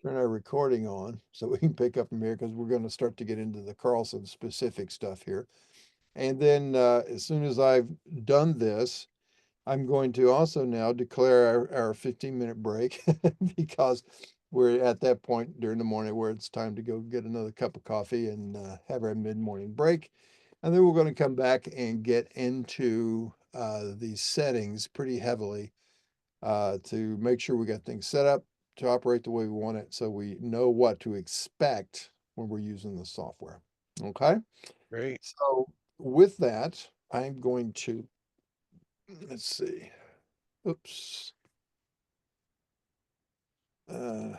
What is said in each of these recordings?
turn our recording on so we can pick up from here because we're going to start to get into the Carlson specific stuff here. And then as soon as I've done this, I'm going to also now declare our 15-minute break because we're at that point during the morning where it's time to go get another cup of coffee and have our mid-morning break. And then we're going to come back and get into these settings pretty heavily to make sure we got things set up to operate the way we want it so we know what to expect when we're using the software. Okay. Great. So with that, I'm going to, let's see. Oops. Uh,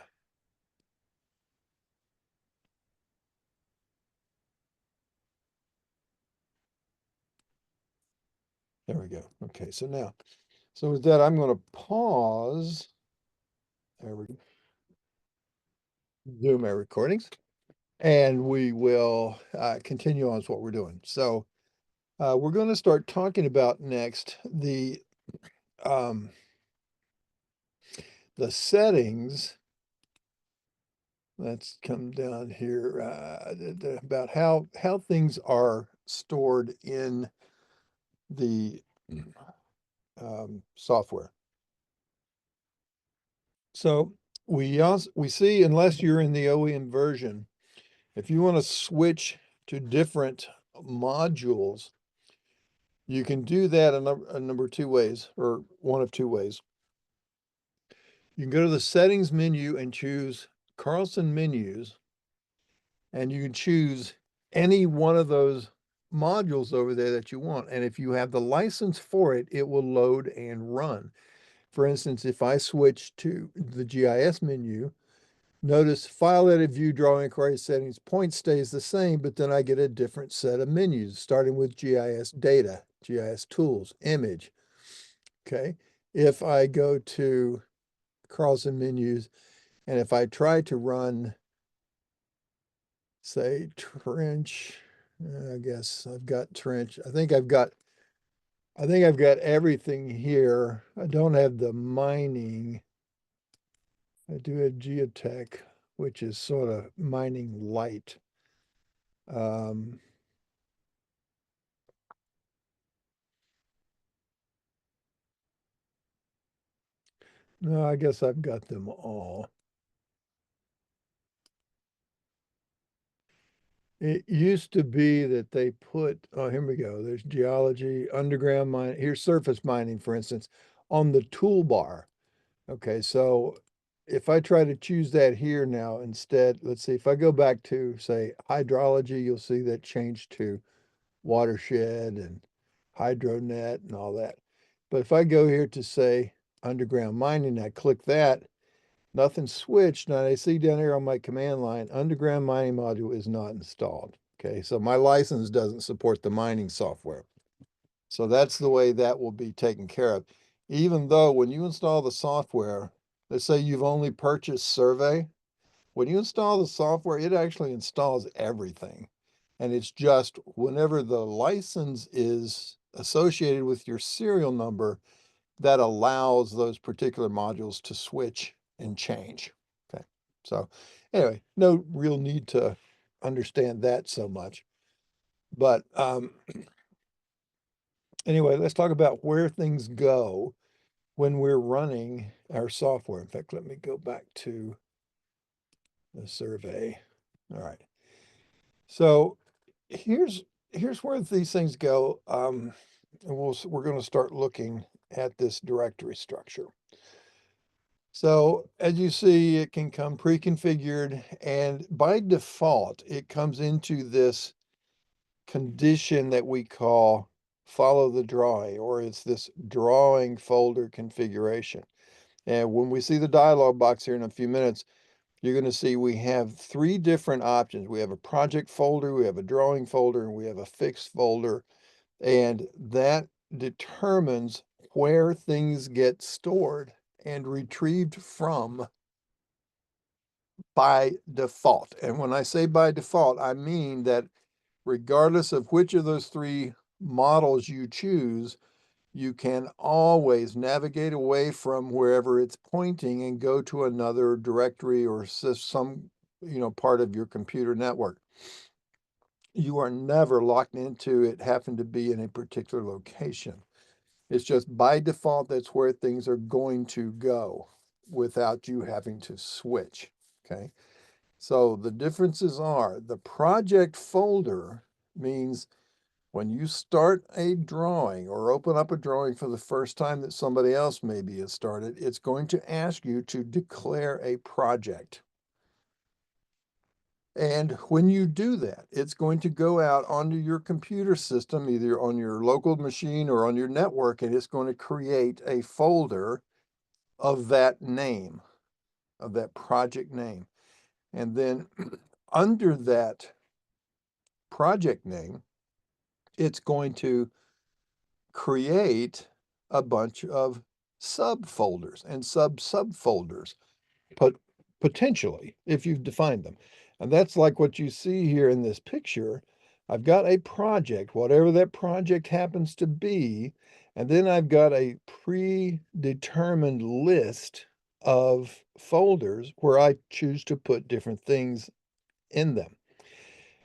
there we go. Okay. So with that, I'm going to pause. There we go. Zoom our recordings and we will continue on with what we're doing. So we're going to start talking about next um, the settings. Let's come down here about how things are stored in the software. So we see, unless you're in the OEM version, if you want to switch to different modules, you can do that a number of two ways, or one of two ways. You can go to the settings menu and choose Carlson menus, and you can choose any one of those modules over there that you want. And if you have the license for it, it will load and run. For instance, if I switch to the GIS menu, notice file edit view drawing inquiry settings point stays the same, but then I get a different set of menus, starting with GIS data, GIS tools, image. Okay. If I go to Carlson menus and if I try to run, say, trench, I guess I've got trench. I think I've got everything here. I don't have the mining. I do have geotech, which is sort of mining light. Um, no, I guess I've got them all. It used to be that they put, oh, here we go. There's geology, underground mine. Here's surface mining, for instance, on the toolbar. Okay, so if I try to choose that here now instead, let's see, if I go back to, say, hydrology, you'll see that changed to watershed and hydronet and all that. But if I go here to, say, underground mining, I click that, nothing switched. Now I see down here on my command line, underground mining module is not installed. Okay, so my license doesn't support the mining software. So that's the way that will be taken care of. Even though when you install the software, let's say you've only purchased survey, when you install the software, it actually installs everything. And it's just whenever the license is associated with your serial number, that allows those particular modules to switch and change. Okay. So anyway, no real need to understand that so much. But anyway, let's talk about where things go when we're running our software. In fact, let me go back to the survey. All right. So here's here's where these things go. And we're going to start looking at this directory structure. So as you see, it can come pre-configured, and by default, it comes into this condition that we call follow the drawing, or it's this drawing folder configuration. And when we see the dialog box here in a few minutes, you're going to see we have three different options. We have a project folder, we have a drawing folder, and we have a fixed folder. And that determines where things get stored and retrieved from by default. And when I say by default, I mean that regardless of which of those three models you choose, you can always navigate away from wherever it's pointing and go to another directory or some, part of your computer network. You are never locked into it having to be in a particular location. It's just by default, that's where things are going to go without you having to switch, okay? So the differences are the project folder means when you start a drawing or open up a drawing for the first time that somebody else maybe has started, it's going to ask you to declare a project. And when you do that, it's going to go out onto your computer system, either on your local machine or on your network, and it's going to create a folder of that name, of that project name. And then under that project name, it's going to create a bunch of subfolders and subfolders, but potentially, if you've defined them. And that's like what you see here in this picture. I've got a project, whatever that project happens to be, and then I've got a predetermined list of folders where I choose to put different things in them.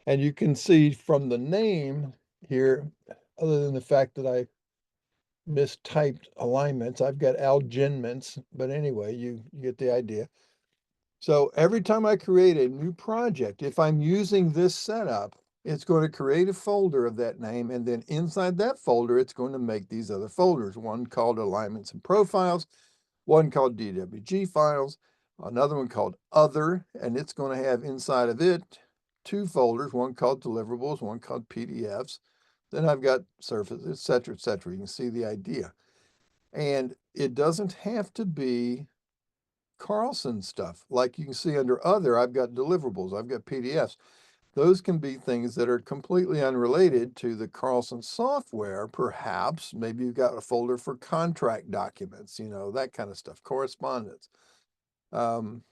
And you can see from the name here, other than the fact that I mistyped alignments, I've got alginments, but anyway, you get the idea. So every time I create a new project, if I'm using this setup, it's going to create a folder of that name. And then inside that folder, it's going to make these other folders, one called alignments and profiles, one called DWG files, another one called other, and it's going to have inside of it two folders, one called deliverables, one called PDFs. Then I've got surface, et cetera, et cetera. You can see the idea. And it doesn't have to be Carlson stuff. Like you can see under other, I've got deliverables, I've got PDFs. Those can be things that are completely unrelated to the Carlson software. Perhaps maybe you've got a folder for contract documents, that kind of stuff, correspondence, or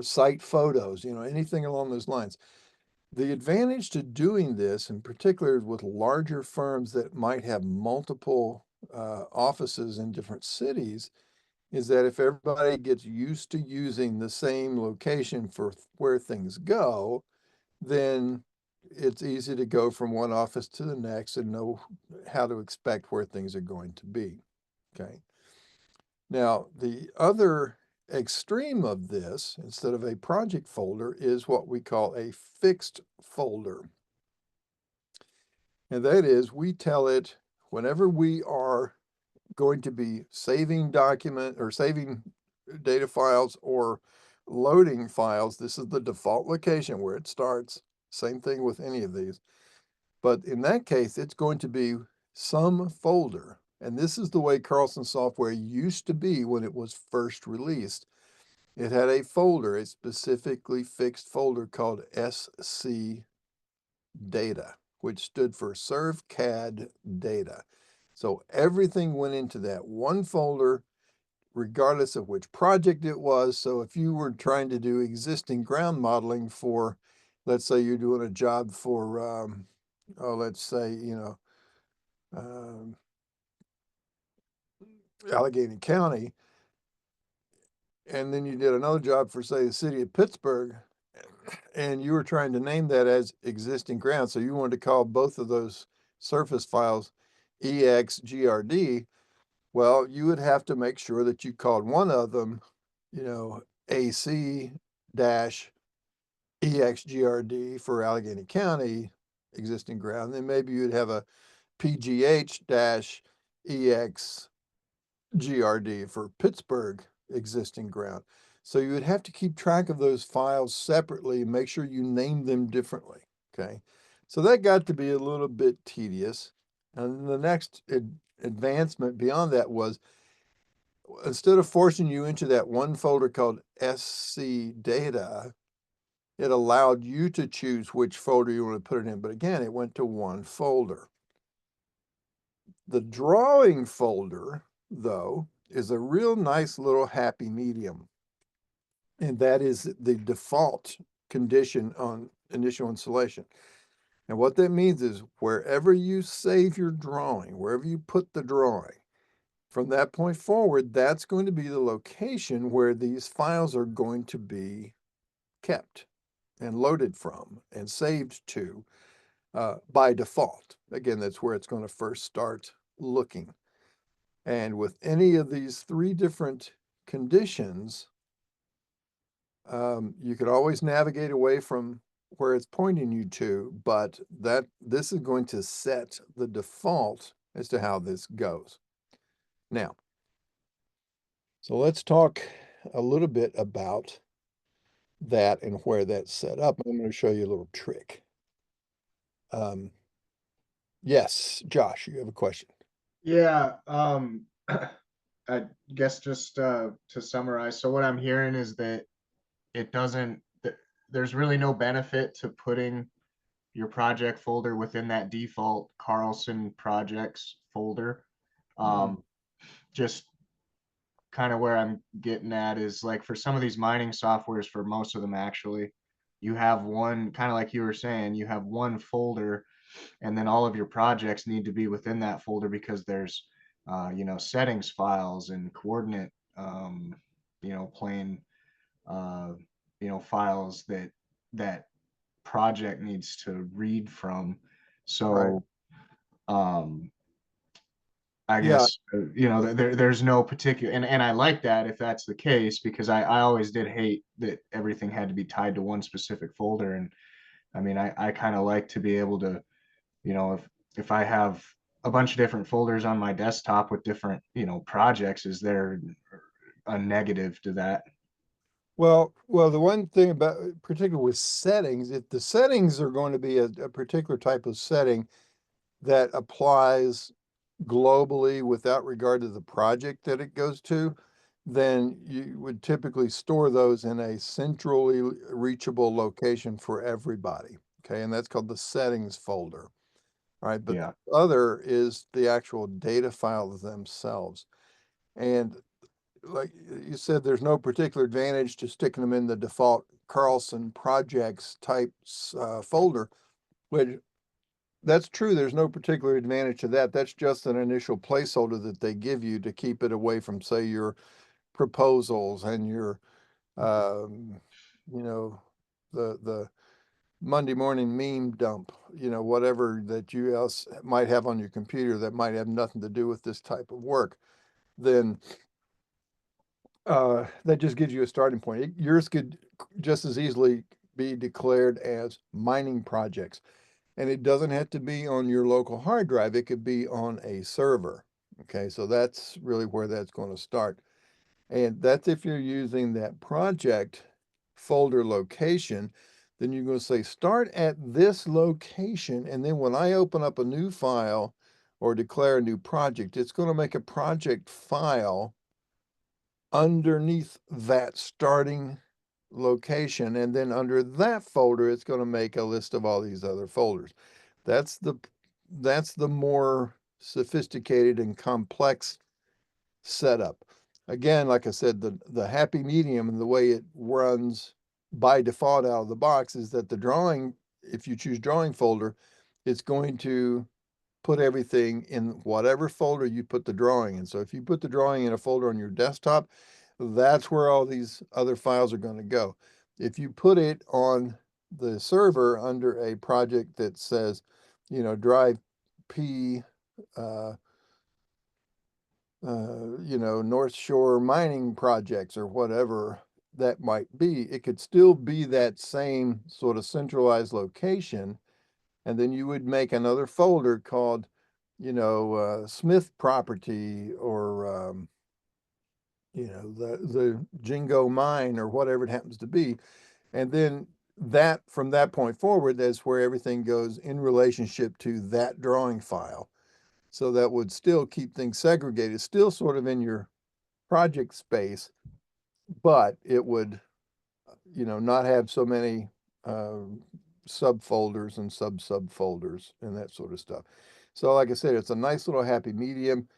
site photos, anything along those lines. The advantage to doing this, in particular with larger firms that might have multiple offices in different cities, is that if everybody gets used to using the same location for where things go, then it's easy to go from one office to the next and know how to expect where things are going to be, okay? Now, the other extreme of this, instead of a project folder, is what we call a fixed folder. And that is, we tell it whenever we are going to be saving document or saving data files or loading files, this is the default location where it starts. Same thing with any of these. But in that case, it's going to be some folder. And this is the way Carlson software used to be when it was first released. It had a folder, a specifically fixed folder called SC data, which stood for Serve CAD data. So everything went into that one folder, regardless of which project it was. So if you were trying to do existing ground modeling for, let's say you're doing a job for, let's say, um, Allegheny County, and then you did another job for, say, the city of Pittsburgh, and you were trying to name that as existing ground. So you wanted to call both of those surface files EXGRD. Well, you would have to make sure that you called one of them, AC dash EXGRD for Allegheny County existing ground. Then maybe you'd have a PGH dash EXGRD for Pittsburgh existing ground. So you would have to keep track of those files separately and make sure you name them differently, okay? So that got to be a little bit tedious. And the next advancement beyond that was, instead of forcing you into that one folder called SC data, it allowed you to choose which folder you want to put it in. But again, it went to one folder. The drawing folder, though, is a real nice little happy medium. And that is the default condition on initial installation. And what that means is wherever you save your drawing, wherever you put the drawing, from that point forward, that's going to be the location where these files are going to be kept and loaded from and saved to by default. Again, that's where it's going to first start looking. And with any of these three different conditions, you could always navigate away from where it's pointing you to, but this is going to set the default as to how this goes. Now, so let's talk a little bit about that and where that's set up. I'm going to show you a little trick. Yes, Josh, you have a question. Yeah, I guess just to summarize, so what I'm hearing is that it doesn't, there's really no benefit to putting your project folder within that default Carlson projects folder. Mm, Um, just kind of where I'm getting at is like for some of these mining softwares, for most of them actually, you have one, kind of like you were saying, you have one folder, and then all of your projects need to be within that folder because there's settings files and coordinate plane uh, files that project needs to read from. right. So um, I Yeah. guess there's no particular, and I like that if that's the case, because I always did hate that everything had to be tied to one specific folder. And I mean, I kind of like to be able to, if I have a bunch of different folders on my desktop with different projects, is there a negative to that? Well, the one thing about, particularly with settings, if the settings are going to be a particular type of setting that applies globally without regard to the project that it goes to, then you would typically store those in a centrally reachable location for everybody. Okay, and that's called the settings folder. All right, but the Yeah. other is the actual data files themselves. And like you said, there's no particular advantage to sticking them in the default Carlson projects type folder, which that's true. There's no particular advantage to that. That's just an initial placeholder that they give you to keep it away from, say, your proposals and your, um, you know, the Monday morning meme dump, whatever that you else might have on your computer that might have nothing to do with this type of work. Then that just gives you a starting point. Yours could just as easily be declared as mining projects. And it doesn't have to be on your local hard drive. It could be on a server. Okay, so that's really where that's going to start. And that's if you're using that project folder location, then you're going to say start at this location. And then when I open up a new file or declare a new project, it's going to make a project file underneath that starting location. And then under that folder, it's going to make a list of all these other folders. That's the that's the more sophisticated and complex setup. Again, like I said, the happy medium and the way it runs by default out of the box is that the drawing, if you choose drawing folder, it's going to put everything in whatever folder you put the drawing in. So if you put the drawing in a folder on your desktop, that's where all these other files are going to go. If you put it on the server under a project that says, drive P, uh, North Shore mining projects or whatever that might be, it could still be that same sort of centralized location. And then you would make another folder called, Smith property or, the Jingo mine or whatever it happens to be. And then that from that point forward, that's where everything goes in relationship to that drawing file. So that would still keep things segregated, still sort of in your project space, but it would, not have so many uh, subfolders and subfolders and that sort of stuff. So, like I said, it's a nice little happy medium.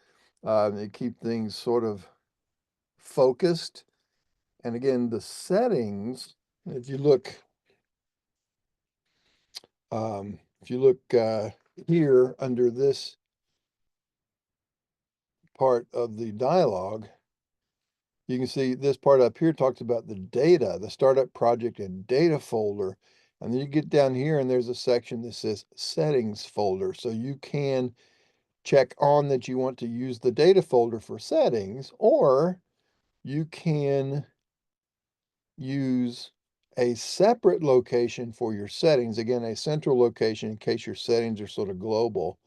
They keep things sort of focused. And again, the settings, if you look if you look here under this part of the dialogue, you can see this part up here talks about the data, the startup project and data folder. And then you get down here and there's a section that says settings folder. So you can check on that you want to use the data folder for settings, or you can use a separate location for your settings. Again, a central location in case your settings are sort of global.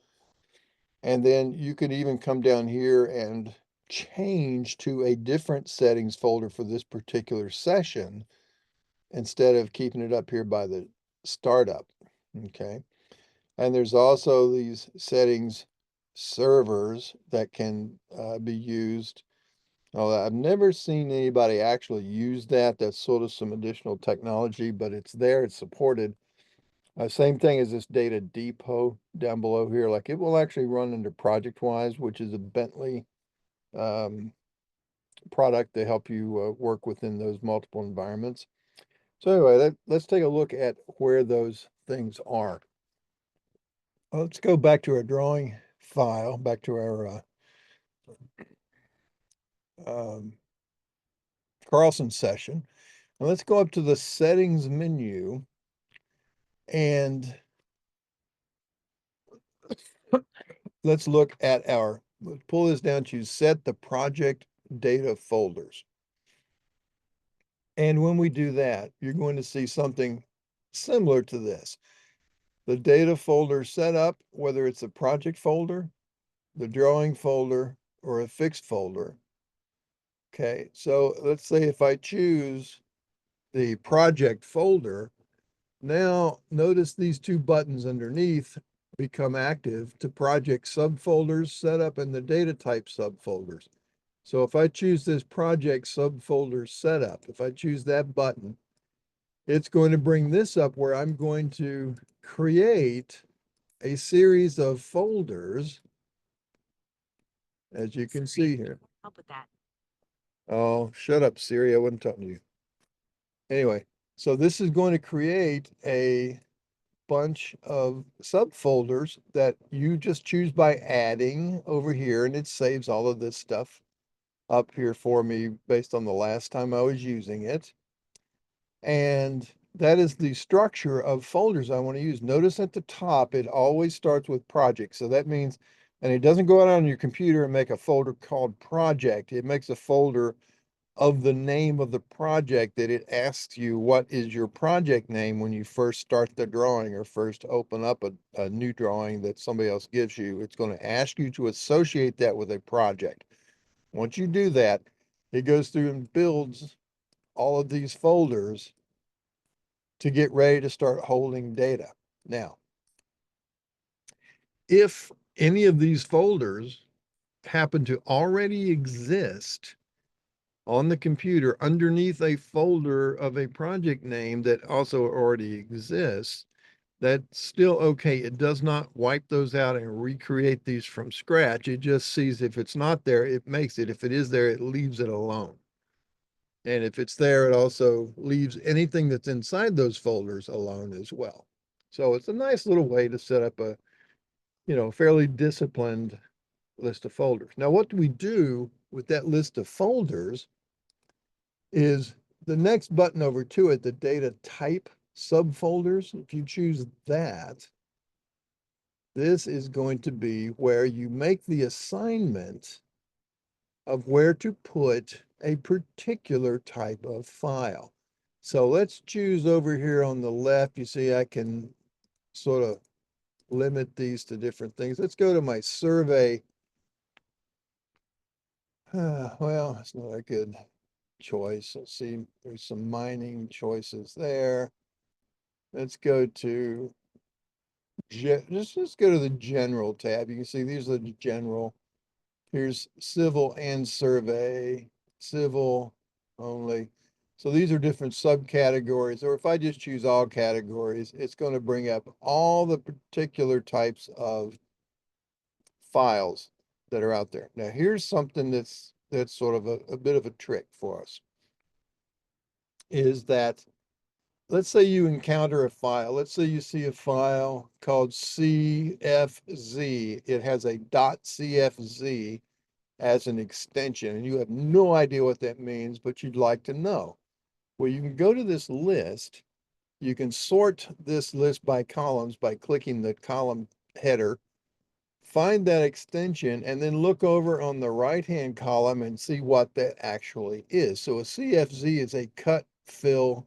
And then you could even come down here and change to a different settings folder for this particular session instead of keeping it up here by the startup. Okay. And there's also these settings servers that can be used. I've never seen anybody actually use that. That's sort of some additional technology, but it's there, it's supported. Same thing as this data depot down below here. Like it will actually run under ProjectWise, which is a Bentley um, product to help you work within those multiple environments. So anyway, let's take a look at where those things are. Let's go back to our drawing file, back to our um, Carlson session. And let's go up to the settings menu and let's look at let's pull this down to set the project data folders. And when we do that, you're going to see something similar to this. The data folder setup, whether it's a project folder, the drawing folder, or a fixed folder. Okay, so let's say if I choose the project folder, now notice these two buttons underneath become active to project subfolders setup and the data type subfolders. So if I choose this project subfolder setup, if I choose that button, it's going to bring this up where I'm going to create a series of folders, as you can see here. Help with that. Oh, shut up, Siri. I wasn't talking to you. Anyway, so this is going to create a bunch of subfolders that you just choose by adding over here, and it saves all of this stuff up here for me based on the last time I was using it. And that is the structure of folders I want to use. Notice at the top, it always starts with project. So that means, and it doesn't go out on your computer and make a folder called project. It makes a folder of the name of the project that it asks you what is your project name when you first start the drawing or first open up a new drawing that somebody else gives you. It's going to ask you to associate that with a project. Once you do that, it goes through and builds all of these folders to get ready to start holding data. Now, if any of these folders happen to already exist on the computer underneath a folder of a project name that also already exists, that's still okay. It does not wipe those out and recreate these from scratch. It just sees if it's not there, it makes it. If it is there, it leaves it alone. And if it's there, it also leaves anything that's inside those folders alone as well. So it's a nice little way to set up a, fairly disciplined list of folders. Now, what do we do with that list of folders is the next button over to it, the data type subfolders. If you choose that, this is going to be where you make the assignment of where to put a particular type of file. So let's choose over here on the left. You see, I can sort of limit these to different things. Let's go to my survey. Well, it's not a good choice. Let's see, there's some mining choices there. Let's go to, let's go to the general tab. You can see these are the general. Here's civil and survey, civil only. So these are different subcategories, or if I just choose all categories, it's going to bring up all the particular types of files that are out there. Now, here's something that's sort of a bit of a trick for us, is that let's say you encounter a file. Let's say you see a file called CFZ. It has a .cfz as an extension, and you have no idea what that means, but you'd like to know. Well, you can go to this list. You can sort this list by columns by clicking the column header, find that extension, and then look over on the right-hand column and see what that actually is. So a CFZ is a cut, fill,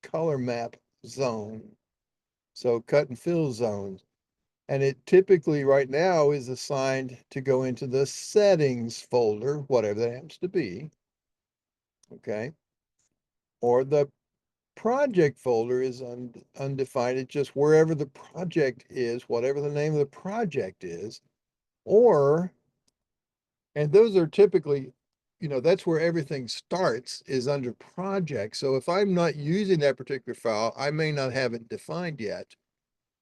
color map zone. So cut and fill zones. And it typically right now is assigned to go into the settings folder, whatever that happens to be. Okay. Or the project folder is undefined. It's just wherever the project is, whatever the name of the project is. Or, and those are typically, that's where everything starts, is under project. So if I'm not using that particular file, I may not have it defined yet.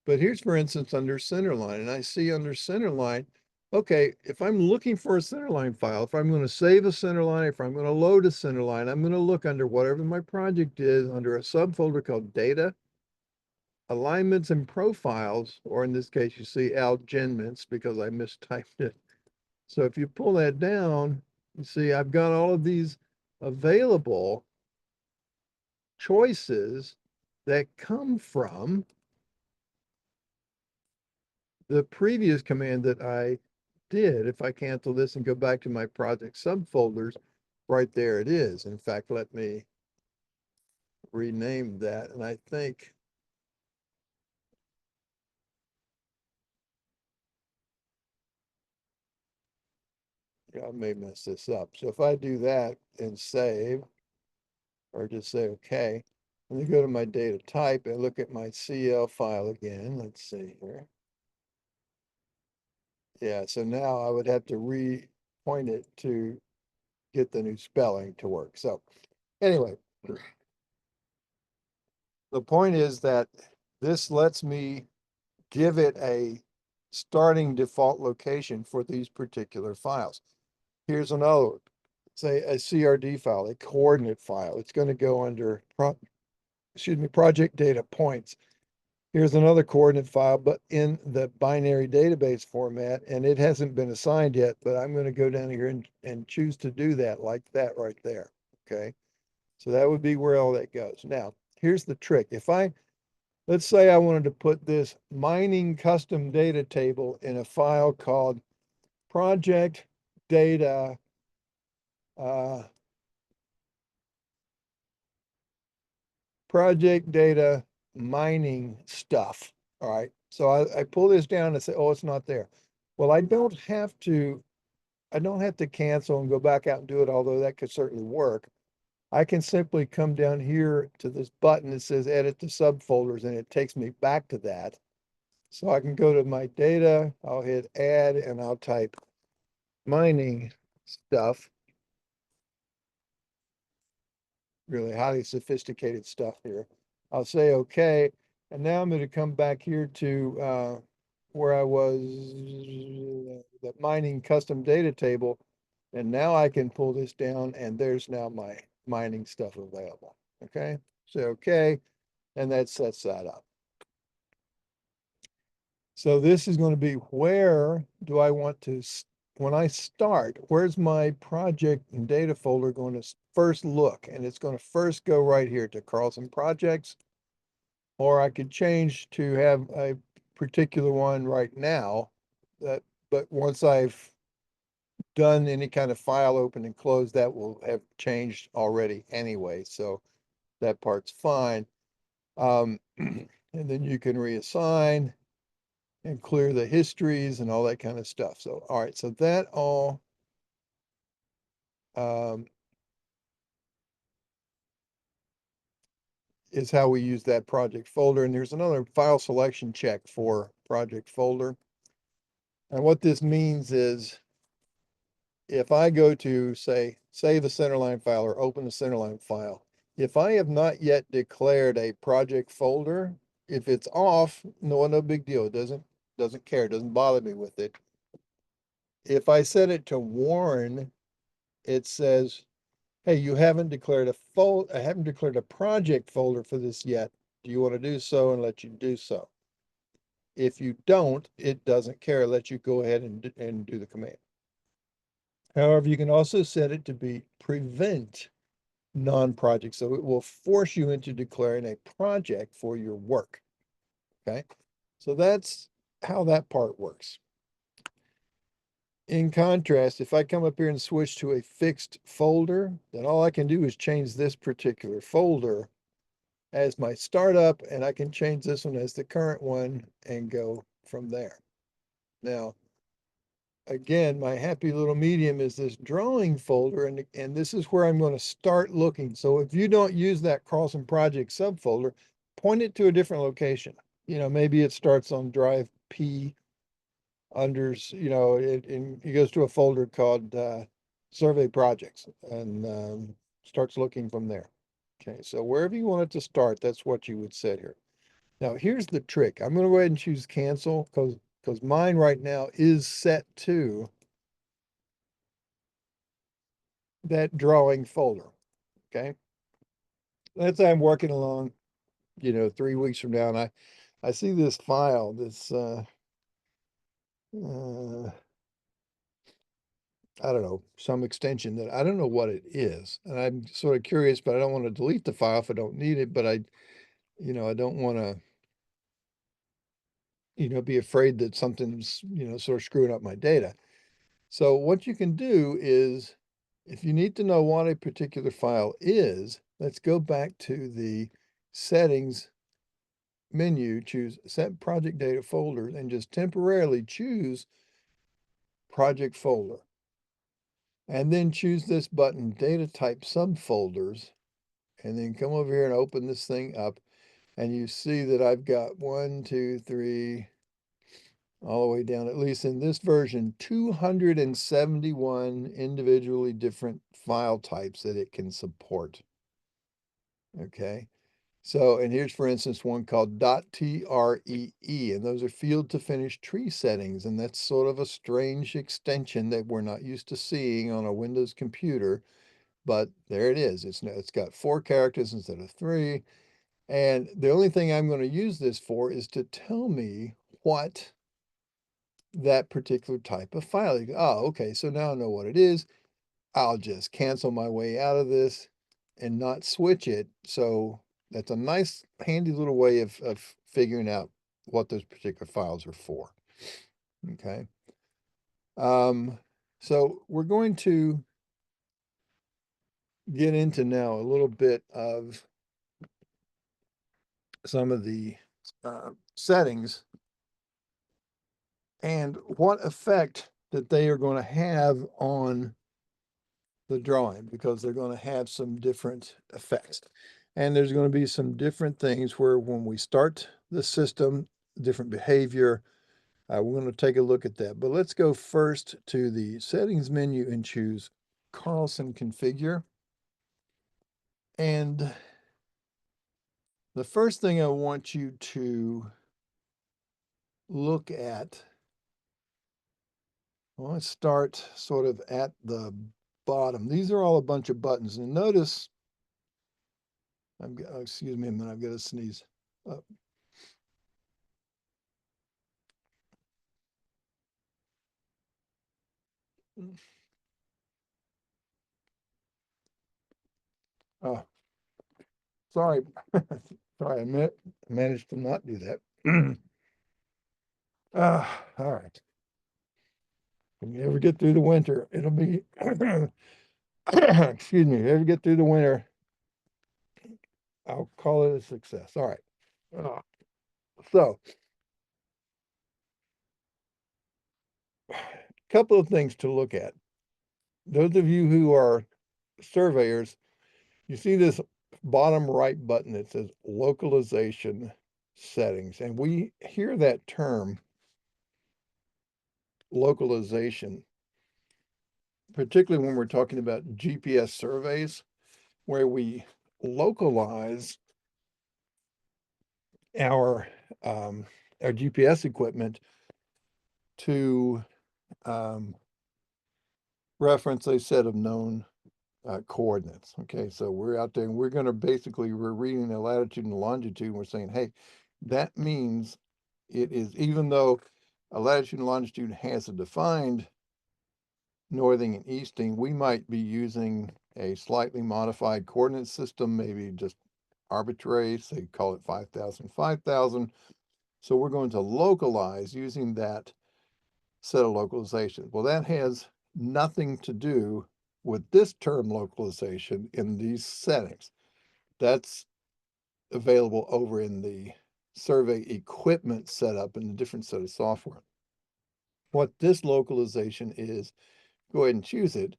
But here's, for instance, under centerline, and I see under centerline, okay, if I'm looking for a centerline file, if I'm going to save a centerline, if I'm going to load a centerline, I'm going to look under whatever my project is under a subfolder called data, alignments and profiles, or in this case, you see algements because I mistyped it. So if you pull that down, you see I've got all of these available choices that come from the previous command that I did. If I cancel this and go back to my project subfolders, right there it is. In fact, let me rename that. And I think, yeah, I may mess this up. So if I do that and save, or just say, okay, let me go to my data type and look at my CL file again. Let's see here. Yeah, so now I would have to repoint it to get the new spelling to work. So anyway, the point is that this lets me give it a starting default location for these particular files. Here's another one. Say a CRD file, a coordinate file. It's going to go under project data points. Here's another coordinate file, but in the binary database format, and it hasn't been assigned yet, but I'm going to go down here and choose to do that like that right there. Okay. So that would be where all that goes. Now, here's the trick. Let's say I wanted to put this mining custom data table in a file called project data uh, project data mining stuff. All right. So I pull this down and say, oh, it's not there. Well, I don't have to cancel and go back out and do it, although that could certainly work. I can simply come down here to this button that says edit the subfolders, and it takes me back to that. So I can go to my data, I'll hit add, and I'll type mining stuff, really highly sophisticated stuff here. I'll say okay, and now I'm going to come back here to where I was, the mining custom data table, and now I can pull this down, and there's now my mining stuff available. Okay, so okay, and that sets that up. So this is going to be, where do I want to, when I start, where's my project and data folder going to first look? And it's going to first go right here to Carlson projects, or I could change to have a particular one right now that, but once I've done any kind of file open and close, that will have changed already anyway. So that part's fine. And then you can reassign and clear the histories and all that kind of stuff. So, all right, so that all um, is how we use that project folder. And there's another file selection check for project folder. And what this means is if I go to, say, save a centerline file or open a centerline file, if I have not yet declared a project folder, if it's off, no big deal. It doesn't care, it doesn't bother me with it. If I set it to warn, it says hey, you haven't declared a project folder for this yet. Do you want to do so, and let you do so? If you don't, it doesn't care. It lets you go ahead and do the command. However, you can also set it to be prevent non-project. So it will force you into declaring a project for your work. Okay. So that's how that part works. In contrast, if I come up here and switch to a fixed folder, then all I can do is change this particular folder as my startup, and I can change this one as the current one and go from there. Now, again, my happy little medium is this drawing folder, and this is where I'm going to start looking. So if you don't use that Carlson project subfolder, point it to a different location. Maybe it starts on drive P unders, it goes to a folder called survey projects, and starts looking from there. Okay, so wherever you want it to start, that's what you would set here. Now, here's the trick. I'm going to go ahead and choose cancel because mine right now is set to that drawing folder. Okay. Let's say I'm working along, 3 weeks from now, and I see this file, this uh, I don't know, some extension that I don't know what it is. And I'm sort of curious, but I don't want to delete the file if I don't need it. But I don't want to, be afraid that something's, sort of screwing up my data. So what you can do is, if you need to know what a particular file is, let's go back to the settings menu, choose set project data folders, and just temporarily choose project folder. And then choose this button, data type subfolders, and then come over here and open this thing up. And you see that I've got 1, 2, 3, all the way down, at least in this version, 271 individually different file types that it can support. Okay. So, and here's, for instance, one called .tree, and those are field to finish tree settings. And that's sort of a strange extension that we're not used to seeing on a Windows computer, but there it is. It's got 4 characters instead of 3. And the only thing I'm going to use this for is to tell me what that particular type of file. Oh, okay. So now I know what it is. I'll just cancel my way out of this and not switch it. So that's a nice, handy little way of figuring out what those particular files are for. Okay. So we're going to get into now a little bit of some of the settings and what effect that they are going to have on the drawing, because they're going to have some different effects. And there's going to be some different things where when we start the system, different behavior, we're going to take a look at that. But let's go first to the settings menu and choose Carlson configure. And the first thing I want you to look at, well, let's start sort of at the bottom. These are all a bunch of buttons. And notice, excuse me a minute, I've got to sneeze. Oh, sorry. Sorry, I managed to not do that. All right. When you ever get through the winter, it'll be, excuse me, if you ever get through the winter, I'll call it a success. All right. Uh, so, a couple of things to look at. Those of you who are surveyors, you see this bottom right button that says localization settings. And we hear that term localization, particularly when we're talking about GPS surveys, where we localize our um, our GPS equipment to reference a set of known coordinates. Okay, so we're out there and we're going to basically, we're reading the latitude and longitude and we're saying, hey, that means it is, even though a latitude and longitude has a defined northing and easting, we might be using a slightly modified coordinate system, maybe just arbitrary, say call it 5,000, 5,000. So we're going to localize using that set of localization. Well, that has nothing to do with this term localization in these settings. That's available over in the survey equipment setup in a different set of software. What this localization is, go ahead and choose it.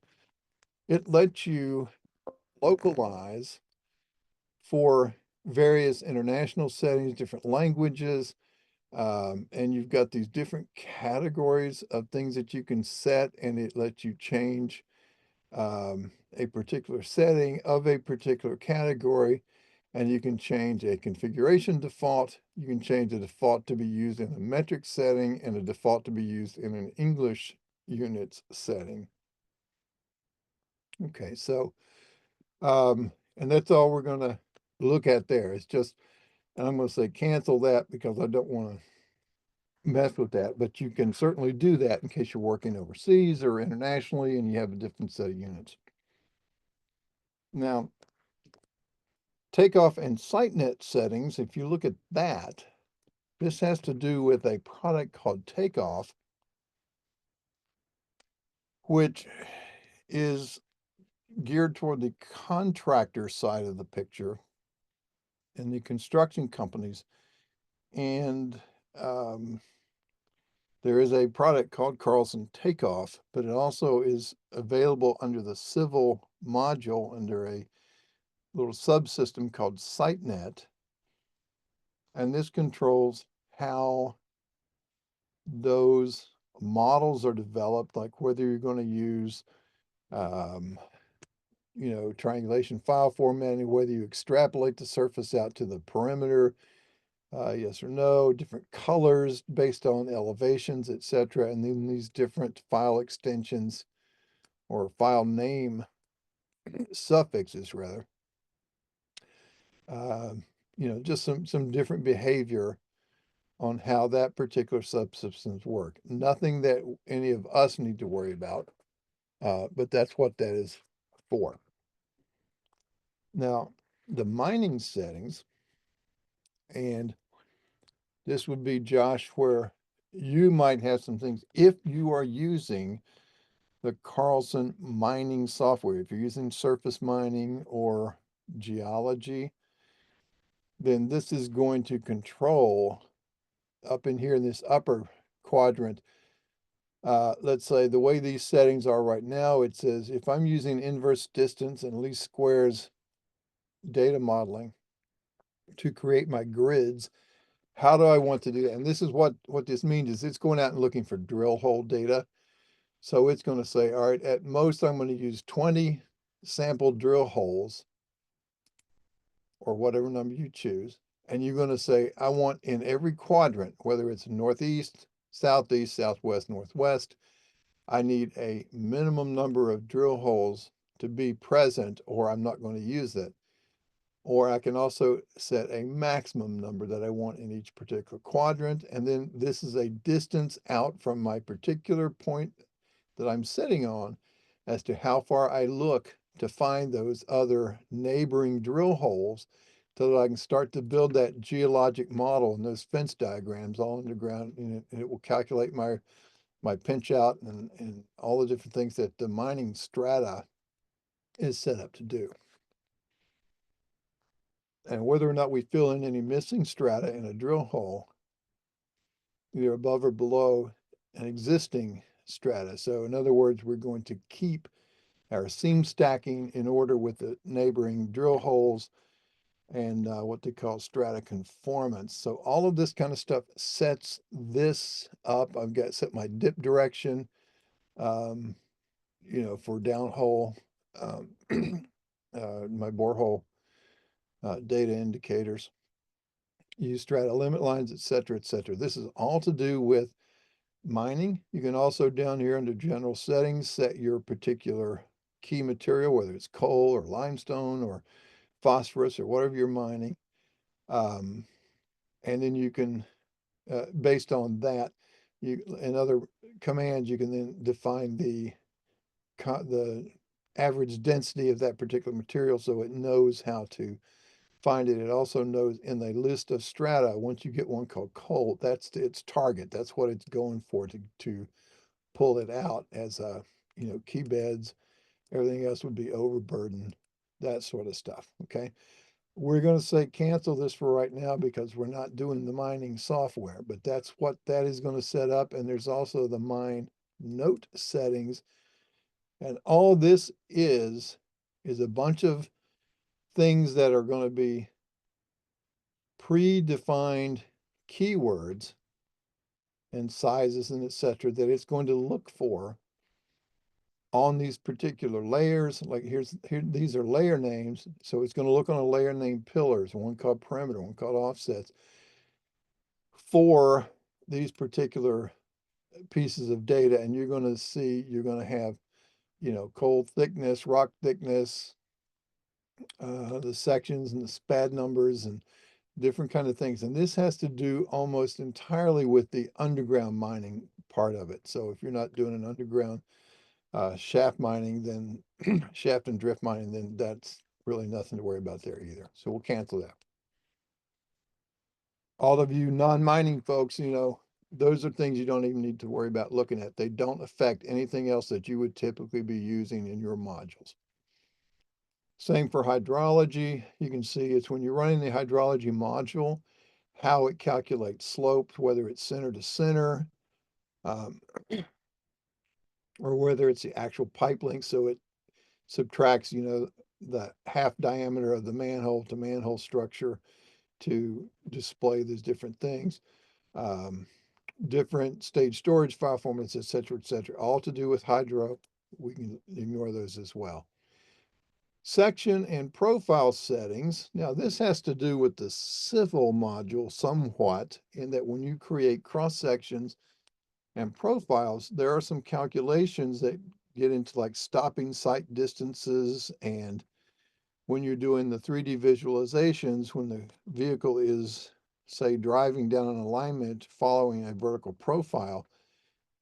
It lets you localize for various international settings, different languages, and you've got these different categories of things that you can set, and it lets you change a particular setting of a particular category, and you can change a configuration default. You can change the default to be used in a metric setting and a default to be used in an English units setting. Okay, so, and that's all we're going to look at there. It's just, and I'm going to say cancel that because I don't want to mess with that, but you can certainly do that in case you're working overseas or internationally and you have a different set of units. Now, takeoff and SiteNet settings, if you look at that, this has to do with a product called Takeoff, which is geared toward the contractor side of the picture and the construction companies. And there is a product called Carlson Takeoff, but it also is available under the civil module under a little subsystem called SiteNet. And this controls how those models are developed, like whether you're going to use, um, triangulation file formatting, whether you extrapolate the surface out to the perimeter, yes or no, different colors based on elevations, etc. And then these different file extensions or file name suffixes rather, uh, just some different behavior on how that particular subsystems work. Nothing that any of us need to worry about, but that's what that is for. Now, the mining settings, and this would be, Josh, where you might have some things if you are using the Carlson mining software. If you're using surface mining or geology, then this is going to control up in here in this upper quadrant. Let's say the way these settings are right now, it says if I'm using inverse distance and least squares data modeling to create my grids, how do I want to do that? And this is what this means is it's going out and looking for drill hole data. So it's going to say, all right, at most I'm going to use 20 sample drill holes or whatever number you choose. And you're going to say, I want in every quadrant, whether it's northeast, southeast, southwest, northwest, I need a minimum number of drill holes to be present or I'm not going to use it. Or I can also set a maximum number that I want in each particular quadrant. And then this is a distance out from my particular point that I'm sitting on as to how far I look to find those other neighboring drill holes so that I can start to build that geologic model and those fence diagrams all underground. And it will calculate my pinch out and all the different things that the mining strata is set up to do. And whether or not we fill in any missing strata in a drill hole, either above or below an existing strata. So in other words, we're going to keep our seam stacking in order with the neighboring drill holes and what they call strata conformance. So all of this kind of stuff sets this up. I've got set my dip direction, um, for downhole, my borehole data indicators, use strata limit lines, et cetera, et cetera. This is all to do with mining. You can also down here under general settings, set your particular key material, whether it's coal or limestone or phosphorus or whatever you're mining. Um, and then you can, based on that, you in other commands, you can then define the average density of that particular material so it knows how to find it. It also knows in the list of strata, once you get one called coal, that's its target. That's what it's going for to pull it out as key beds. Everything else would be overburden, that sort of stuff. Okay. We're going to say cancel this for right now because we're not doing the mining software, but that's what that is going to set up. And there's also the mine note settings. And all this is a bunch of things that are going to be predefined keywords and sizes and etc. that it's going to look for on these particular layers. Like here, these are layer names. So it's going to look on a layer named pillars, one called perimeter, one called offsets, for these particular pieces of data. And you're going to see, you're going to have, coal thickness, rock thickness, the sections and the SPAD numbers and different kind of things. And this has to do almost entirely with the underground mining part of it. So if you're not doing an underground shaft mining, then shaft and drift mining, then that's really nothing to worry about there either. So we'll cancel that. All of you non-mining folks, those are things you don't even need to worry about looking at. They don't affect anything else that you would typically be using in your modules. Same for hydrology. You can see it's when you're running the hydrology module, how it calculates slopes, whether it's center to center, um, or whether it's the actual pipe length. So it subtracts, the half diameter of the manhole to manhole structure to display these different things. Um, Different stage storage file formats, et cetera, all to do with hydro. We can ignore those as well. Section and profile settings. Now, this has to do with the civil module somewhat, in that when you create cross sections and profiles, there are some calculations that get into like stopping sight distances. And when you're doing the 3D visualizations, when the vehicle is, say, driving down an alignment following a vertical profile,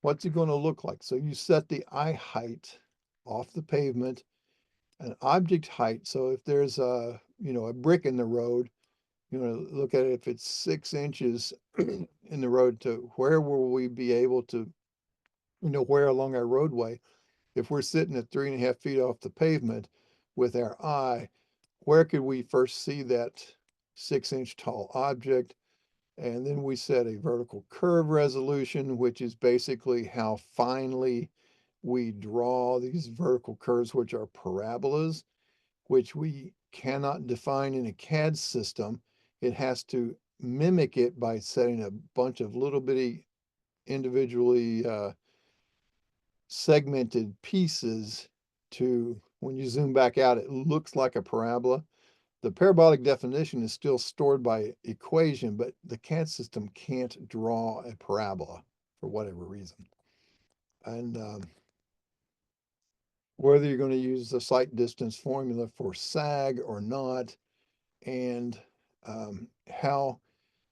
what's it going to look like? So you set the eye height off the pavement, an object height. So if there's a brick in the road, look at it, if it's 6 inches in the road, to where will we be able to, where along our roadway, if we're sitting at 3.5 feet off the pavement with our eye, where could we first see that 6 inch tall object? And then we set a vertical curve resolution, which is basically how finely we draw these vertical curves, which are parabolas, which we cannot define in a CAD system. It has to mimic it by setting a bunch of little bitty individually segmented pieces to, when you zoom back out, it looks like a parabola. The parabolic definition is still stored by equation, but the CAD system can't draw a parabola for whatever reason. And whether you're going to use the sight distance formula for SAG or not, and how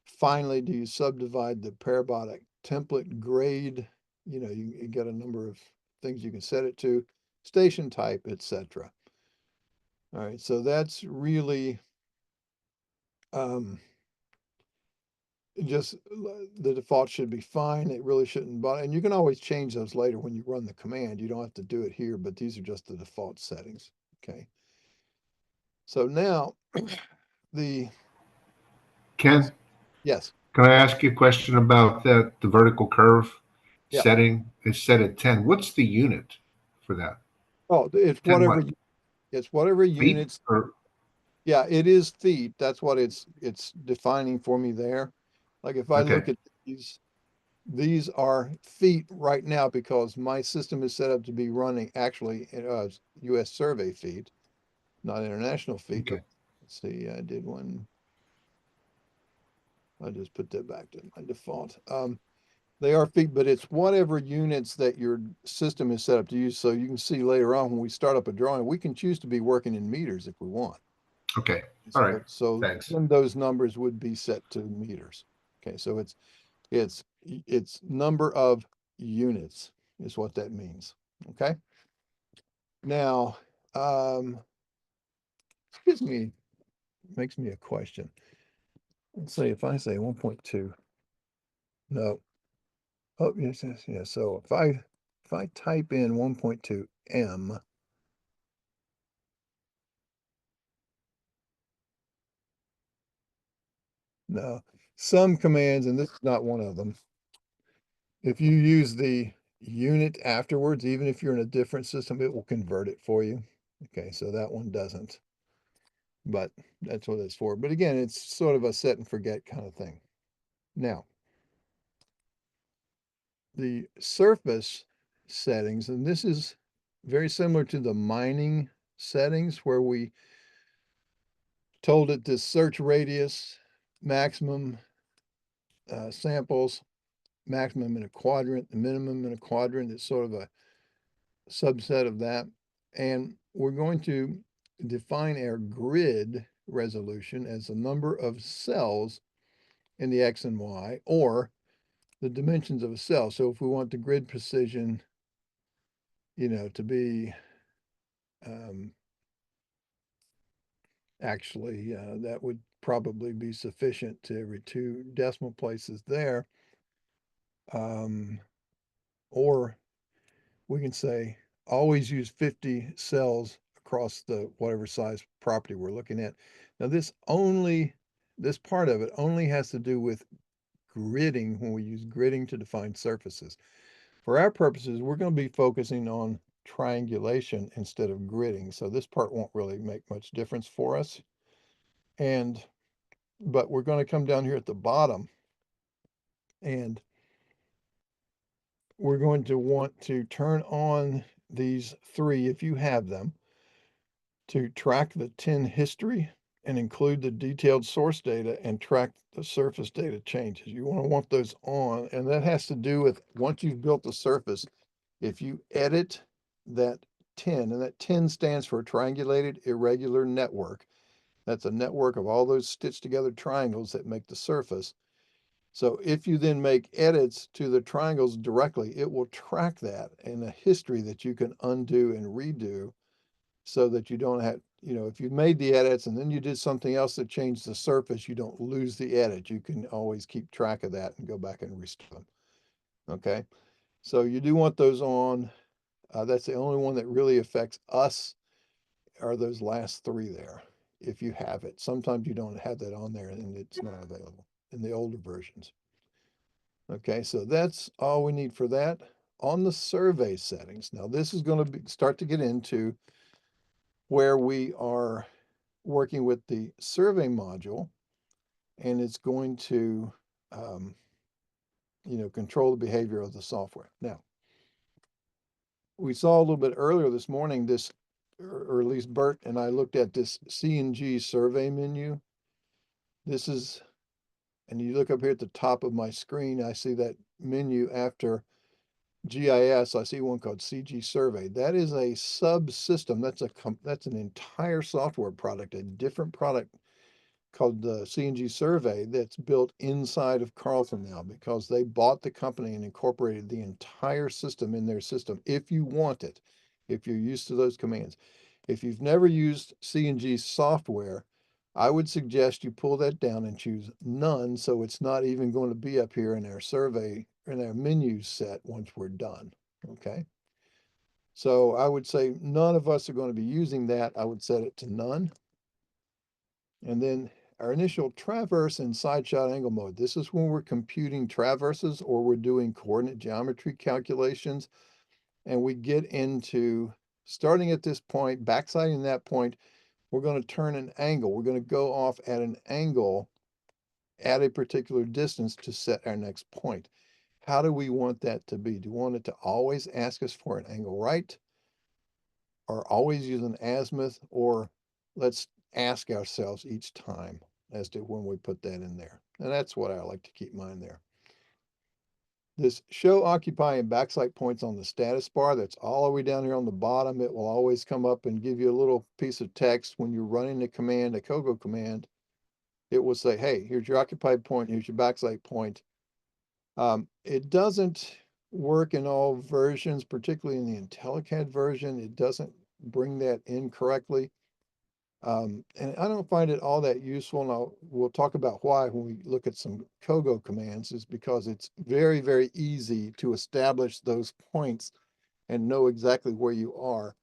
finally do you subdivide the parabolic template grade? You got a number of things you can set it to, station type, etc. All right, so that's really just the default should be fine. It really shouldn't bother. And you can always change those later when you run the command. You don't have to do it here, but these are just the default settings. Okay. So now the, Ken, yes, can I ask you a question about that? The vertical curve yeah. setting is set at 10. What's the unit for that? Oh, 10 what? it's whatever Feet units. or Yeah, it is feet. That's what it's defining for me there. Like if I okay, look at these are feet right now because my system is set up to be running actually US survey feet, not international feet. okay. Let's see, I did one. I just put that back to my default. They are feet, but it's whatever units that your system is set up to use. So you can see later on when we start up a drawing, we can choose to be working in meters if we want. Okay. All right. So Thanks. then those numbers would be set to meters. Okay, so it's number of units is what that means. Okay. Now, excuse me, makes me a question. Let's say if I say 1.2, no. Oh, yes, yes, yes. So if I type in 1.2 M, no, some commands, and this is not one of them. If you use the unit afterwards, even if you're in a different system, it will convert it for you. Okay, so that one doesn't, but that's what it's for. But again, it's sort of a set and forget kind of thing. Now, the surface settings, and this is very similar to the mining settings where we told it to search radius, maximum samples, maximum in a quadrant, the minimum in a quadrant is sort of a subset of that. And we're going to define our grid resolution as the number of cells in the X and Y, or the dimensions of a cell. So if we want the grid precision, to be actually, that would probably be sufficient to every 2 decimal places there. Or we can say always use 50 cells across the whatever size property we're looking at. Now this part of it only has to do with gridding when we use gridding to define surfaces. For our purposes, we're going to be focusing on triangulation instead of gridding. So this part won't really make much difference for us. But we're going to come down here at the bottom and we're going to want to turn on these 3, if you have them, to track the tin history and include the detailed source data and track the surface data changes. You want those on, and that has to do with once you've built the surface, if you edit that tin, and that tin stands for triangulated irregular network. That's a network of all those stitched together triangles that make the surface. So if you then make edits to the triangles directly, it will track that in a history that you can undo and redo so that you don't have, if you made the edits and then you did something else that changed the surface, you don't lose the edit. You can always keep track of that and go back and restore them. Okay. So you do want those on. That's the only one that really affects us are those last 3 there. If you have it, sometimes you don't have that on there and it's not available in the older versions. Okay, so that's all we need for that. On the survey settings, now this is going to start to get into where we are working with the survey module, and it's going to, control the behavior of the software. Now, we saw a little bit earlier this morning this, or at least Bert and I looked at this C&G survey menu. This is, and you look up here at the top of my screen, I see that menu after GIS. I see one called CG Survey. That is a subsystem. That's an entire software product, a different product called the C&G Survey that's built inside of Carlson now because they bought the company and incorporated the entire system in their system. If you want it, if you're used to those commands. If you've never used C&G software, I would suggest you pull that down and choose none, so it's not even going to be up here in our survey, in our menu set once we're done, okay? So I would say none of us are going to be using that. I would set it to none. And then our initial traverse and side shot angle mode. This is when we're computing traverses or we're doing coordinate geometry calculations. And we get into starting at this point, backsighting that point, we're going to turn an angle. We're going to go off at an angle at a particular distance to set our next point. How do we want that to be? Do we want it to always ask us for an angle right? Or always use an azimuth? Or let's ask ourselves each time as to when we put that in there. And that's what I like to keep mine there. this show occupy and backside points on the status bar, that's all the way down here on the bottom. It will always come up and give you a little piece of text when you're running the command, a COGO command. It will say, hey, here's your occupied point, here's your backside point. It doesn't work in all versions, particularly in the IntelliCAD version. It doesn't bring that in correctly. And I don't find it all that useful. And we'll talk about why when we look at some COGO commands, is because it's very, very easy to establish those points and know exactly where you are.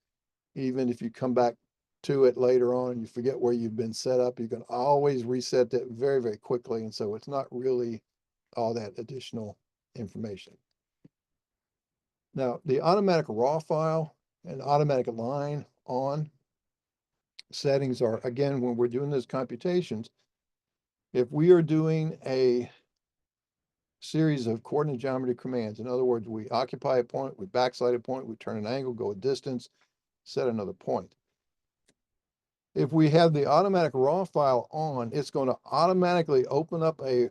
Even if you come back to it later on and you forget where you've been set up, you can always reset that very, very quickly. And so it's not really all that additional information. Now, the automatic raw file and automatic line on settings are, again, when we're doing those computations, if we are doing a series of coordinate geometry commands, in other words, we occupy a point, we backslide a point, we turn an angle, go a distance, set another point. If we have the automatic raw file on, it's going to automatically open up a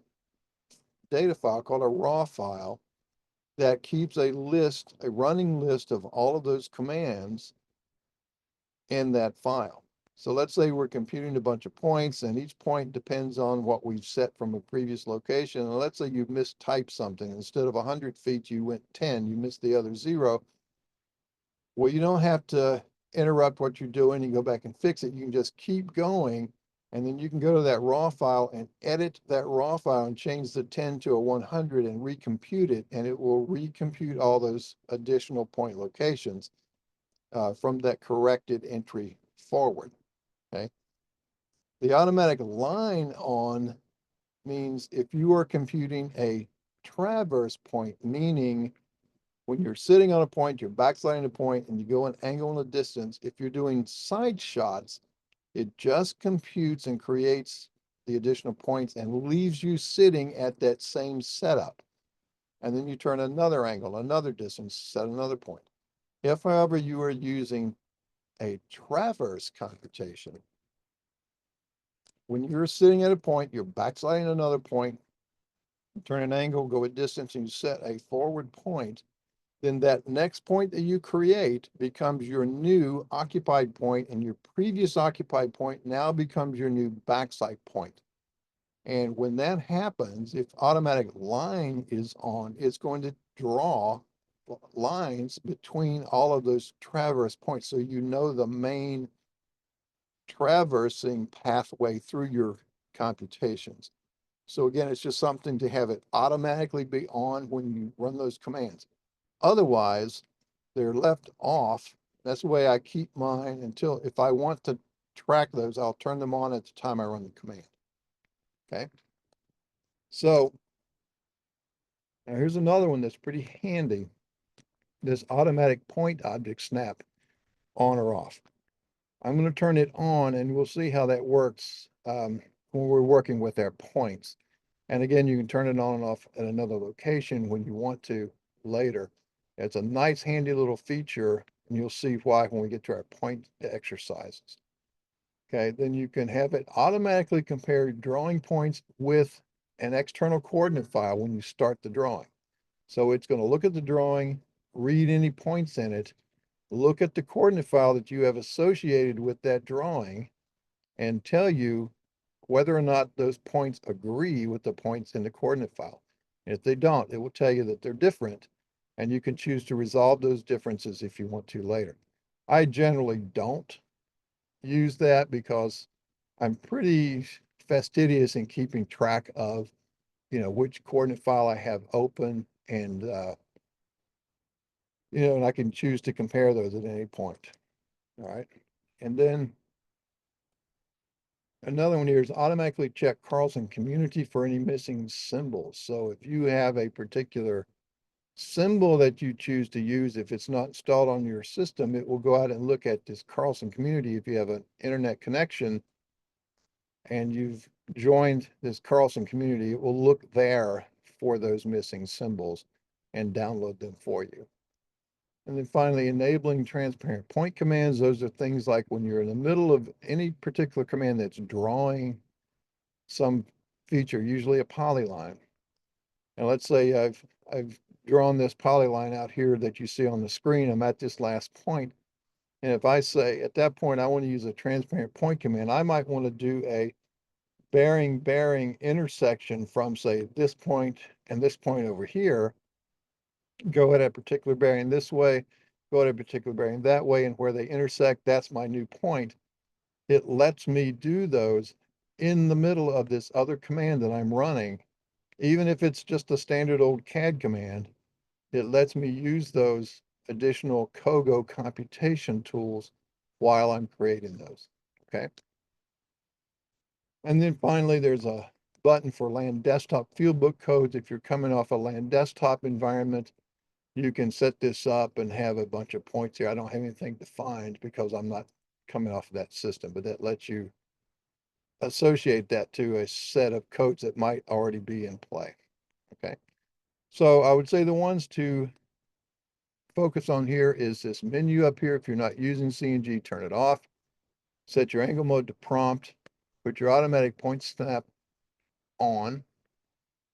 data file called a raw file that keeps a list, a running list of all of those commands in that file. So let's say we're computing a bunch of points and each point depends on what we've set from a previous location. And let's say you mistyped something. Instead of 100 feet, you went 10, you missed the other 0. Well, you don't have to interrupt what you're doing and go back and fix it. You can just keep going, and then you can go to that raw file and edit that raw file and change the 10 to a 100 and recompute it, and it will recompute all those additional point locations from that corrected entry forward. Okay. The automatic line on means if you are computing a traverse point, meaning when you're sitting on a point, you're backsliding a point, and you go an angle and a distance, if you're doing side shots, it just computes and creates the additional points and leaves you sitting at that same setup. And then you turn another angle, another distance, set another point. If, however, you are using a traverse computation, when you're sitting at a point, you're backsliding another point, turn an angle, go a distance, and you set a forward point, then that next point that you create becomes your new occupied point, and your previous occupied point now becomes your new backside point. And when that happens, if automatic line is on, it's going to draw lines between all of those traverse points. So you know the main traversing pathway through your computations. So again, it's just something to have it automatically be on when you run those commands. Otherwise, they're left off. That's the way I keep mine until, if I want to track those, I'll turn them on at the time I run the command. Okay. So now here's another one that's pretty handy. This automatic point object snap on or off. I'm going to turn it on and we'll see how that works when we're working with our points. And again, you can turn it on and off at another location when you want to later. It's a nice handy little feature, and you'll see why when we get to our point exercises. Okay, then you can have it automatically compare drawing points with an external coordinate file when you start the drawing. So it's going to look at the drawing, read any points in it, look at the coordinate file that you have associated with that drawing, and tell you whether or not those points agree with the points in the coordinate file. And if they don't, it will tell you that they're different, and you can choose to resolve those differences if you want to later. I generally don't use that because I'm pretty fastidious in keeping track of, which coordinate file I have open, and, and I can choose to compare those at any point. All right. And then another one here is automatically check Carlson community for any missing symbols. So if you have a particular symbol that you choose to use, if it's not installed on your system, it will go out and look at this Carlson community. If you have an internet connection and you've joined this Carlson community, it will look there for those missing symbols and download them for you. And then finally, enabling transparent point commands. Those are things like when you're in the middle of any particular command that's drawing some feature, usually a polyline. And let's say I've drawn this polyline out here that you see on the screen. I'm at this last point. And if I say at that point, I want to use a transparent point command, I might want to do a bearing intersection from, say, this point and this point over here, go at a particular bearing this way, go at a particular bearing that way, and where they intersect, that's my new point. It lets me do those in the middle of this other command that I'm running. Even if it's just a standard old CAD command, it lets me use those additional COGO computation tools while I'm creating those, okay? And then finally, there's a button for land desktop fieldbook codes. If you're coming off a land desktop environment, you can set this up and have a bunch of points here. I don't have anything defined because I'm not coming off of that system, but that lets you associate that to a set of codes that might already be in play, okay? So I would say the ones to focus on here is this menu up here. If you're not using CNG, turn it off. Set your angle mode to prompt. Put your automatic point snap on.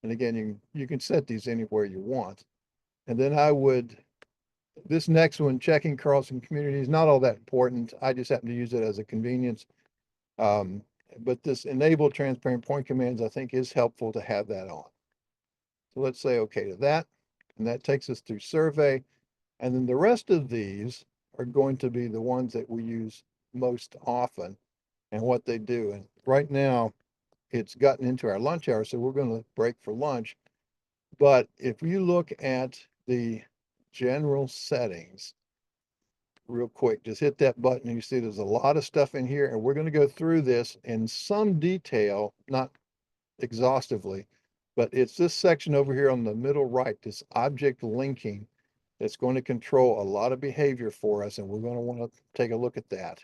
And again, you can set these anywhere you want. And then I would, this next one, checking Carlson community, is not all that important. I just happen to use it as a convenience. But this enable transparent point commands, I think, is helpful to have that on. So let's say okay to that. And that takes us through survey. And then the rest of these are going to be the ones that we use most often and what they do. And right now, it's gotten into our lunch hour, so we're going to break for lunch. But if you look at the general settings, real quick, just hit that button and you see there's a lot of stuff in here, and we're going to go through this in some detail, not exhaustively, but it's this section over here on the middle right, this object linking, that's going to control a lot of behavior for us, and we're going to want to take a look at that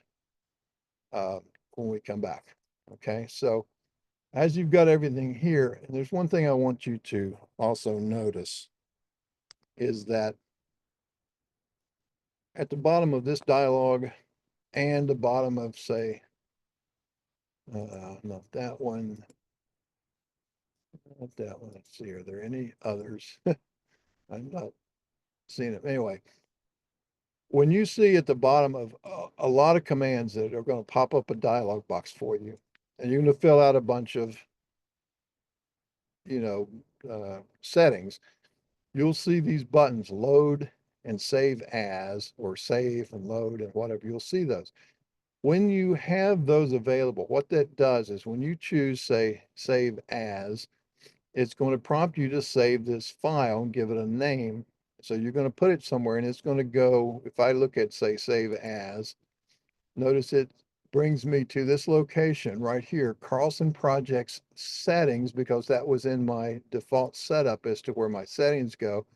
when we come back. Okay, so as you've got everything here, and there's one thing I want you to also notice is that at the bottom of this dialog and the bottom of, say, not that one, not that one. Let's see, are there any others? I'm not seeing it. Anyway, when you see at the bottom of a lot of commands that are going to pop up a dialog box for you, and you're going to fill out a bunch of, settings, you'll see these buttons, load and save as, or save and load and whatever, you'll see those. When you have those available, what that does is when you choose, say, save as, it's going to prompt you to save this file and give it a name. So you're going to put it somewhere and it's going to go, if I look at, say, save as, notice it brings me to this location right here, Carlson Projects settings, because that was in my default setup as to where my settings go.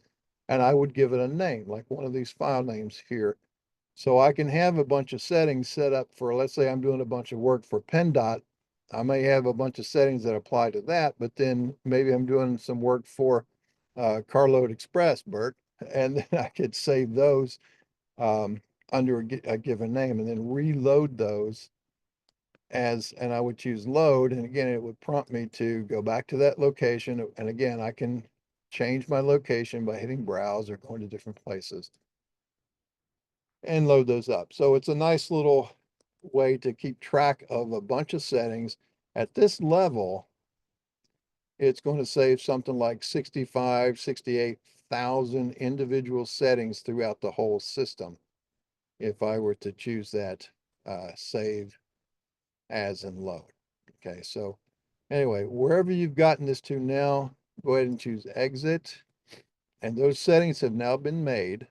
And I would give it a name, like one of these file names here. So I can have a bunch of settings set up for, let's say I'm doing a bunch of work for PennDOT. I may have a bunch of settings that apply to that, but then maybe I'm doing some work for Carload Express, Bert, and then I could save those under a given name and then reload those and I would choose load. And again, it would prompt me to go back to that location. And again, I can change my location by hitting browse or going to different places and load those up. So it's a nice little way to keep track of a bunch of settings. At this level, it's going to save something like 65, 68,000 individual settings throughout the whole system. If I were to choose that save as and load. Okay, so anyway, wherever you've gotten this to now, go ahead and choose exit. And those settings have now been made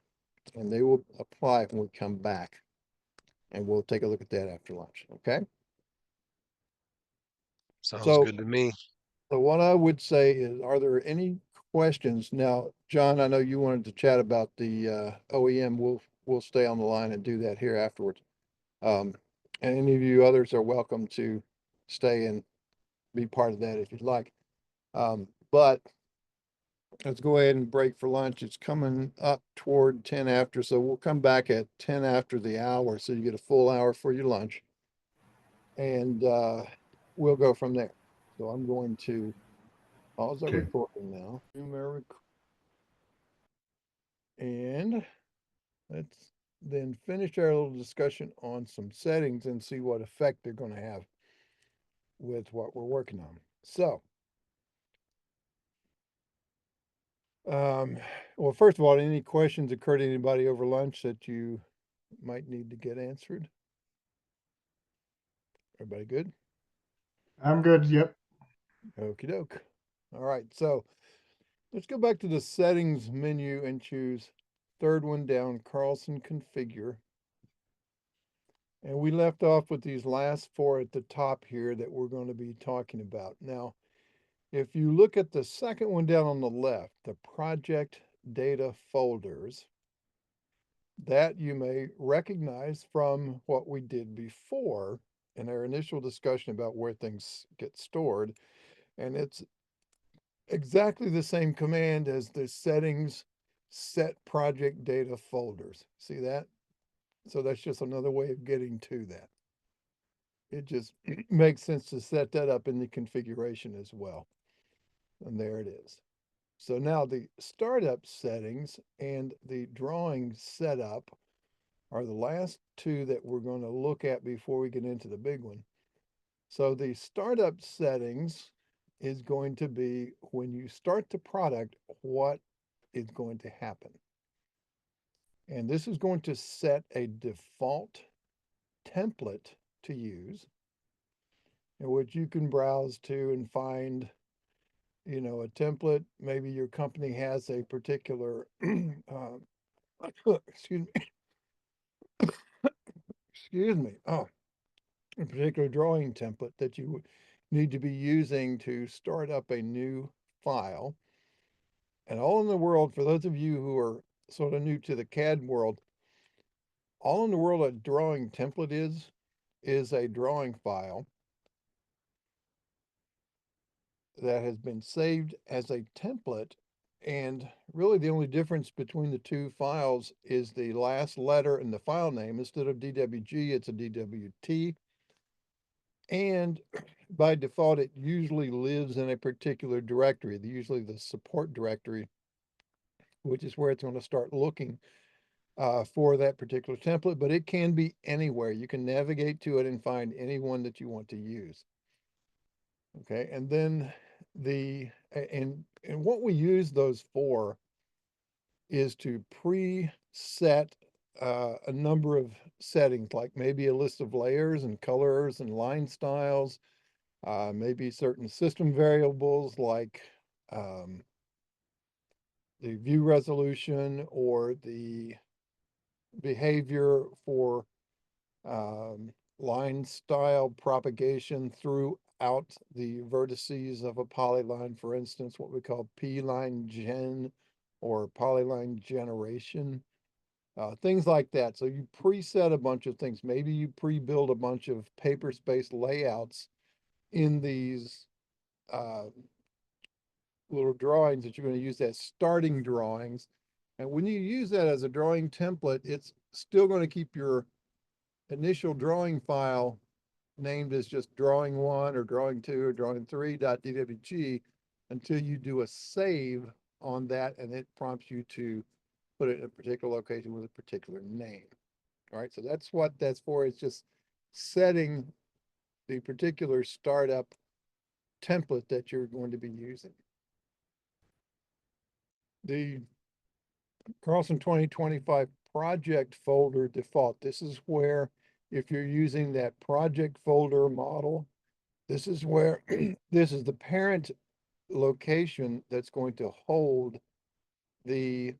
and they will apply when we come back. And we'll take a look at that after lunch, okay? Sounds So, good to me. so what I would say is, are there any questions? Now, John, I know you wanted to chat about the OEM. We'll stay on the line and do that here afterwards. And any of you others are welcome to stay and be part of that if you'd like. But let's go ahead and break for lunch. It's coming up toward 10 after, so we'll come back at 10 after the hour, so you get a full hour for your lunch. And we'll go from there. So I'm going to pause the Okay. recording now. And let's then finish our little discussion on some settings and see what effect they're going to have with what we're working on. So, well, first of all, any questions occur to anybody over lunch that you might need to get answered? Everybody good? I'm good. Yep. Okie doke. All right, so let's go back to the settings menu and choose third one down, Carlson configure. And we left off with these last four at the top here that we're going to be talking about. Now, if you look at the second one down on the left, the project data folders, that you may recognize from what we did before in our initial discussion about where things get stored. And it's exactly the same command as the settings set project data folders. See that? So that's just another way of getting to that. It just makes sense to set that up in the configuration as well. And there it is. So now the startup settings and the drawing setup are the last two that we're going to look at before we get into the big one. So the startup settings is going to be when you start the product, what is going to happen. And this is going to set a default template to use, in which you can browse to and find, a template. Maybe your company has a particular, excuse me, excuse me, oh, a particular drawing template that you would need to be using to start up a new file. And all in the world, for those of you who are sort of new to the CAD world, all in the world a drawing template is a drawing file that has been saved as a template. And really the only difference between the two files is the last letter in the file name. Instead of DWG, it's a DWT. And by default, it usually lives in a particular directory, usually the support directory, which is where it's going to start looking for that particular template, but it can be anywhere. You can navigate to it and find any one that you want to use. Okay, and then and what we use those for is to preset a number of settings, like maybe a list of layers and colors and line styles, maybe certain system variables like the view resolution or the behavior for line style propagation throughout the vertices of a polyline, for instance, what we call P-line gen or polyline generation, things like that. So you preset a bunch of things. Maybe you pre-build a bunch of paper space layouts in these little drawings that you're going to use as starting drawings. And when you use that as a drawing template, it's still going to keep your initial drawing file named as just drawing one or drawing two or drawing three.dwg until you do a save on that, and it prompts you to put it in a particular location with a particular name. All right, so that's what that's for. It's just setting the particular startup template that you're going to be using. The Carlson 2025 project folder default. This is where, if you're using that project folder model, this is where this is the parent location that's going to hold the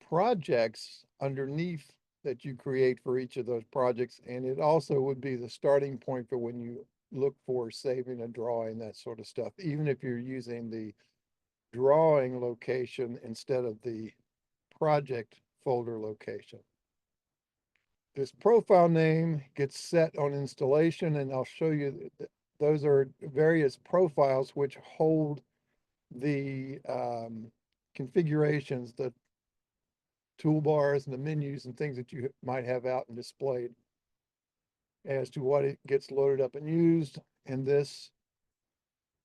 projects underneath that you create for each of those projects. And it also would be the starting point for when you look for saving a drawing, that sort of stuff, even if you're using the drawing location instead of the project folder location. This profile name gets set on installation, and I'll show you that those are various profiles which hold the configurations, the toolbars and the menus and things that you might have out and displayed as to what it gets loaded up and used. And this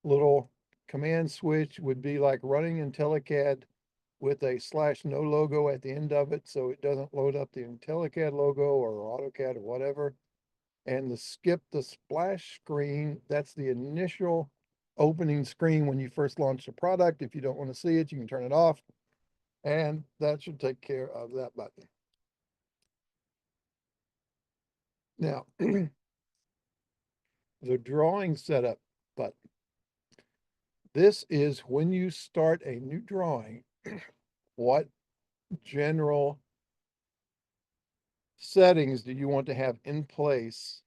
little command switch would be like running IntelliCAD with a /no logo at the end of it, so it doesn't load up the IntelliCAD logo or AutoCAD or whatever. And the skip the splash screen, that's the initial opening screen when you first launch the product. If you don't want to see it, you can turn it off. And that should take care of that button. Now, the drawing setup button. This is when you start a new drawing, what general settings do you want to have in place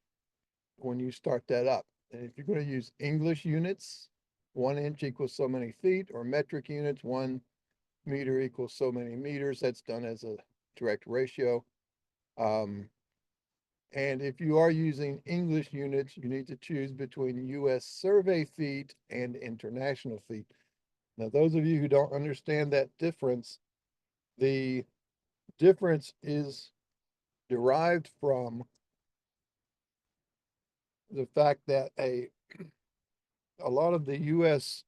when you start that up? And if you're going to use English units, 1 inch equals so many feet, or metric units, 1 meter equals so many meters, that's done as a direct ratio. And if you are using English units, you need to choose between US survey feet and international feet. Now, those of you who don't understand that difference, the difference is derived from the fact that a lot of the US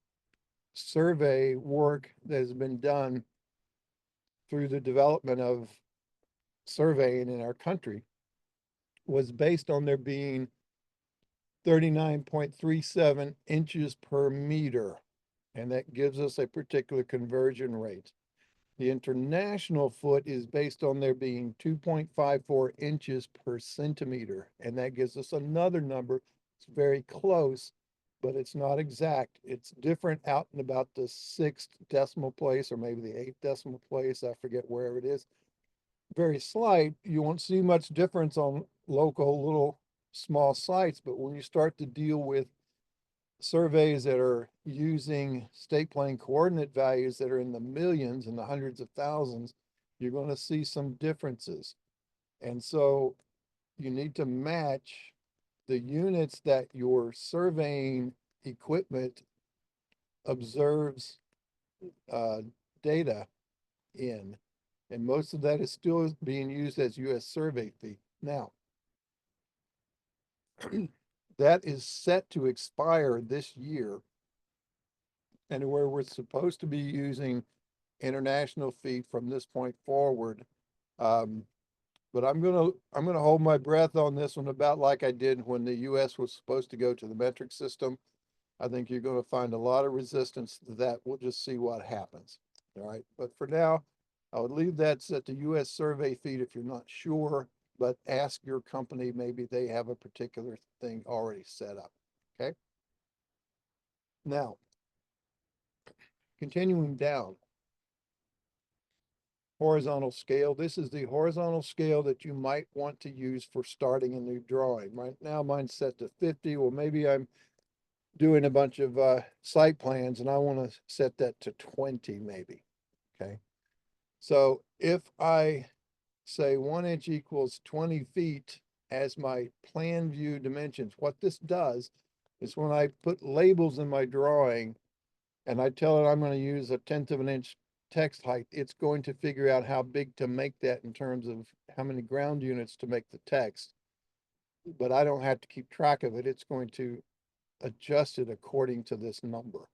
survey work that has been done through the development of surveying in our country was based on there being 39.37 inches per meter. And that gives us a particular conversion rate. The international foot is based on there being 2.54 inches per centimeter. And that gives us another number. It's very close, but it's not exact. It's different out in about the 6th decimal place, or maybe the 8th decimal place. I forget where it is. Very slight. You won't see much difference on local little small sites, but when you start to deal with surveys that are using state plane coordinate values that are in the millions and the hundreds of thousands, you're going to see some differences. And so you need to match the units that your surveying equipment observes data in. And most of that is still being used as US survey feet. Now, that is set to expire this year, and where we're supposed to be using international feet from this point forward. But I'm gonna hold my breath on this one, about like I did when the US was supposed to go to the metric system. I think you're going to find a lot of resistance to that. We'll just see what happens. All right. But for now, I would leave that set to US survey feet if you're not sure, but ask your company. Maybe they have a particular thing already set up. Okay. Now, continuing down, horizontal scale. This is the horizontal scale that you might want to use for starting a new drawing. Right now, mine's set to 50. Well, maybe I'm doing a bunch of site plans and I want to set that to 20 maybe. Okay. So if I say 1 inch equals 20 feet as my plan view dimensions, what this does is when I put labels in my drawing and I tell it I'm going to use 1/10 of an inch text height, it's going to figure out how big to make that in terms of how many ground units to make the text. But I don't have to keep track of it. It's going to adjust it according to this number.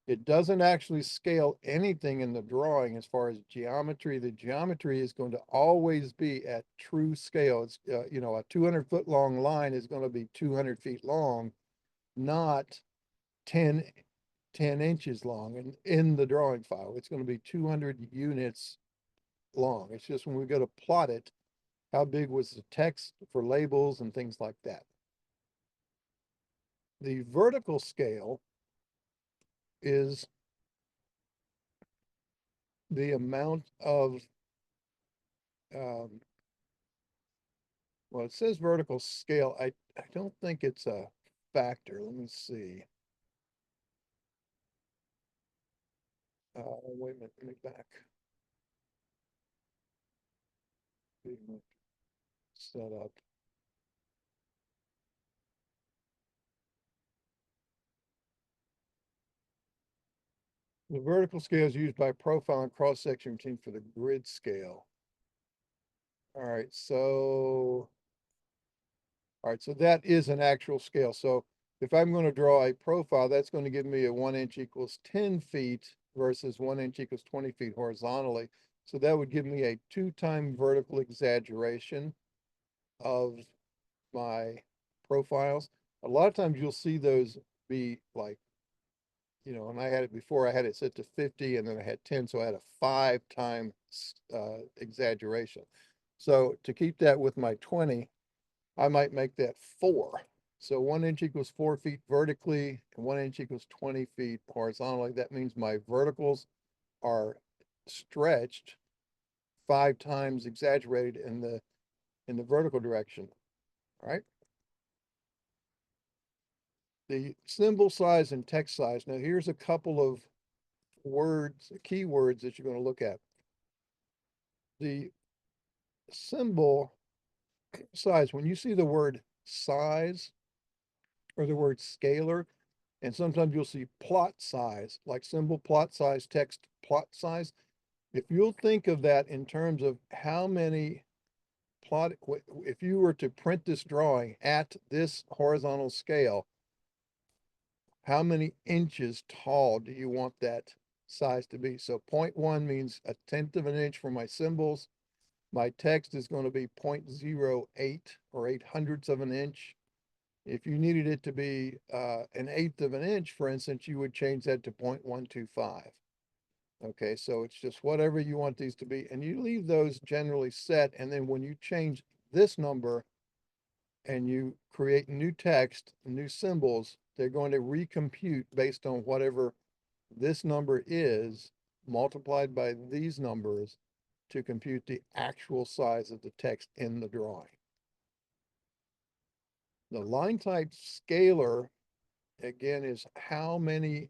It doesn't actually scale anything in the drawing as far as geometry. The geometry is going to always be at true scale. It's, a 200-foot long line is going to be 200 feet long, not 10 inches long. And in the drawing file, it's going to be 200 units long. It's just when we go to plot it, how big was the text for labels and things like that. The vertical scale is the amount of, well, it says vertical scale. I don't think it's a factor. Let me see. Wait a minute, let me back. Set up. The vertical scale is used by profile and cross-section team for the grid scale. All right, so that is an actual scale. So if I'm going to draw a profile, that's going to give me a 1 inch equals 10 feet. versus 1 inch equals 20 feet horizontally. So that would give me a 2-time vertical exaggeration of my profiles. A lot of times you'll see those be like, and I had it before, I had it set to 50 and then I had 10, so I had a 5-time exaggeration. So to keep that with my 20, I might make that 4. So 1 inch equals 4 feet vertically and 1 inch equals 20 feet horizontally. That means my verticals are stretched 5 times exaggerated in the vertical direction. All right. The symbol size and text size. Now here's a couple of words, keywords that you're going to look at. The symbol size, when you see the word size or the word scalar, and sometimes you'll see plot size, like symbol plot size, text plot size. If you'll think of that in terms of how many plot, if you were to print this drawing at this horizontal scale, how many inches tall do you want that size to be? So 0.1 means 1/10 of an inch for my symbols. My text is going to be 0.08 or 8/100ths of an inch. If you needed it to be 1/8 of an inch, for instance, you would change that to 0.125. Okay, so it's just whatever you want these to be. And you leave those generally set. And then when you change this number and you create new text, new symbols, they're going to recompute based on whatever this number is multiplied by these numbers to compute the actual size of the text in the drawing. The line type scalar, again, is how many,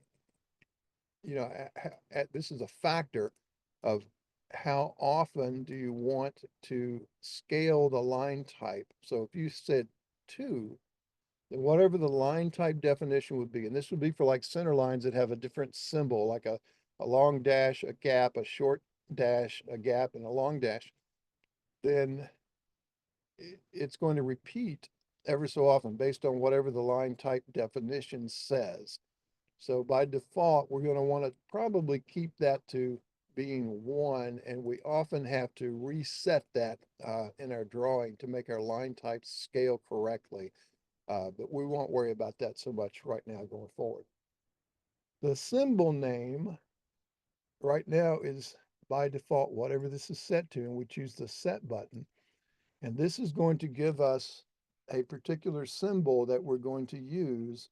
this is a factor of how often do you want to scale the line type. So if you said 2, then whatever the line type definition would be, and this would be for like center lines that have a different symbol, like a long dash, a gap, a short dash, a gap, and a long dash, then it's going to repeat ever so often based on whatever the line type definition says. So by default, we're going to want to probably keep that to being 1, and we often have to reset that in our drawing to make our line types scale correctly. But we won't worry about that so much right now going forward. The symbol name right now is by default whatever this is set to, and we choose the set button. And this is going to give us a particular symbol that we're going to use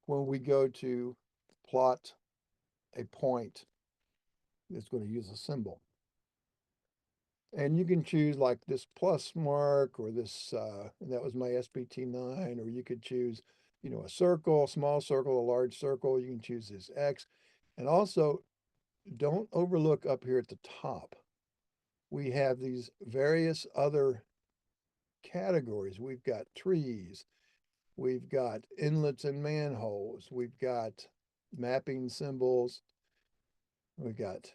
when we go to plot a point. It's going to use a symbol. And you can choose like this plus mark or this, that was my SBT9, or you could choose, a circle, a small circle, a large circle. You can choose this X. And also, don't overlook up here at the top. We have these various other categories. We've got trees, we've got inlets and manholes, we've got mapping symbols, we've got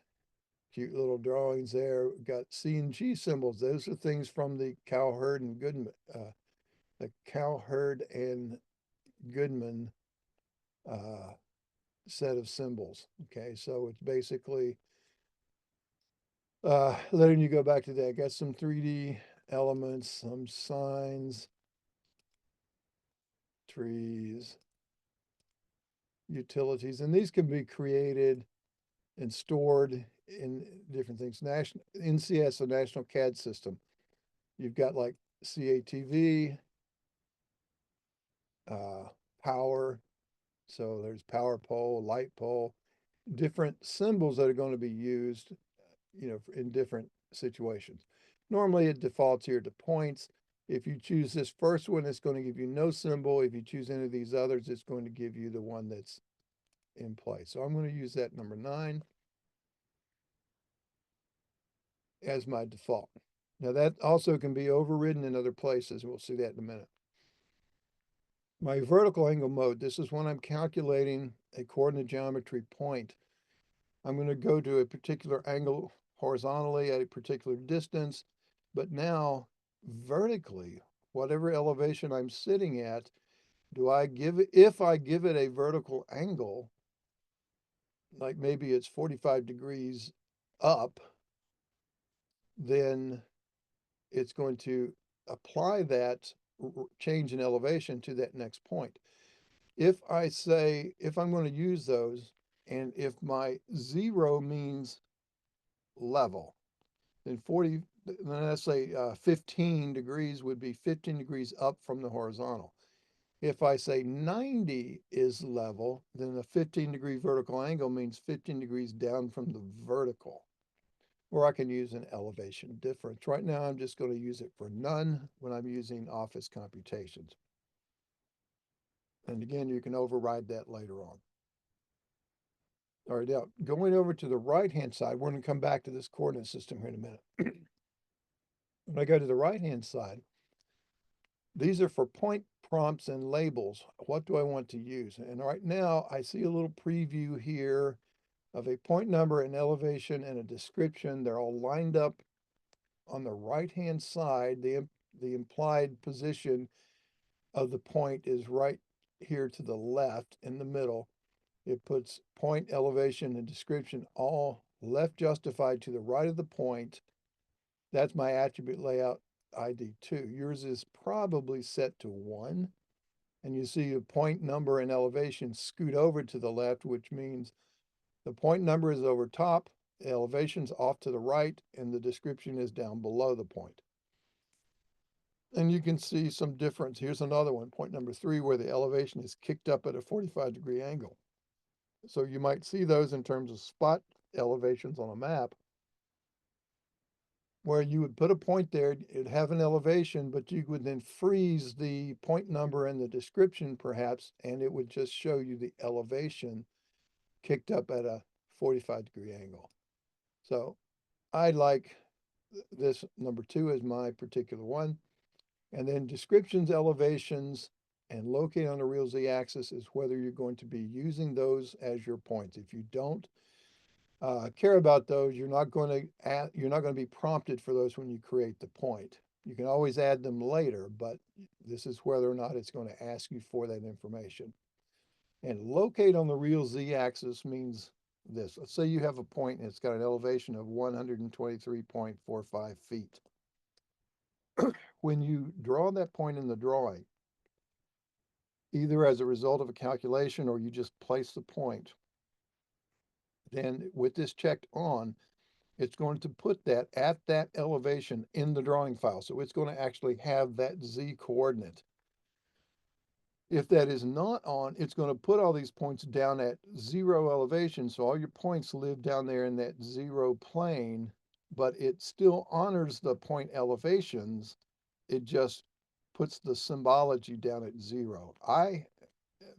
cute little drawings there. We've got CNG symbols. Those are things from the Cowherd and Goodman, set of symbols. Okay, so it's basically letting you go back to that. I got some 3D elements, some signs, trees, utilities, and these can be created and stored in different things. National NCS, the National CAD system. You've got like CATV, power. So there's power pole, light pole, different symbols that are going to be used, in different situations. Normally it defaults here to points. If you choose this first one, it's going to give you no symbol. If you choose any of these others, it's going to give you the one that's in place. So I'm going to use that number 9 as my default. Now that also can be overridden in other places. We'll see that in a minute. My vertical angle mode, this is when I'm calculating a coordinate geometry point. I'm going to go to a particular angle horizontally at a particular distance, but now vertically, whatever elevation I'm sitting at, if I give it a vertical angle, like maybe it's 45 degrees up, then it's going to apply that change in elevation to that next point. If I say, if I'm going to use those, and if my 0 means level, then 40, then let's say 15 degrees would be 15 degrees up from the horizontal. If I say 90 is level, then a 15-degree vertical angle means 15 degrees down from the vertical. Or I can use an elevation difference. Right now, I'm just going to use it for none when I'm using office computations. And again, you can override that later on. All right, now going over to the right-hand side, we're going to come back to this coordinate system here in a minute. When I go to the right-hand side, these are for point prompts and labels. What do I want to use? And right now, I see a little preview here of a point number, an elevation, and a description. They're all lined up on the right-hand side. The implied position of the point is right here to the left in the middle. It puts point, elevation, and description all left justified to the right of the point. That's my attribute layout ID 2. Yours is probably set to 1. And you see a point number and elevation scoot over to the left, which means the point number is over top, the elevation's off to the right, and the description is down below the point. And you can see some difference. Here's another one, point number 3, where the elevation is kicked up at a 45-degree angle. So you might see those in terms of spot elevations on a map, where you would put a point there, it'd have an elevation, but you would then freeze the point number and the description perhaps, and it would just show you the elevation kicked up at a 45-degree angle. So I like this number 2 as my particular one. And then descriptions, elevations, and locate on the real z-axis is whether you're going to be using those as your points. If you don't care about those, you're not going to be prompted for those when you create the point. You can always add them later, but this is whether or not it's going to ask you for that information. And locate on the real z-axis means this. Let's say you have a point and it's got an elevation of 123.45 feet. When you draw that point in the drawing, either as a result of a calculation or you just place the point, then with this checked on, it's going to put that at that elevation in the drawing file. So it's going to actually have that z coordinate. If that is not on, it's going to put all these points down at 0 elevation. So all your points live down there in that 0 plane, but it still honors the point elevations. It just puts the symbology down at 0. I,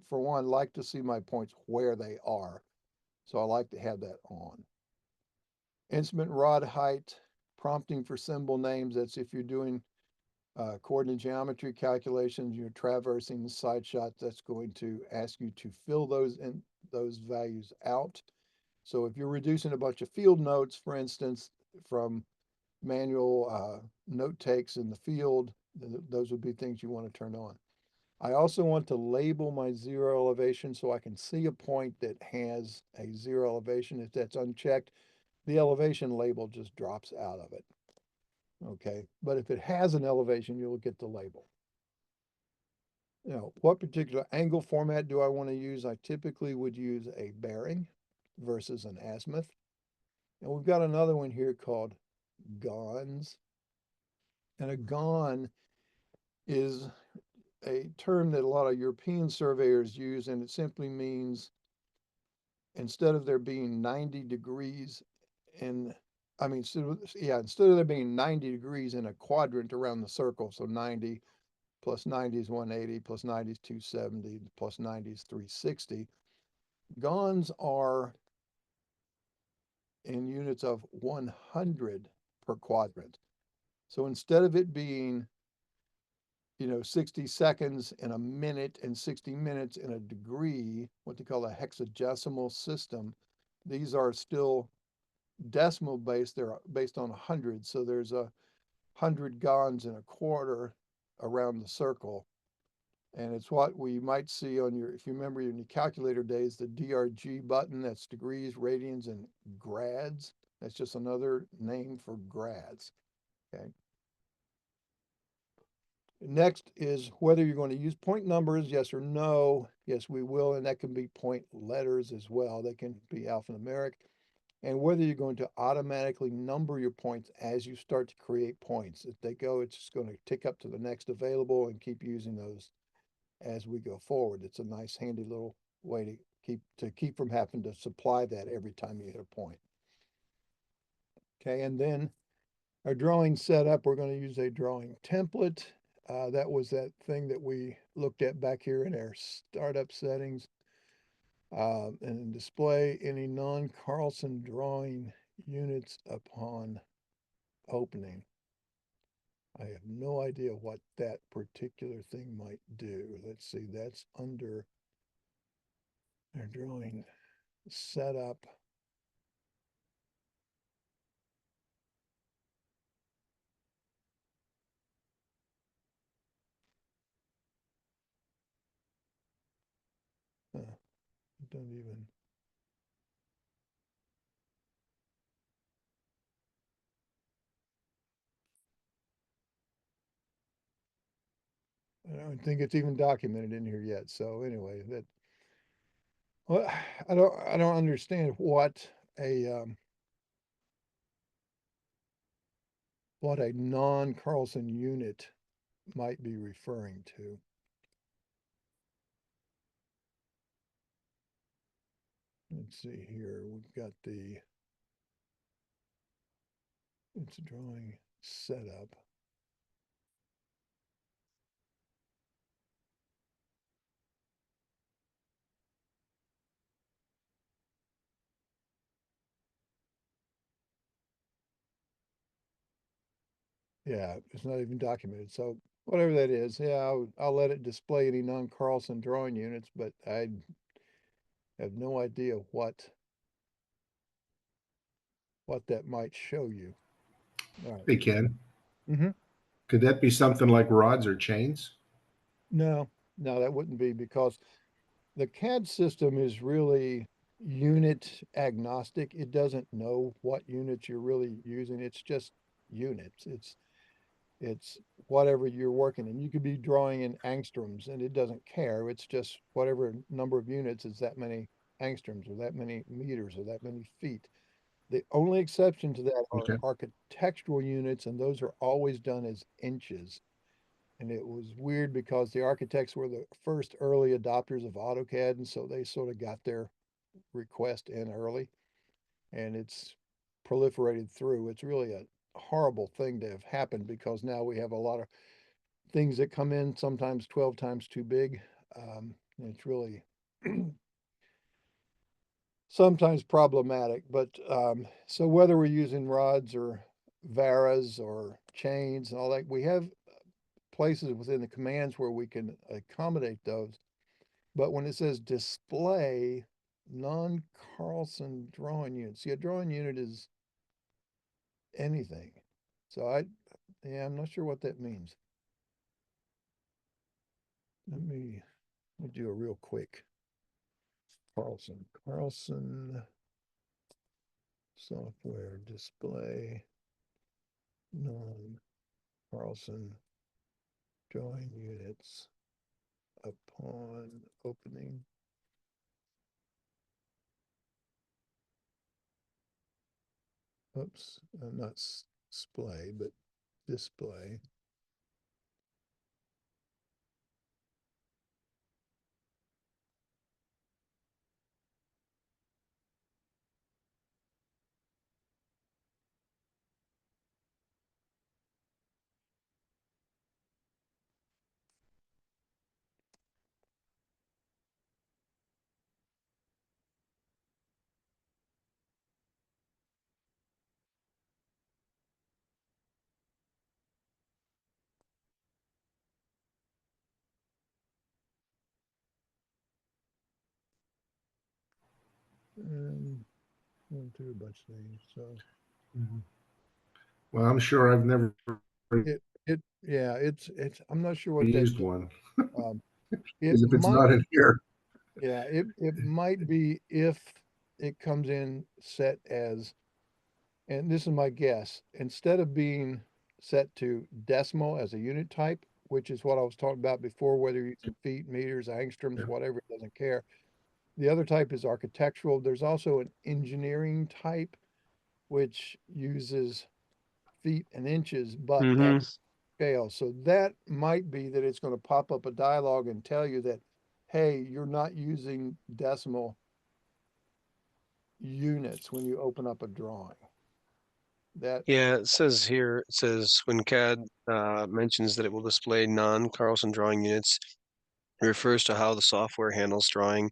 for one, like to see my points where they are. So I like to have that on. Instrument rod height, prompting for symbol names. That's if you're doing coordinate geometry calculations, you're traversing the side shot, that's going to ask you to fill those values out. So if you're reducing a bunch of field notes, for instance, from manual note takes in the field, those would be things you want to turn on. I also want to label my 0 elevation so I can see a point that has a 0 elevation. If that's unchecked, the elevation label just drops out of it. Okay, but if it has an elevation, you'll get the label. What particular angle format do I want to use? I typically would use a bearing versus an azimuth. And we've got another one here called gons. And a gon is a term that a lot of European surveyors use, and it simply means instead of there being 90 degrees instead of there being 90 degrees in a quadrant around the circle, so 90 plus 90 is 180, plus 90 is 270, plus 90 is 360. Gons are in units of 100 per quadrant. So instead of it being 60 seconds in a minute and 60 minutes in a degree, what they call a hexadecimal system, these are still decimal based. They're based on 100. So there's 100 gons in a quarter around the circle. And it's what we might see on your, if you remember in your calculator days, the DRG button, that's degrees, radians, and grads. That's just another name for grads, okay? Next is whether you're going to use point numbers, yes or no. Yes, we will, and that can be point letters as well. They can be alphanumeric. And whether you're going to automatically number your points as you start to create points. If they go, it's just going to tick up to the next available and keep using those as we go forward. It's a nice, handy little way to keep from having to supply that every time you hit a point. Okay, and then our drawing setup, we're going to use a drawing template. That was that thing that we looked at back here in our startup settings. And display any non-Carlson drawing units upon opening. I have no idea what that particular thing might do. Let's see, that's under our drawing setup. Don't even. I don't think it's even documented in here yet. So anyway, that. Well, I don't understand what a non-Carlson unit might be referring to. Let's see here. We've got it's drawing setup. Yeah, it's not even documented. So whatever that is, yeah, I'll let it display any non-Carlson drawing units, but I have no idea what that might show you. All right. Hey, Ken, Mm-hmm. could that be something like rods or chains? No, that wouldn't be, because the CAD system is really unit agnostic. It doesn't know what units you're really using. It's just units. It's whatever you're working in. You could be drawing in angstroms and it doesn't care. It's just whatever number of units is that many angstroms or that many meters or that many feet. The only exception to that are Okay. architectural units, and those are always done as inches. And it was weird because the architects were the first early adopters of AutoCAD, and so they sort of got their request in early, and it's proliferated through. It's really a horrible thing to have happened, because now we have a lot of things that come in sometimes 12 times too big. And it's really sometimes problematic. But so whether we're using rods or varas or chains and all that, we have places within the commands where we can accommodate those. But when it says display non-Carlson drawing unit, see, a drawing unit is anything. So yeah, I'm not sure what that means. Let me do a real quick Carlson software display non-Carlson drawing units upon opening. Oops, not display, but display. And we'll do a bunch of things. So Well, I'm sure I've never yeah, I'm not sure what that used one. um, It Because if it's might, not in here, yeah, it might be if it comes in set as, and this is my guess, instead of being set to decimal as a unit type, which is what I was talking about before, whether you're using feet, meters, angstroms, Yeah. whatever, it doesn't care. The other type is architectural. There's also an engineering type, which uses feet and inches, but at Mm-hmm. scale. So that might be that it's going to pop up a dialogue and tell you that, hey, you're not using decimal units when you open up a drawing. That, Yeah, it says here, it says when CAD mentions that it will display non-Carlson drawing units, it refers to how the software handles drawings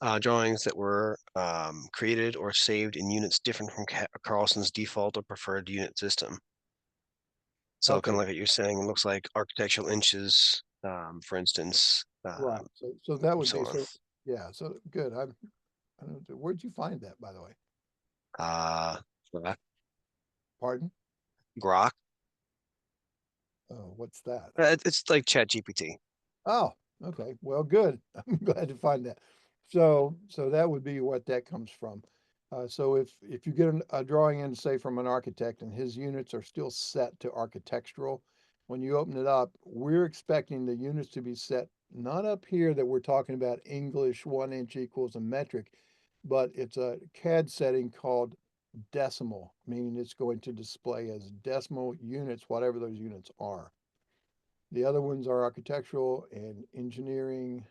that were created or saved in units different from Carlson's default or preferred unit system. So kind okay, of like what you're saying, it looks like architectural inches, for instance, right. So that and would so be, on. so, yeah, so good. I don't know, where'd you find that, by the way? Uh, Pardon? Grok. Oh, what's that? It's like Chat GPT. Oh, okay. Well, good. I'm glad to find that. So that would be what that comes from. So if you get a drawing in, say from an architect, and his units are still set to architectural, when you open it up, we're expecting the units to be set not up here that we're talking about English 1 inch equals a metric, but it's a CAD setting called decimal, meaning it's going to display as decimal units, whatever those units are. The other ones are architectural and engineering.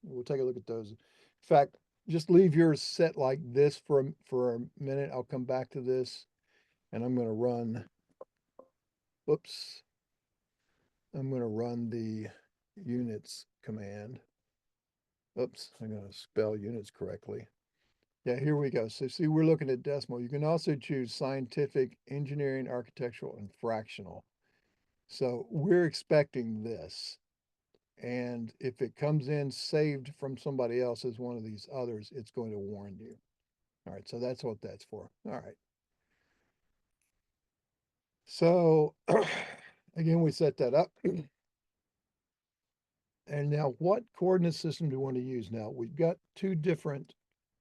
We'll take a look at those. In fact, just leave yours set like this for a minute. I'll come back to this and I'm going to run, whoops, I'm going to run the units command. Oops, I'm going to spell units correctly. Yeah, here we go. So see, we're looking at decimal. You can also choose scientific, engineering, architectural, and fractional. So we're expecting this. And if it comes in saved from somebody else as one of these others, it's going to warn you. All right, so that's what that's for. All right. So again, we set that up. And now what coordinate system do we want to use? Now we've got two different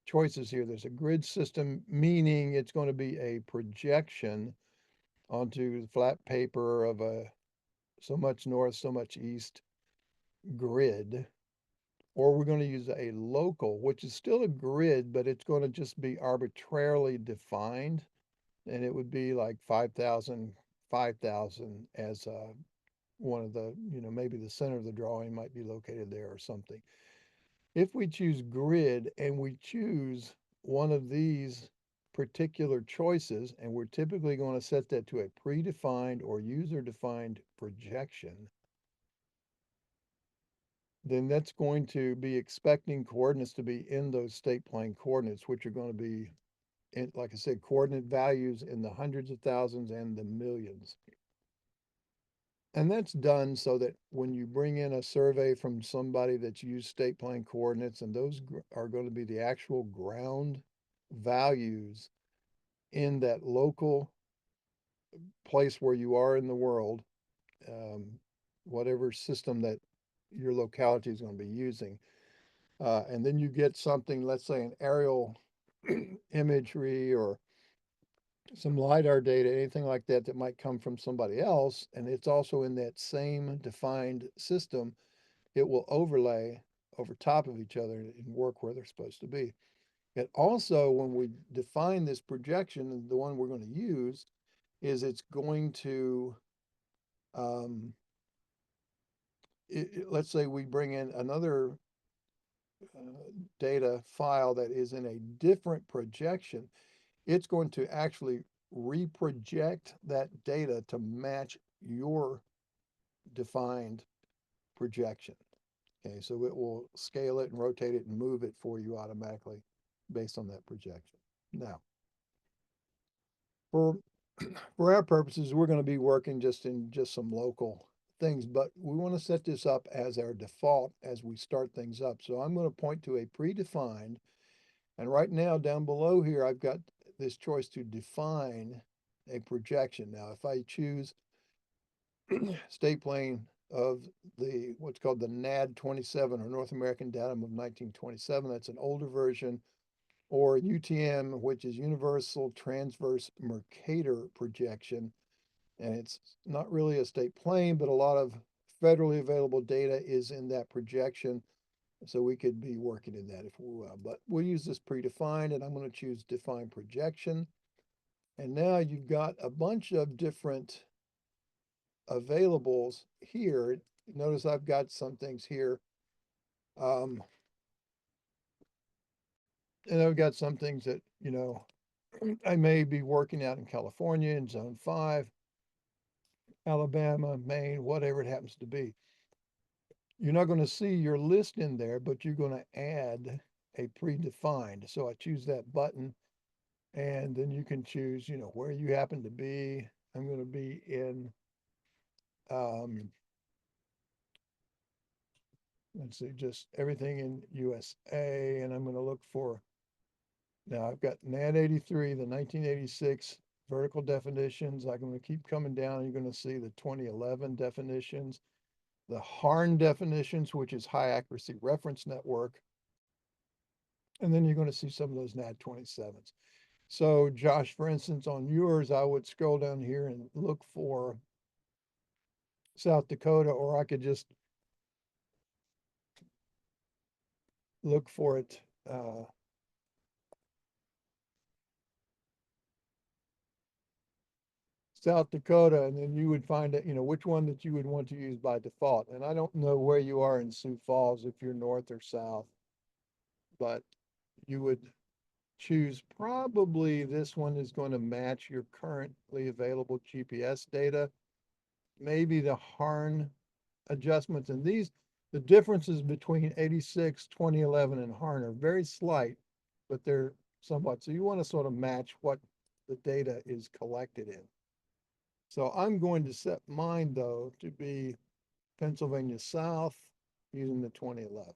choices here. There's a grid system, meaning it's going to be a projection onto the flat paper of a so much north, so much east grid. Or we're going to use a local, which is still a grid, but it's going to just be arbitrarily defined. And it would be like 5,000, 5,000 as one of the, maybe the center of the drawing might be located there or something. If we choose grid and we choose one of these particular choices, and we're typically going to set that to a predefined or user-defined projection, then that's going to be expecting coordinates to be in those state plane coordinates, which are going to be, in, like I said, coordinate values in the hundreds of thousands and the millions. And that's done so that when you bring in a survey from somebody that's used state plane coordinates, and those are going to be the actual ground values in that local place where you are in the world, whatever system that your locality is going to be using. And then you get something, let's say an aerial imagery or some LiDAR data, anything like that, that might come from somebody else, and it's also in that same defined system, it will overlay over top of each other and work where they're supposed to be. And also, when we define this projection, the one we're going to use, is it's going to, let's say we bring in another data file that is in a different projection, it's going to actually reproject that data to match your defined projection. Okay, so it will scale it and rotate it and move it for you automatically based on that projection. Now, for for our purposes, we're going to be working just in just some local things, but we want to set this up as our default as we start things up. So I'm going to point to a predefined, and right now down below here, I've got this choice to define a projection. Now, if I choose state plane of the, what's called the NAD 27, or North American Datum of 1927. That's an older version, or UTM, which is Universal Transverse Mercator Projection. And it's not really a state plane, but a lot of federally available data is in that projection. So we could be working in that if we will, but we'll use this predefined, and I'm going to choose define projection. And now you've got a bunch of different availables here. Notice I've got some things here. And I've got some things that, I may be working out in California in zone 5, Alabama, Maine, whatever it happens to be. You're not going to see your list in there, but you're going to add a predefined. So I choose that button, and then you can choose, where you happen to be. I'm going to be in, let's see, just everything in USA, and I'm going to look for, now I've got NAD 83, the 1986 vertical definitions. I'm going to keep coming down. You're going to see the 2011 definitions, the HARN definitions, which is high accuracy reference network. And then you're going to see some of those NAD 27s. So Josh, for instance, on yours, I would scroll down here and look for South Dakota, or I could just look for it. South Dakota, and then you would find it, which one that you would want to use by default. And I don't know where you are in Sioux Falls, if you're north or south, but you would choose probably this one is going to match your currently available GPS data. Maybe the HARN adjustments, and these, the differences between 86, 2011, and HARN are very slight, but they're somewhat, so you want to sort of match what the data is collected in. So I'm going to set mine, though, to be Pennsylvania South using the 2011,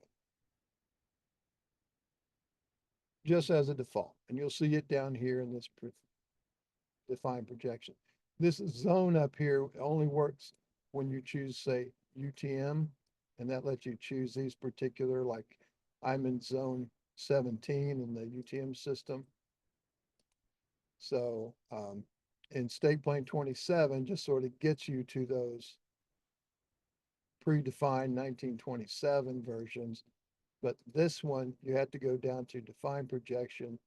just as a default. And you'll see it down here in this defined projection. This zone up here only works when you choose, say, UTM, and that lets you choose these particular, like I'm in zone 17 in the UTM system. So in state plane 27 just sort of gets you to those predefined 1927 versions. But this one, you have to go down to define projection.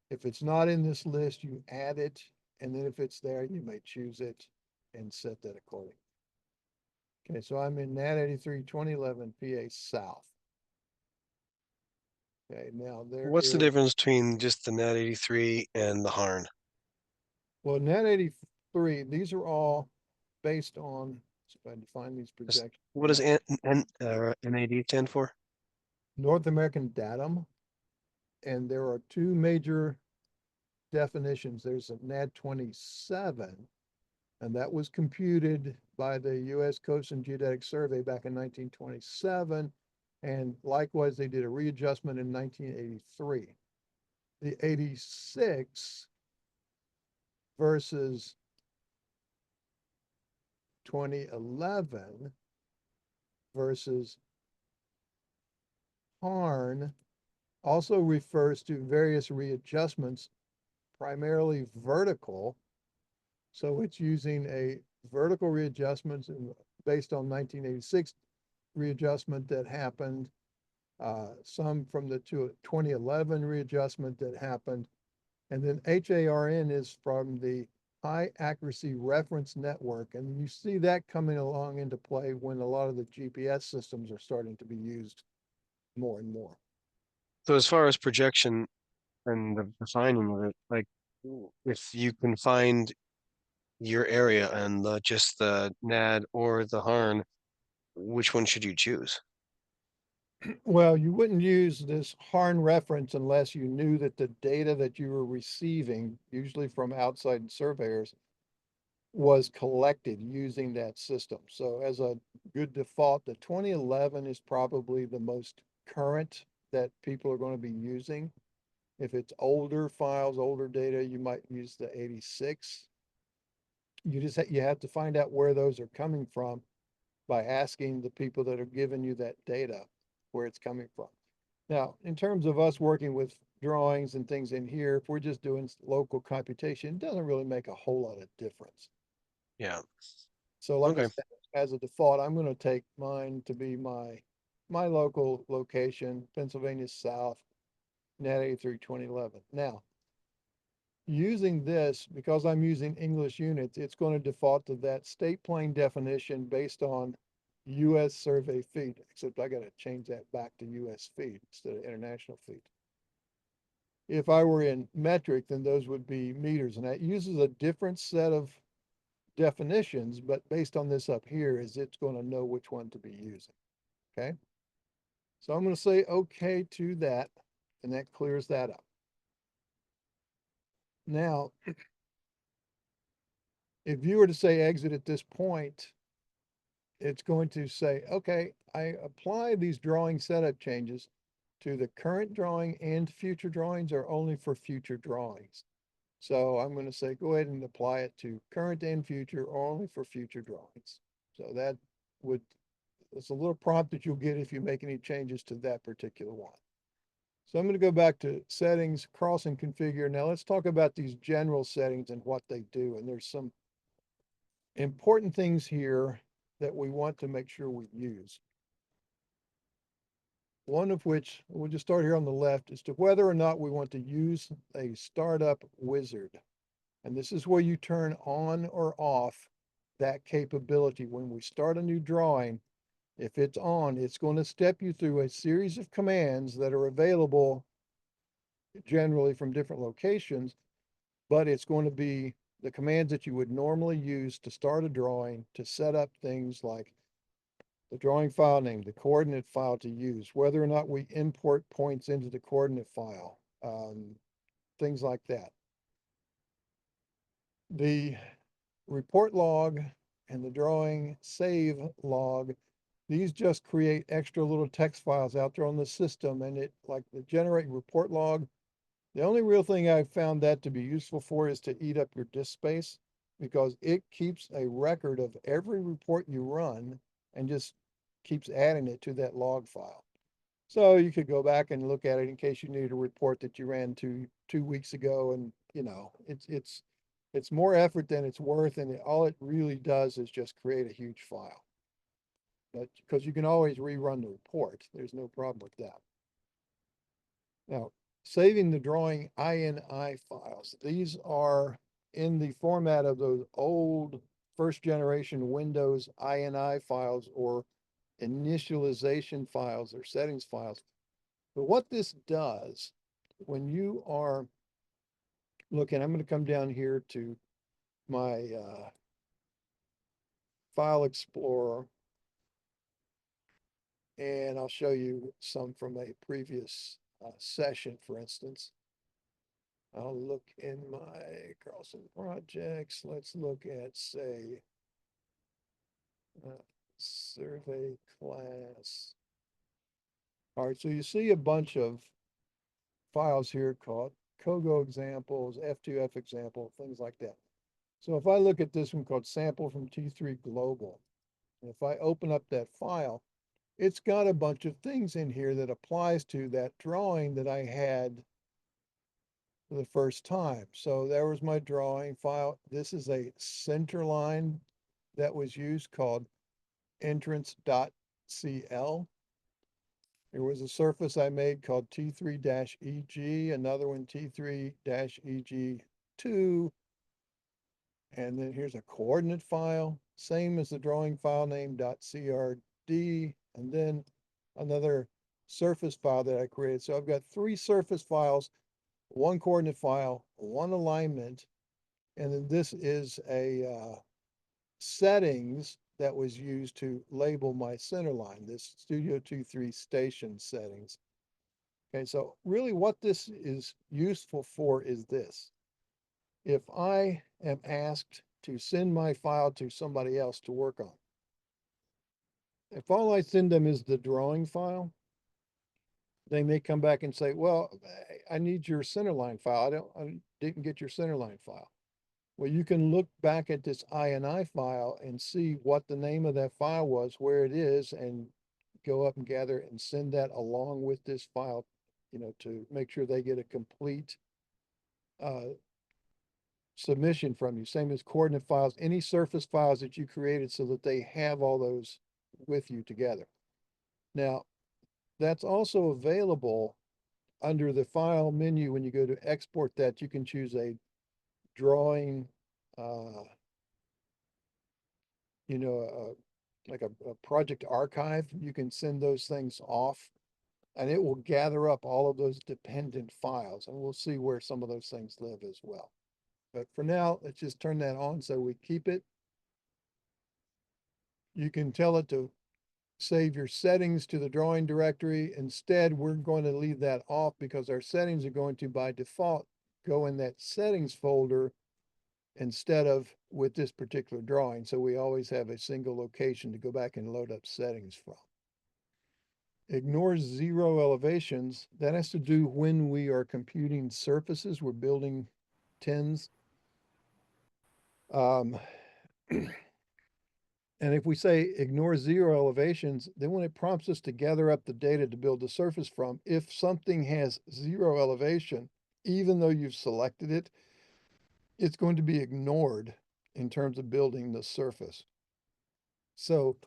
If it's not in this list, you add it. And then if it's there, you may choose it and set that accordingly. Okay, so I'm in NAD 83 2011 PA South. Okay, now there What's the is, difference between just the NAT 83 and the HARN? well, NAD 83, these are all based on, so if I define these projections. What does NAD stand for? North American Datum, and there are two major definitions. There's a NAD 27, and that was computed by the U.S. Coast and Geodetic Survey back in 1927, and likewise they did a readjustment in 1983. The 86 versus 2011 versus HARN also refers to various readjustments, primarily vertical. So it's using a vertical readjustment based on 1986 readjustment that happened, some from the 2011 readjustment that happened. And then HARN is from the high accuracy reference network. And you see that coming along into play when a lot of the GPS systems are starting to be used more and more. So as far as projection and the defining of it, like if you can find your area and just the NAD or the HARN, which one should you choose? Well, you wouldn't use this HARN reference unless you knew that the data that you were receiving, usually from outside surveyors, was collected using that system. So as a good default, the 2011 is probably the most current that people are going to be using. If it's older files, older data, you might use the 86. You have to find out where those are coming from. by asking the people that are giving you that data where it's coming from. Now, in terms of us working with drawings and things in here, if we're just doing local computation, it doesn't really make a whole lot of difference. Yeah. So like I Okay. said, as a default, I'm going to take mine to be my local location, Pennsylvania South, Nat 83 2011. Now, using this, because I'm using English units, it's going to default to that state plane definition based on US survey feet, except I got to change that back to US feet instead of international feet. If I were in metric, then those would be meters, and that uses a different set of definitions, but based on this up here is it's going to know which one to be using. Okay. So I'm going to say okay to that, and that clears that up. Now, if you were to say exit at this point, it's going to say, okay, I apply these drawing setup changes to the current drawing and future drawings or only for future drawings. So I'm going to say, go ahead and apply it to current and future or only for future drawings. So that would, it's a little prompt that you'll get if you make any changes to that particular one. So I'm going to go back to settings, cross and configure. Now let's talk about these general settings and what they do. And there's some important things here that we want to make sure we use. One of which, we'll just start here on the left, is to whether or not we want to use a startup wizard. And this is where you turn on or off that capability. When we start a new drawing, if it's on, it's going to step you through a series of commands that are available generally from different locations, but it's going to be the commands that you would normally use to start a drawing to set up things like the drawing file name, the coordinate file to use, whether or not we import points into the coordinate file, things like that. The report log and the drawing save log, these just create extra little text files out there on the system, and it, like the generate report log, the only real thing I've found that to be useful for is to eat up your disk space, because it keeps a record of every report you run and just keeps adding it to that log file. So you could go back and look at it in case you need a report that you ran two weeks ago, and you know, it's more effort than it's worth, and all it really does is just create a huge file. But because you can always rerun the report, there's no problem with that. Now, saving the drawing INI files. These are in the format of those old first generation Windows INI files or initialization files or settings files. But what this does when you are looking, I'm going to come down here to my File Explorer, and I'll show you some from a previous session, for instance. I'll look in my Carlson projects. Let's look at, say, survey class. All right, so you see a bunch of files here called Kogo examples, F2F example, things like that. So if I look at this one called sample from T3 Global, and if I open up that file, it's got a bunch of things in here that applies to that drawing that I had for the first time. So there was my drawing file. This is a center line that was used called entrance.cl. There was a surface I made called T3-EG, another one T3-EG2, and then here's a coordinate file, same as the drawing file name .crd, and then another surface file that I created. So I've got 3 surface files, 1 coordinate file, 1 alignment, and then this is a settings that was used to label my center line, this Studio 2.3 station settings. Okay, so really what this is useful for is this. If I am asked to send my file to somebody else to work on, if all I send them is the drawing file, they may come back and say, well, I need your centerline file. I didn't get your centerline file. Well, you can look back at this INI file and see what the name of that file was, where it is, and go up and gather it and send that along with this file, to make sure they get a complete uh, submission from you. Same as coordinate files, any surface files that you created so that they have all those with you together. Now, that's also available under the file menu. When you go to export that, you can choose a drawing, like a project archive. You can send those things off and it will gather up all of those dependent files, and we'll see where some of those things live as well. But for now, let's just turn that on so we keep it. You can tell it to save your settings to the drawing directory. Instead, we're going to leave that off because our settings are going to, by default, go in that settings folder instead of with this particular drawing. So we always have a single location to go back and load up settings from. Ignore zero elevations. That has to do when we are computing surfaces. We're building tins. And if we say ignore zero elevations, then when it prompts us to gather up the data to build the surface from, if something has zero elevation, even though you've selected it, it's going to be ignored in terms of building the surface. So,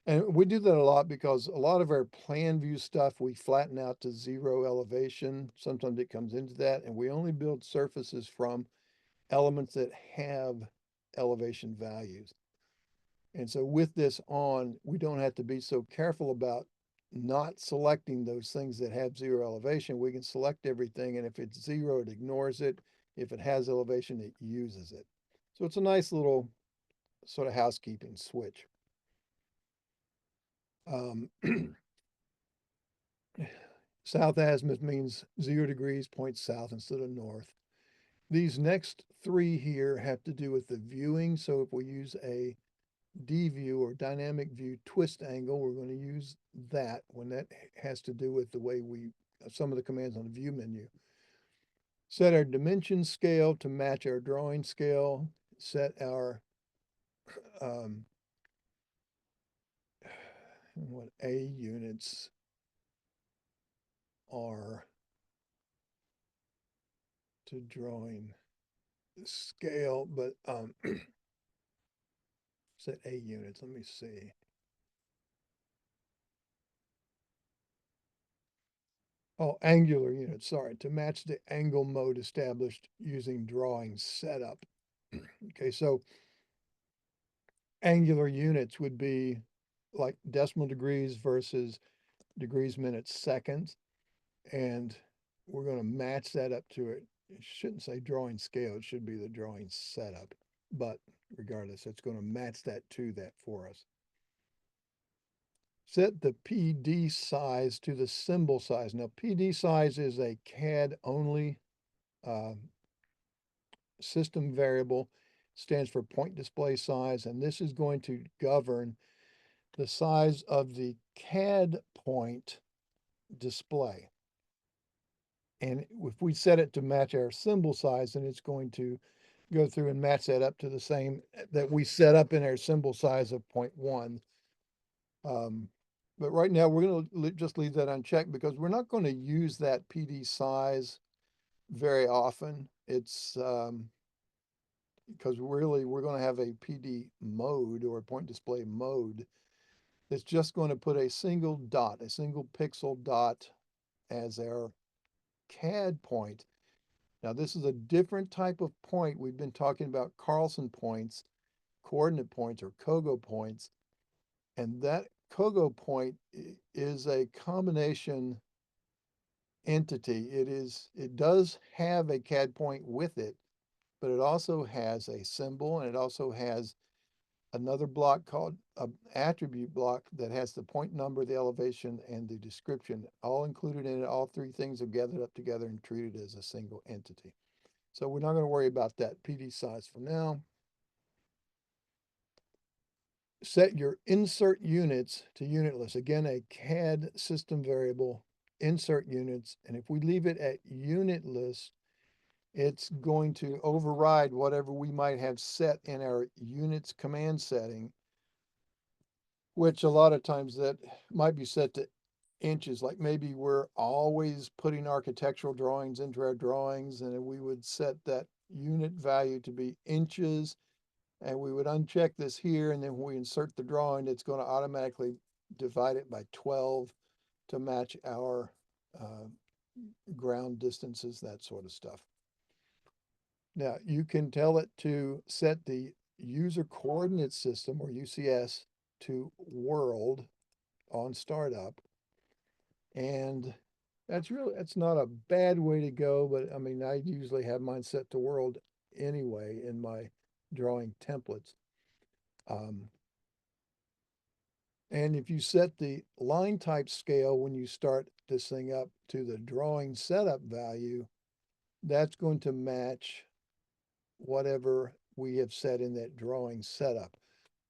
and we do that a lot because a lot of our plan view stuff, we flatten out to zero elevation. Sometimes it comes into that, and we only build surfaces from elements that have elevation values. And so with this on, we don't have to be so careful about not selecting those things that have zero elevation. We can select everything, and if it's zero, it ignores it. If it has elevation, it uses it. So it's a nice little sort of housekeeping switch. South azimuth means 0 degrees, point south instead of north. These next three here have to do with the viewing. So if we use a D view or dynamic view twist angle, we're going to use that when that has to do with the way we, some of the commands on the view menu. Set our dimension scale to match our drawing scale. Set our what A units are to drawing scale, but set A units. Let me see. Oh, angular units, sorry, to match the angle mode established using drawing setup. Okay, so angular units would be like decimal degrees versus degrees, minutes, seconds. And we're going to match that up to it. It shouldn't say drawing scale. It should be the drawing setup. But regardless, it's going to match that to that for us. Set the PD size to the symbol size. Now, PD size is a CAD only system variable, stands for point display size, and this is going to govern the size of the CAD point display. And if we set it to match our symbol size, then it's going to go through and match that up to the same that we set up in our symbol size of 0.1. But right now we're going to just leave that unchecked because we're not going to use that PD size very often. It's because really we're going to have a PD mode or a point display mode that's just going to put a single dot, a single pixel dot as our CAD point. Now, this is a different type of point. We've been talking about Carlson points, coordinate points, or COGO points. And that COGO point is a combination entity. It does have a CAD point with it, but it also has a symbol, and it also has another block called an attribute block that has the point number, the elevation, and the description all included in it. All three things are gathered up together and treated as a single entity. So we're not going to worry about that PD size for now. Set your insert units to unitless. Again, a CAD system variable, insert units. And if we leave it at unitless, it's going to override whatever we might have set in our units command setting, which a lot of times that might be set to inches, like maybe we're always putting architectural drawings into our drawings, and we would set that unit value to be inches, and we would uncheck this here, and then when we insert the drawing, it's going to automatically divide it by 12 to match our ground distances, that sort of stuff. Now, you can tell it to set the user coordinate system, or UCS, to world on startup. And that's not a bad way to go, but I mean, I usually have mine set to world anyway in my drawing templates. And if you set the line type scale when you start this thing up to the drawing setup value, that's going to match whatever we have set in that drawing setup.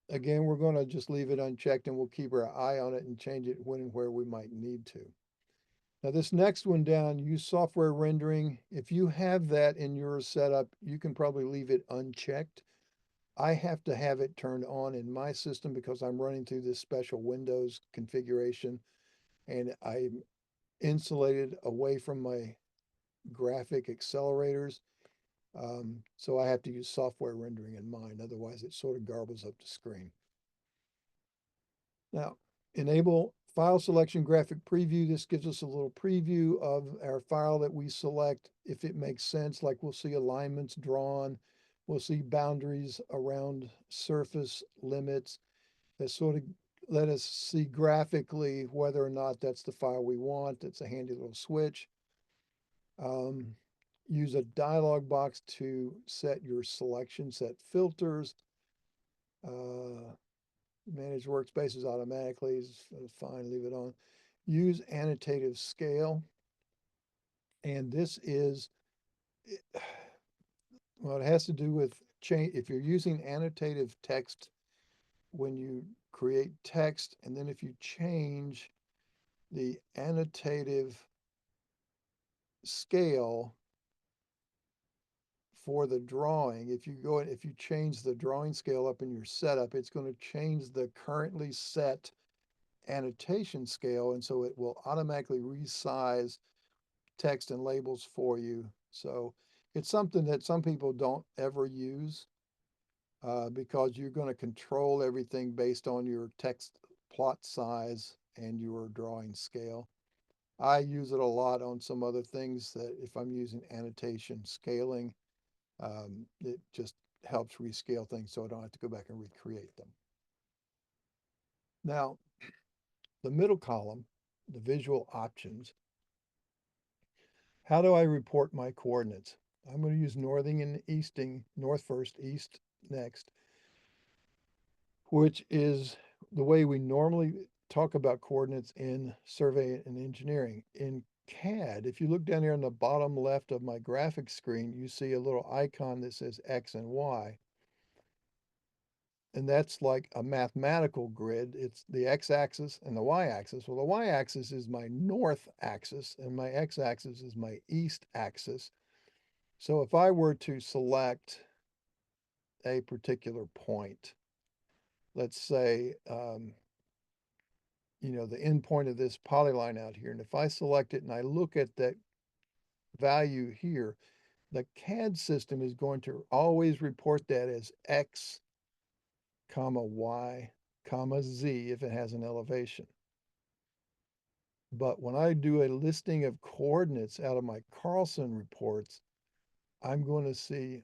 Again, we're going to just leave it unchecked, and we'll keep our eye on it and change it when and where we might need to. Now, this next one down, use software rendering. If you have that in your setup, you can probably leave it unchecked. I have to have it turned on in my system because I'm running through this special Windows configuration, and I'm insulated away from my graphic accelerators. So I have to use software rendering in mine. Otherwise, it sort of garbles up the screen. Now, enable file selection graphic preview. This gives us a little preview of our file that we select if it makes sense, like we'll see alignments drawn. We'll see boundaries around surface limits that sort of let us see graphically whether or not that's the file we want. It's a handy little switch. Use a dialog box to set your selection, set filters. Manage workspaces automatically is fine, leave it on. Use annotative scale. And this is, well, it has to do with change. If you're using annotative text, when you create text, and then if you change the annotative scale for the drawing, if you change the drawing scale up in your setup, it's going to change the currently set annotation scale, and so it will automatically resize text and labels for you. So it's something that some people don't ever use because you're going to control everything based on your text plot size and your drawing scale. I use it a lot on some other things that if I'm using annotation scaling, it just helps rescale things so I don't have to go back and recreate them. Now, the middle column, the visual options. How do I report my coordinates? I'm going to use northing and easting, north first, east next, which is the way we normally talk about coordinates in survey and engineering. In CAD, if you look down here on the bottom left of my graphic screen, you see a little icon that says X and Y. And that's like a mathematical grid. It's the x-axis and the y-axis. Well, the y-axis is my north axis, and my x-axis is my east axis. So if I were to select a particular point, let's say, the end point of this polyline out here, and if I select it and I look at that value here, the CAD system is going to always report that as X, comma, Y, comma, Z if it has an elevation. But when I do a listing of coordinates out of my Carlson reports, I'm going to see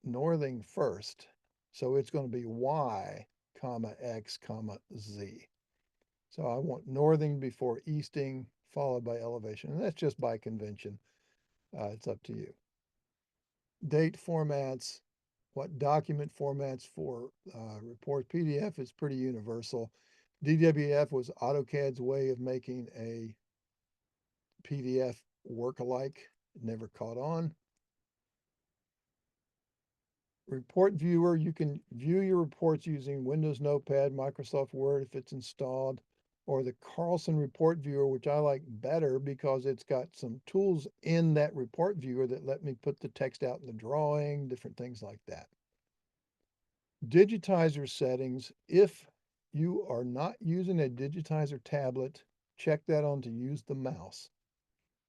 northing first. So it's going to be Y, comma, X, comma, Z. So I want northing before easting, followed by elevation. And that's just by convention. It's up to you. Date formats, what document formats for report. PDF is pretty universal. DWF was AutoCAD's way of making a PDF work alike. It never caught on. Report viewer, you can view your reports using Windows Notepad, Microsoft Word if it's installed. or the Carlson report viewer, which I like better because it's got some tools in that report viewer that let me put the text out in the drawing, different things like that. Digitizer settings, if you are not using a digitizer tablet, check that on to use the mouse.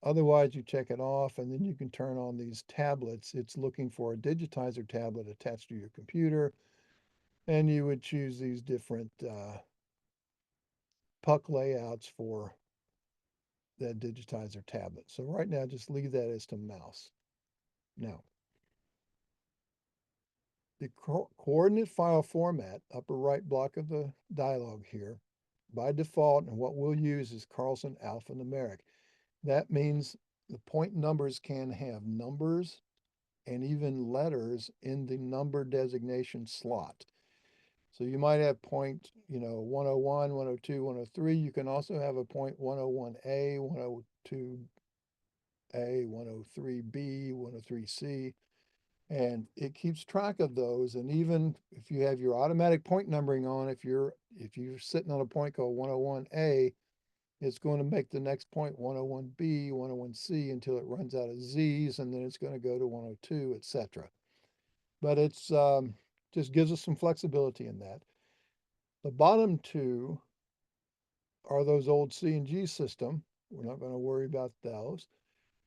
Otherwise, you check it off and then you can turn on these tablets. It's looking for a digitizer tablet attached to your computer, and you would choose these different puck layouts for that digitizer tablet. So right now, just leave that as to mouse. Now, the coordinate file format, upper right block of the dialog here, by default, and what we'll use is Carlson alphanumeric. That means the point numbers can have numbers and even letters in the number designation slot. So you might have point, 101, 102, 103. You can also have a point 101A, 102A, 103B, 103C, and it keeps track of those. And even if you have your automatic point numbering on, if you're sitting on a point called 101A, it's going to make the next point 101B, 101C until it runs out of Z's, and then it's going to go to 102, etc. But it's just gives us some flexibility in that. The bottom two are those old C and G system. We're not going to worry about those.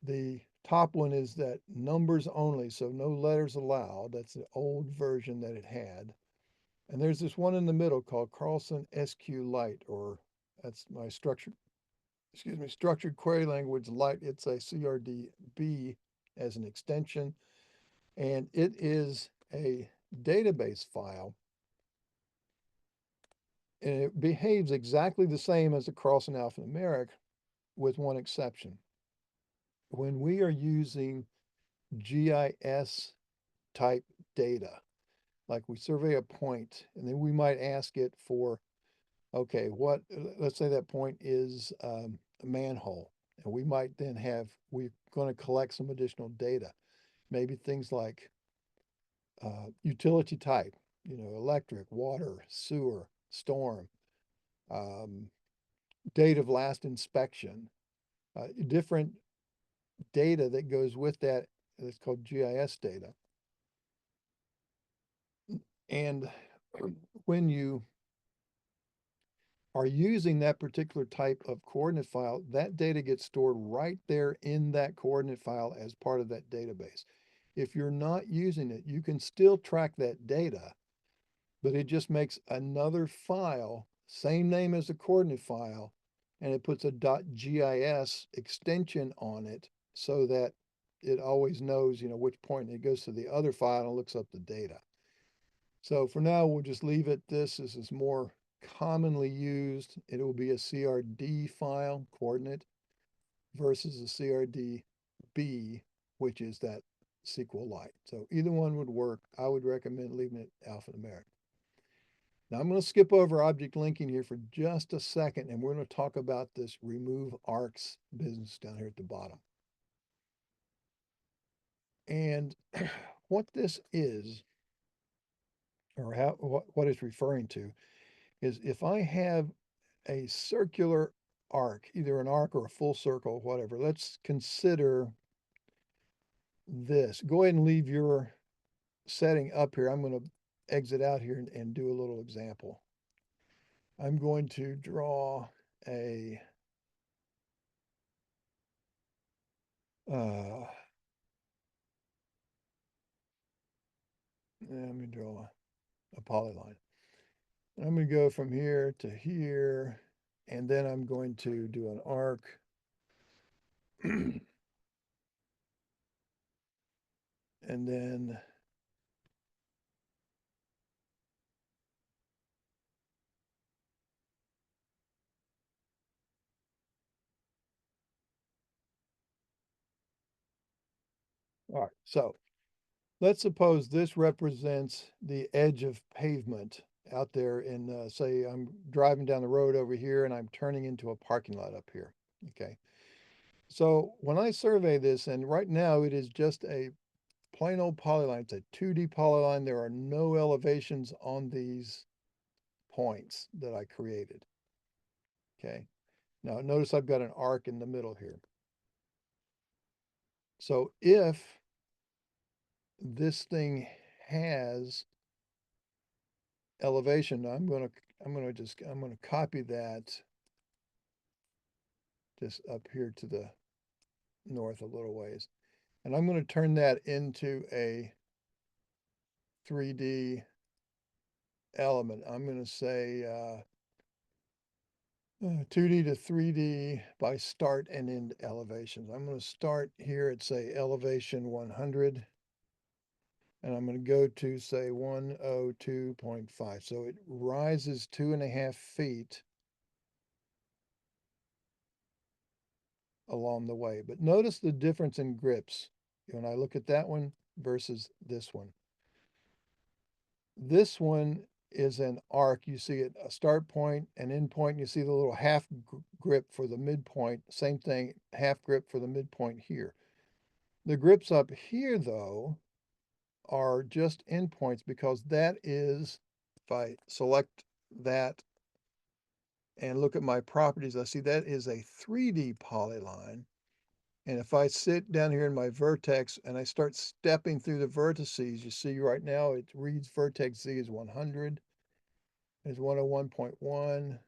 The top one is that numbers only, so no letters allowed. That's the old version that it had. And there's this one in the middle called Carlson SQ Lite, or that's my structured query language Lite. It's a CRDB as an extension, and it is a database file, and it behaves exactly the same as the Carlson alphanumeric, with one exception. When we are using GIS type data, like we survey a point, and then we might ask it for, okay, let's say that point is a manhole, and we might then we're going to collect some additional data, maybe things like utility type, electric, water, sewer, storm, date of last inspection, different data that goes with that. It's called GIS data. And when you are using that particular type of coordinate file, that data gets stored right there in that coordinate file as part of that database. If you're not using it, you can still track that data, but it just makes another file, same name as the coordinate file, and it puts a .gis extension on it so that it always knows, which point. It goes to the other file and looks up the data. So for now, we'll just leave it. This is more commonly used. It will be a CRD file, coordinate, versus a CRDB, which is that SQLite. So either one would work. I would recommend leaving it alphanumeric. Now I'm going to skip over object linking here for just a second, and we're going to talk about this remove arcs business down here at the bottom. And what this is, or what it's referring to, is if I have a circular arc, either an arc or a full circle, whatever, let's consider this. Go ahead and leave your setting up here. I'm going to exit out here and do a little example. I'm going to draw a let me draw a polyline. I'm going to go from here to here, and then I'm going to do an arc. And then all right, so let's suppose this represents the edge of pavement out there in, say, I'm driving down the road over here and I'm turning into a parking lot up here. Okay. So when I survey this, and right now it is just a plain old polyline, it's a 2D polyline. There are no elevations on these points that I created. Okay. Now notice I've got an arc in the middle here. So if this thing has elevation, I'm gonna copy that just up here to the north a little ways. And I'm going to turn that into a 3D element. I'm going to say 2D to 3D by start and end elevations. I'm going to start here at say elevation 100. And I'm going to go to say 102.5. So it rises 2.5 feet along the way. But notice the difference in grips when I look at that one versus this one. This one is an arc. You see it a start point and end point. And you see the little half grip for the midpoint. Same thing, half grip for the midpoint here. The grips up here, though, are just endpoints because that is, if I select that and look at my properties, I see that is a 3D polyline. And if I sit down here in my vertex and I start stepping through the vertices, you see right now it reads vertex Z is 100, is 101.1,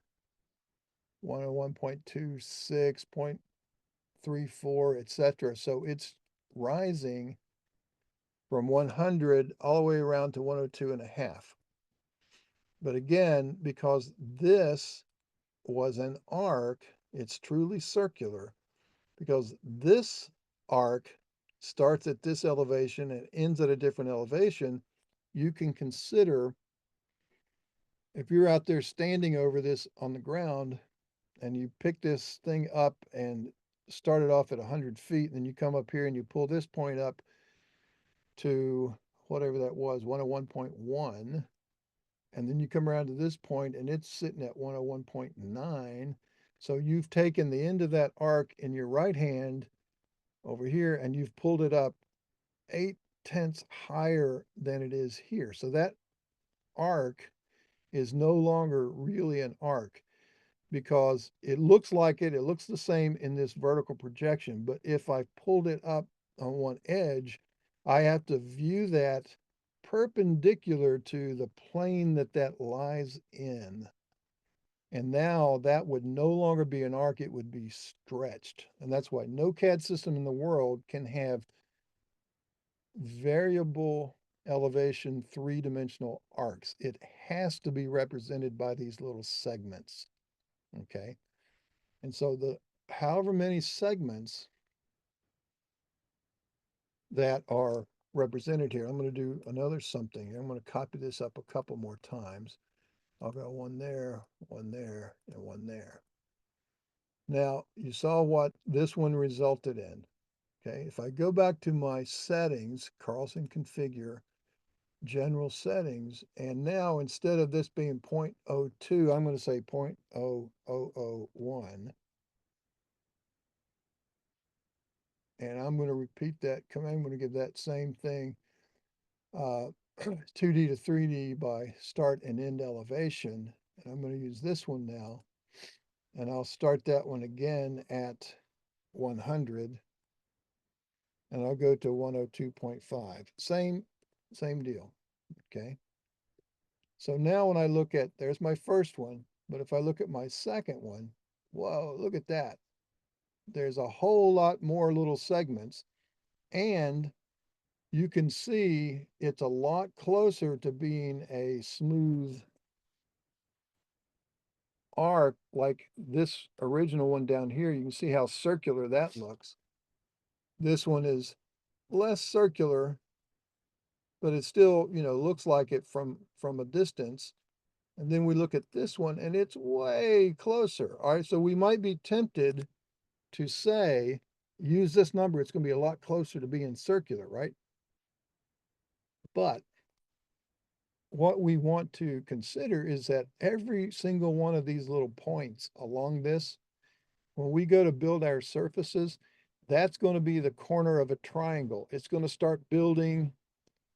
101.26, 0.34, etc. So it's rising from 100 all the way around to 102.5. But again, because this was an arc, it's truly circular, because this arc starts at this elevation and ends at a different elevation. You can consider, if you're out there standing over this on the ground and you pick this thing up and start it off at 100 feet, and then you come up here and you pull this point up to whatever that was, 101.1, and then you come around to this point and it's sitting at 101.9. So you've taken the end of that arc in your right hand over here and you've pulled it up 0.8 higher than it is here. So that arc is no longer really an arc because it looks like it looks the same in this vertical projection. But if I pulled it up on one edge, I have to view that perpendicular to the plane that that lies in. And now that would no longer be an arc, it would be stretched. And that's why no CAD system in the world can have variable elevation three-dimensional arcs. It has to be represented by these little segments. Okay. And so the however many segments that are represented here, I'm going to do another something. I'm going to copy this up a couple more times. I'll go one there, and one there. Now, you saw what this one resulted in. Okay, if I go back to my settings, Carlson configure, general settings, and now instead of this being 0.02, I'm going to say 0.0001. And I'm going to repeat that command. I'm going to give that same thing 2D to 3D by start and end elevation. And I'm going to use this one now. And I'll start that one again at 100. And I'll go to 102.5. Same deal. Okay. So now when I look at, there's my first one. But if I look at my second one, whoa, look at that. There's a whole lot more little segments. And you can see it's a lot closer to being a smooth arc like this original one down here. You can see how circular that looks. This one is less circular, but it still, looks like it from a distance. And then we look at this one and it's way closer. All right, so we might be tempted to say, use this number, it's going to be a lot closer to being circular, right? But what we want to consider is that every single one of these little points along this, when we go to build our surfaces, that's going to be the corner of a triangle. It's going to start building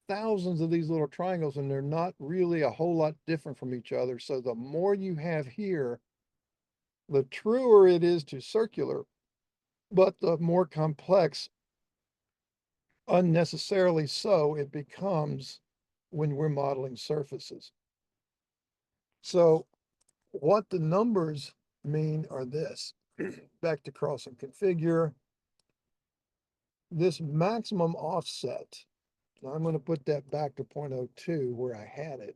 thousands of these little triangles, and they're not really a whole lot different from each other. So the more you have here, the truer it is to circular, but the more complex, unnecessarily so, it becomes when we're modeling surfaces. So what the numbers mean are this. Back to Carlson configure. This maximum offset, now I'm going to put that back to 0.02 where I had it.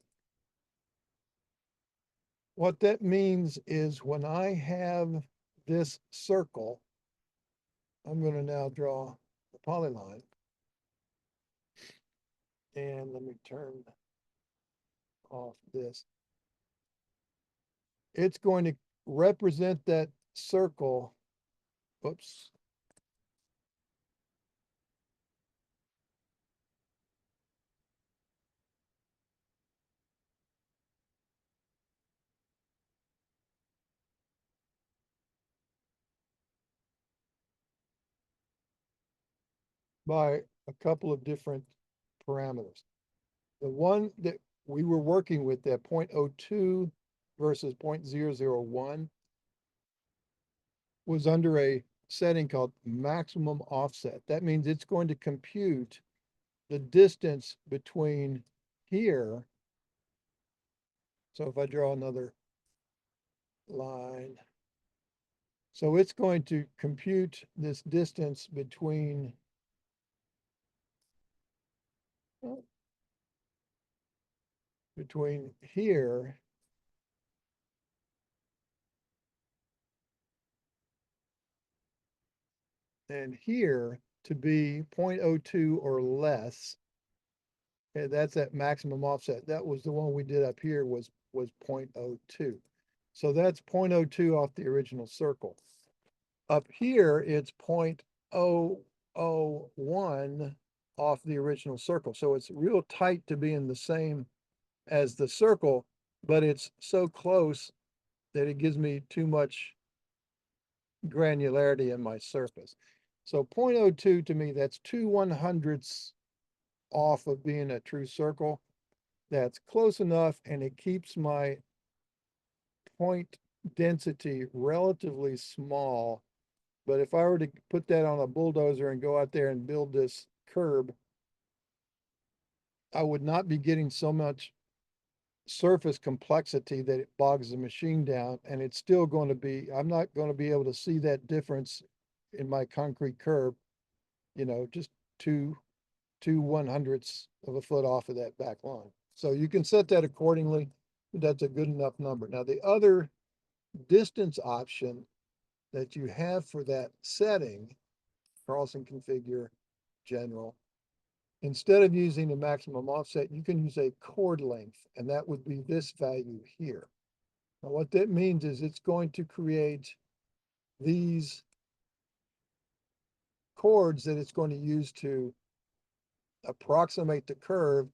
What that means is when I have this circle, I'm going to now draw the polyline. And let me turn off this. It's going to represent that circle. Whoops. By a couple of different parameters. The one that we were working with, that 0.02 versus 0.001, was under a setting called maximum offset. That means it's going to compute the distance between here. So if I draw another line, so it's going to compute this distance between here and here to be 0.02 or less. Okay, that's that maximum offset. That was the one we did up here was 0.02. So that's 0.02 off the original circle. Up here, it's 0.001 off the original circle. So it's real tight to be in the same as the circle, but it's so close that it gives me too much granularity in my surface. So 0.02 to me, that's 2/100ths off of being a true circle. That's close enough, and it keeps my point density relatively small. But if I were to put that on a bulldozer and go out there and build this curb, I would not be getting so much surface complexity that it bogs the machine down, and it's still going to be, I'm not going to be able to see that difference in my concrete curb, just 2/100ths of a foot off of that back line. So you can set that accordingly. That's a good enough number. Now, the other distance option that you have for that setting, Carlson configure general, instead of using the maximum offset, you can use a chord length, and that would be this value here. Now, what that means is it's going to create these chords that it's going to use to approximate the curve,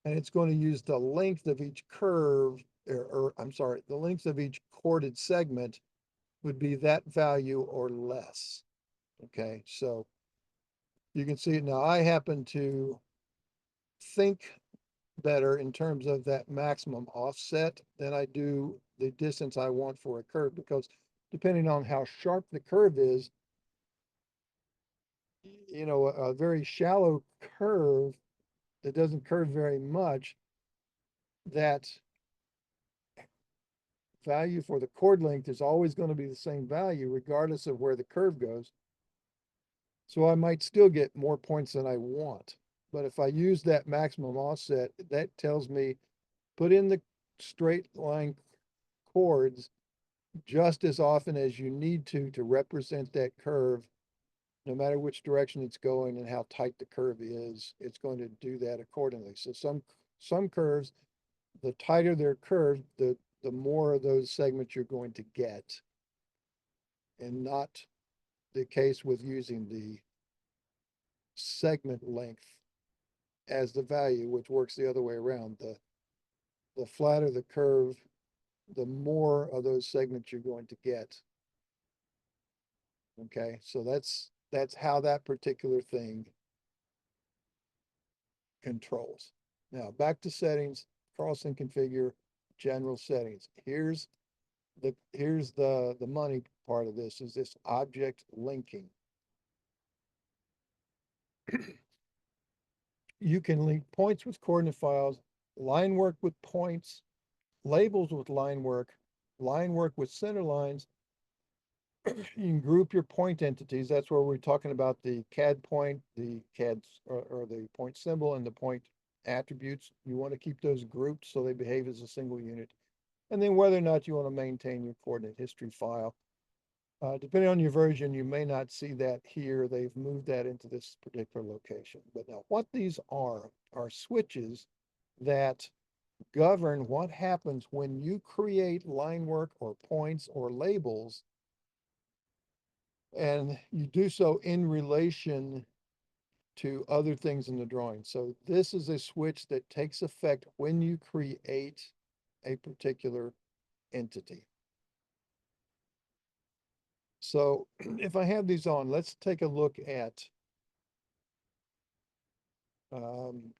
and it's going to use the length of each curve, or I'm sorry, the length of each chorded segment would be that value or less. Okay, so you can see it now. I happen to think better in terms of that maximum offset than I do the distance I want for a curve, because depending on how sharp the curve is, a very shallow curve that doesn't curve very much, that value for the chord length is always going to be the same value regardless of where the curve goes. So I might still get more points than I want. But if I use that maximum offset, that tells me put in the straight line chords just as often as you need to represent that curve, no matter which direction it's going and how tight the curve is, it's going to do that accordingly. So some curves, the tighter their curve, the more of those segments you're going to get, and not the case with using the segment length as the value, which works the other way around. The flatter the curve, the more of those segments you're going to get. Okay, so that's how that particular thing controls. Now back to settings, Carlson configure general settings. Here's Here's the money part of this is this object linking. You can link points with coordinate files, line work with points, labels with line work with center lines. You can group your point entities. That's where we're talking about the CAD point, the CAD or the point symbol and the point attributes. You want to keep those grouped so they behave as a single unit. And then whether or not you want to maintain your coordinate history file. Depending on your version, you may not see that here. They've moved that into this particular location. But now what these are switches that govern what happens when you create line work or points or labels, and you do so in relation to other things in the drawing. So this is a switch that takes effect when you create a particular entity. So if I have these on, let's take a look at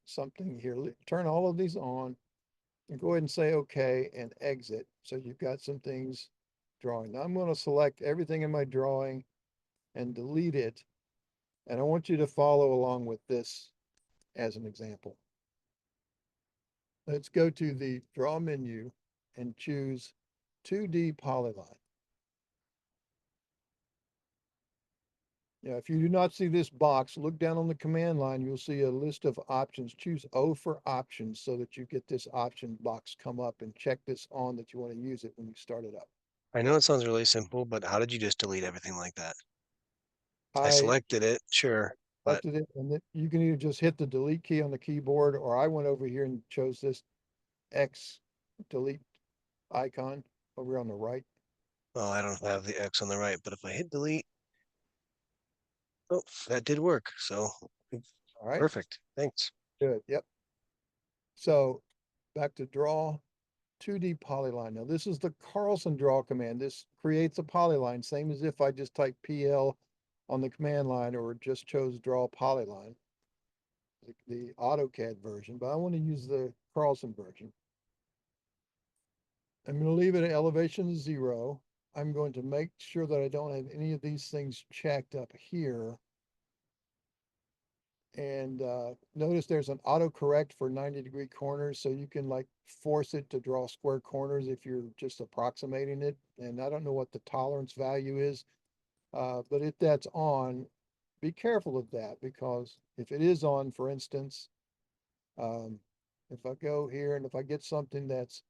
something here. Turn all of these on and go ahead and say okay and exit. So you've got some things drawing. Now I'm going to select everything in my drawing and delete it. And I want you to follow along with this as an example. Let's go to the draw menu and choose 2D polyline. Now, if you do not see this box, look down on the command line, you'll see a list of options. Choose O for options so that you get this option box come up, and check this on that you want to use it when you start it up. I know it sounds really simple, but how did you just delete everything like that? I I selected it, sure, but selected it, and then you can either just hit the delete key on the keyboard, or I went over here and chose this X delete icon over on the right. oh, I don't have the X on the right, but if I hit delete, oh, that did work. So All right, perfect. Thanks. good. Yep. So back to draw 2D polyline. Now this is the Carlson draw command. This creates a polyline, same as if I just type PL on the command line or just chose draw polyline, the AutoCAD version, but I want to use the Carlson version. I'm going to leave it at elevation 0. I'm going to make sure that I don't have any of these things checked up here. And notice there's an autocorrect for 90-degree corners, so you can like force it to draw square corners if you're just approximating it. And I don't know what the tolerance value is, but if that's on, be careful of that, because if it is on, for instance, if I go here and if I get something that's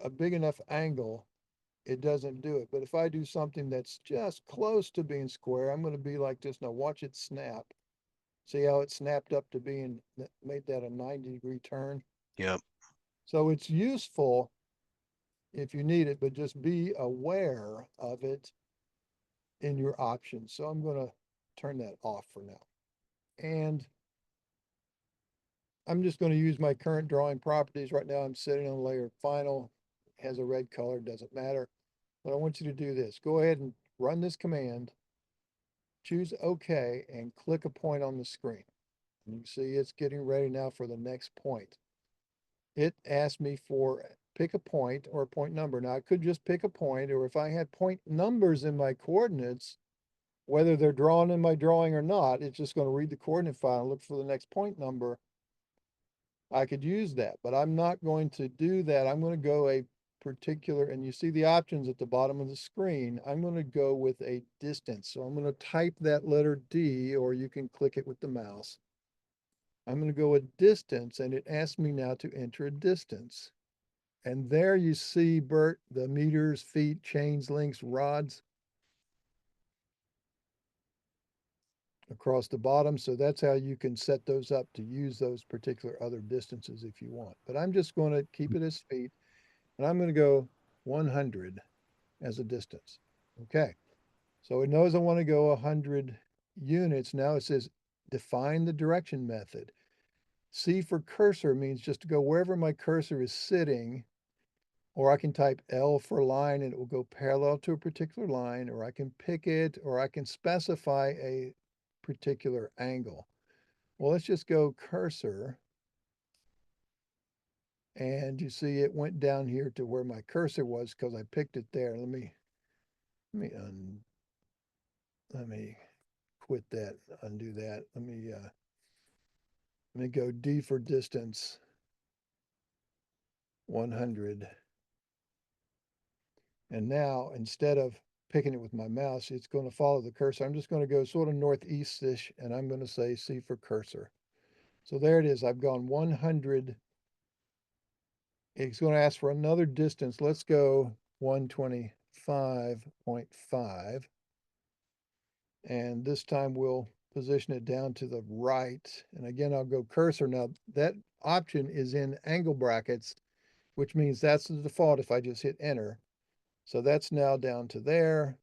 a big enough angle, it doesn't do it. But if I do something that's just close to being square, I'm going to be like this. Now watch it snap. See how it snapped up to being, made that a 90-degree turn. Yep. So it's useful if you need it, but just be aware of it in your options. So I'm going to turn that off for now. And I'm just going to use my current drawing properties. Right now I'm sitting on layer final. It has a red color, doesn't matter. But I want you to do this. Go ahead and run this command, choose OK, and click a point on the screen. And you see it's getting ready now for the next point. It asked me for pick a point or a point number. Now I could just pick a point, or if I had point numbers in my coordinates, whether they're drawn in my drawing or not, it's just going to read the coordinate file and look for the next point number. I could use that, but I'm not going to do that. I'm going to go a particular, and you see the options at the bottom of the screen. I'm going to go with a distance. So I'm going to type that letter D, or you can click it with the mouse. I'm going to go a distance, and it asks me now to enter a distance. And there you see, Bert, the meters, feet, chains, links, rods across the bottom. So that's how you can set those up to use those particular other distances if you want. But I'm just going to keep it as feet, and I'm going to go 100 as a distance. Okay. So it knows I want to go 100 units. Now it says define the direction method. C for cursor means just to go wherever my cursor is sitting, or I can type L for line and it will go parallel to a particular line, or I can pick it, or I can specify a particular angle. Well, let's just go cursor. And you see it went down here to where my cursor was because I picked it there. Let me quit that, undo that. Let me go D for distance, 100. And now instead of picking it with my mouse, it's going to follow the cursor. I'm just going to go sort of northeast-ish, and I'm going to say C for cursor. So there it is. I've gone 100. It's going to ask for another distance. Let's go 125.5. And this time we'll position it down to the right. And again, I'll go cursor. Now that option is in angle brackets, which means that's the default if I just hit enter. So that's now down to there.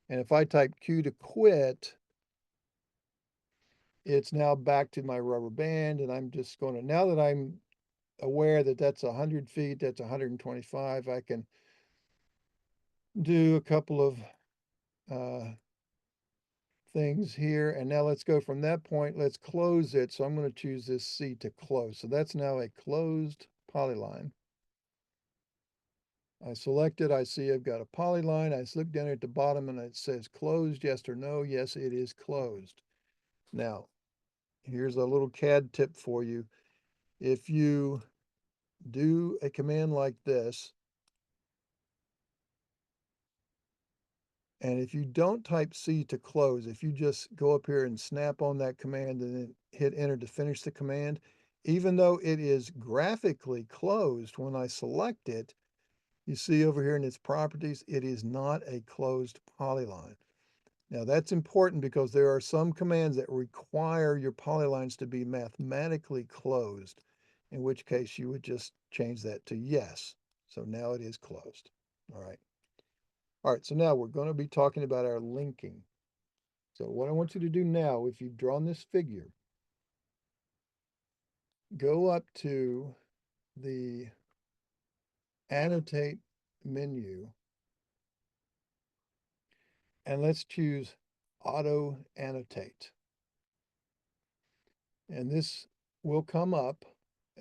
And if I type Q to quit, it's now back to my rubber band. And I'm just going to, now that I'm aware that that's 100 feet, that's 125, I can do a couple of things here. And now let's go from that point, let's close it. So I'm going to choose this C to close. So that's now a closed polyline. I select it, I see I've got a polyline. I look down at the bottom and it says closed, yes or no. Yes, it is closed. Now, here's a little CAD tip for you. If you do a command like this, and if you don't type C to close, if you just go up here and snap on that command and then hit enter to finish the command, even though it is graphically closed when I select it, you see over here in its properties, it is not a closed polyline. Now that's important because there are some commands that require your polylines to be mathematically closed, in which case you would just change that to yes. So now it is closed. All right. All right, so now we're going to be talking about our linking. So what I want you to do now, if you've drawn this figure, go up to the annotate menu and let's choose auto annotate. And this will come up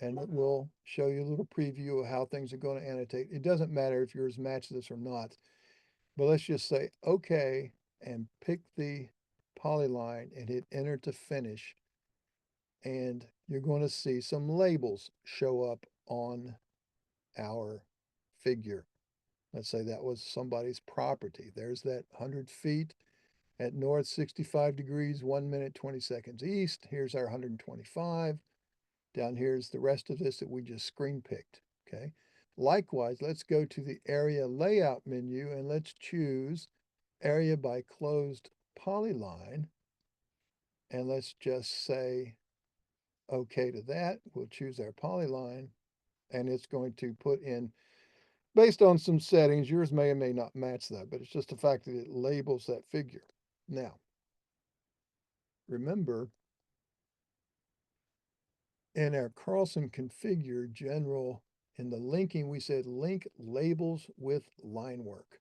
and it will show you a little preview of how things are going to annotate. It doesn't matter if yours match this or not, but let's just say okay and pick the polyline and hit enter to finish. And you're going to see some labels show up on our figure. Let's say that was somebody's property. There's that 100 feet at north, 65 degrees, 1 minute, 20 seconds east. Here's our 125. Down here's the rest of this that we just screen picked, okay? Likewise, let's go to the area layout menu and let's choose area by closed polyline. And let's just say okay to that. We'll choose our polyline and it's going to put in, based on some settings, yours may or may not match that, but it's just the fact that it labels that figure. Now, remember, in our Carlson configure general, in the linking, we said link labels with line work.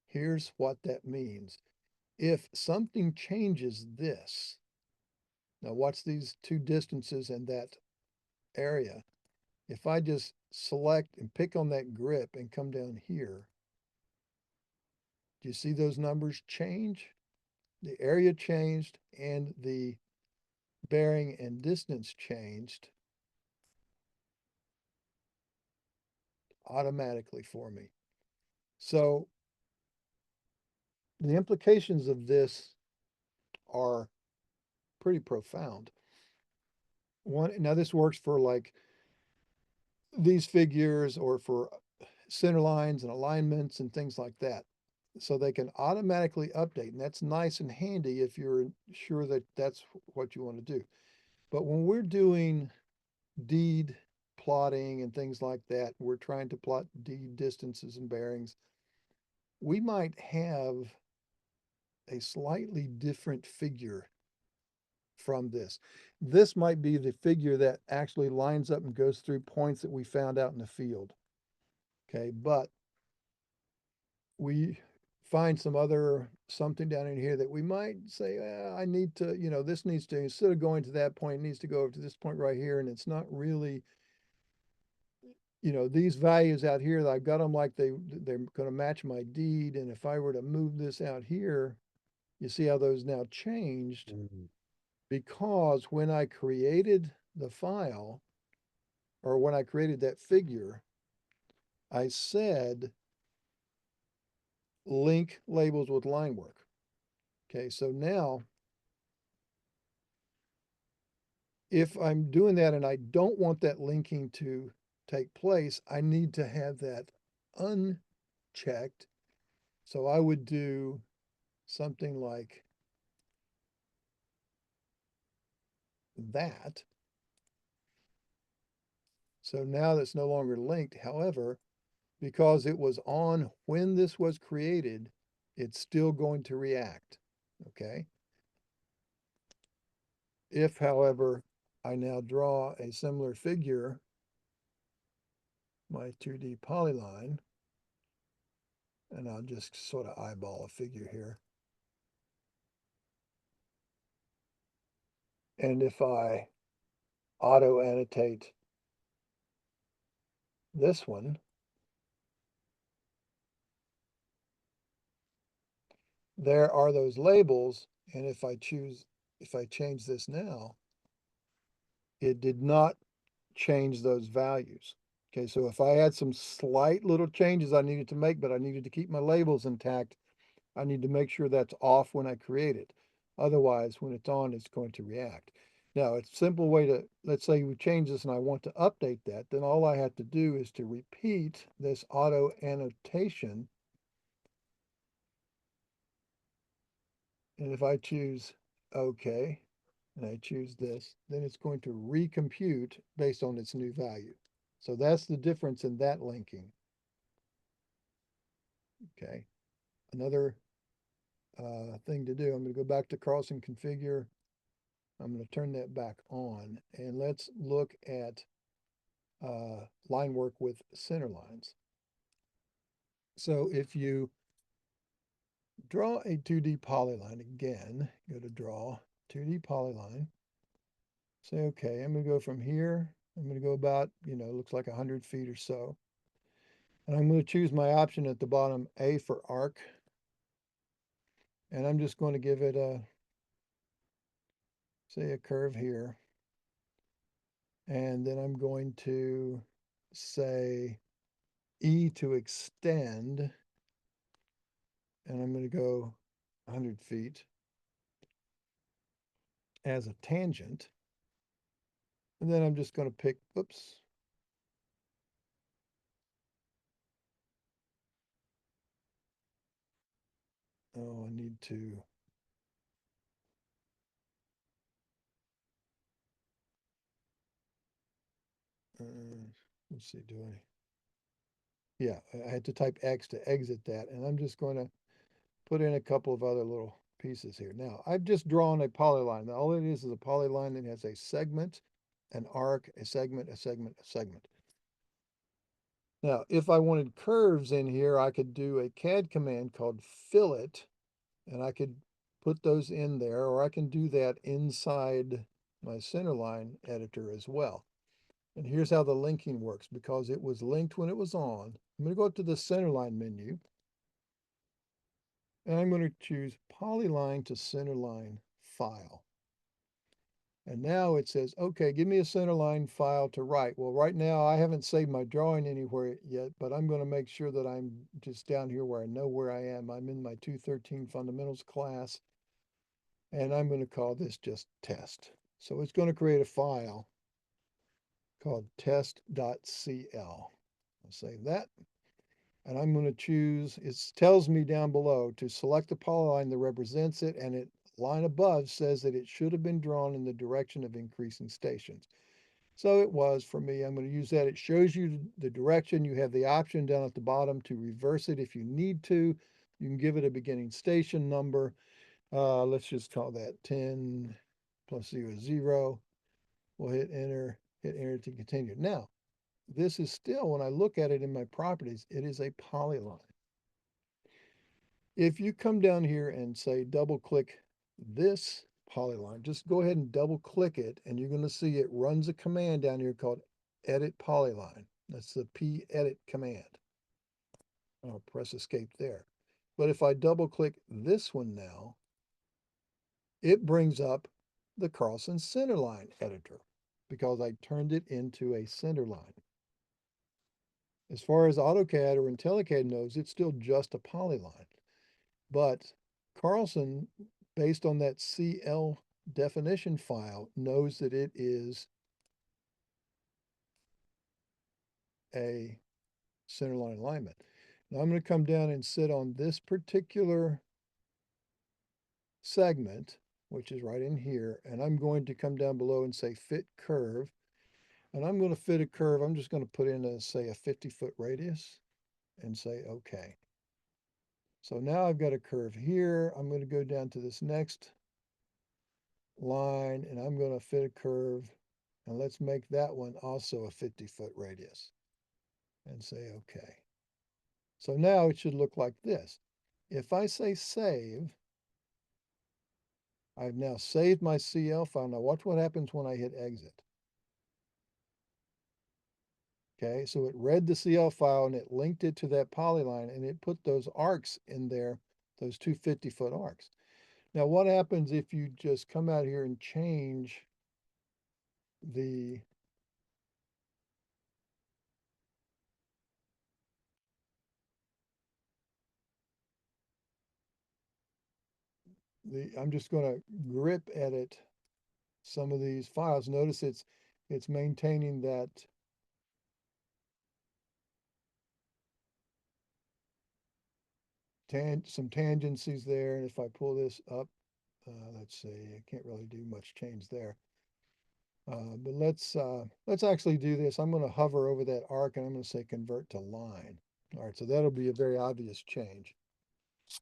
Here's what that means. If something changes this, now watch these two distances in that area. If I just select and pick on that grip and come down here, do you see those numbers change? The area changed and the bearing and distance changed automatically for me. So the implications of this are pretty profound. One, now this works for like these figures or for center lines and alignments and things like that. So they can automatically update, and that's nice and handy if you're sure that that's what you want to do. But when we're doing deed plotting and things like that, we're trying to plot deed distances and bearings, we might have a slightly different figure from this. This might be the figure that actually lines up and goes through points that we found out in the field. Okay, but we find something down in here that we might say, I need to, this needs to, instead of going to that point, it needs to go over to this point right here. And it's not really you know, these values out here, I've got them like they're gonna match my deed, and if I were to move this out here, you see how those now changed? Because when I created the file, or when I created that figure, I said link labels with line work. Okay, so now if I'm doing that and I don't want that linking to take place, I need to have that unchecked. So I would do something like that. So now that's no longer linked. However, because it was on when this was created, it's still going to react. Okay. If, however, I now draw a similar figure, my 2D polyline, and I'll just sort of eyeball a figure here. And if I auto annotate this one, there are those labels. And if I change this now, it did not change those values. Okay, so if I had some slight little changes I needed to make, but I needed to keep my labels intact, I need to make sure that's off when I create it. Otherwise, when it's on, it's going to react. Now, it's a simple way to, let's say we change this and I want to update that, then all I have to do is to repeat this auto annotation. And if I choose OK, and I choose this, then it's going to recompute based on its new value. So that's the difference in that linking. Okay. Another thing to do, I'm going to go back to Carlson configure. I'm going to turn that back on, and let's look at line work with center lines. So if you draw a 2D polyline again, go to draw 2D polyline, say, okay, I'm going to go from here. I'm going to go about, you know, looks like 100 feet or so. And I'm going to choose my option at the bottom, A for arc. And I'm just going to give it a, say, a curve here. And then I'm going to say E to extend. And I'm going to go 100 feet as a tangent. And then I'm just going to pick, oops. Oh, I need to. Let's see, do I? Yeah, I had to type X to exit that. And I'm just going to put in a couple of other little pieces here. Now, I've just drawn a polyline. Now, all it is a polyline that has a segment, an arc, a segment, a segment, a segment. Now, if I wanted curves in here, I could do a CAD command called fillet, and I could put those in there, or I can do that inside my centerline editor as well. And here's how the linking works, because it was linked when it was on. I'm going to go up to the centerline menu, and I'm going to choose polyline to centerline file. And now it says, okay, give me a centerline file to write. Well, right now I haven't saved my drawing anywhere yet, but I'm going to make sure that I'm just down here where I know where I am. I'm in my 213 fundamentals class, and I'm going to call this just test. So it's going to create a file called test.cl. I'll save that. And I'm going to choose, it tells me down below to select the polyline that represents it, and it line above says that it should have been drawn in the direction of increasing stations. So it was for me. I'm going to use that. It shows you the direction. You have the option down at the bottom to reverse it if you need to. You can give it a beginning station number. Let's just call that 10 plus 0 is 0. We'll hit enter to continue. Now, this is still, when I look at it in my properties, it is a polyline. If you come down here and say double click this polyline, just go ahead and double click it, and you're going to see it runs a command down here called edit polyline. That's the p edit command. I'll press escape there. But if I double click this one now, it brings up the Carlson centerline editor because I turned it into a centerline. As far as AutoCAD or IntelliCAD knows, it's still just a polyline. But Carlson, based on that CL definition file, knows that it is a centerline alignment. Now I'm going to come down and sit on this particular segment, which is right in here, and I'm going to come down below and say fit curve. And I'm going to fit a curve. I'm just going to put in a, say, a 50-foot radius and say, okay. So now I've got a curve here. I'm going to go down to this next line and I'm going to fit a curve, and let's make that one also a 50-foot radius and say, okay. So now it should look like this. If I say save, I've now saved my CL file. Now watch what happens when I hit exit. Okay, so it read the CL file and it linked it to that polyline and it put those arcs in there, those two 50-foot arcs. Now what happens if you just come out here and change the I'm just going to grip edit some of these files. Notice it's maintaining that some tangencies there. And if I pull this up, let's see, I can't really do much change there. But let's actually do this. I'm going to hover over that arc and I'm going to say convert to line. All right, so that'll be a very obvious change.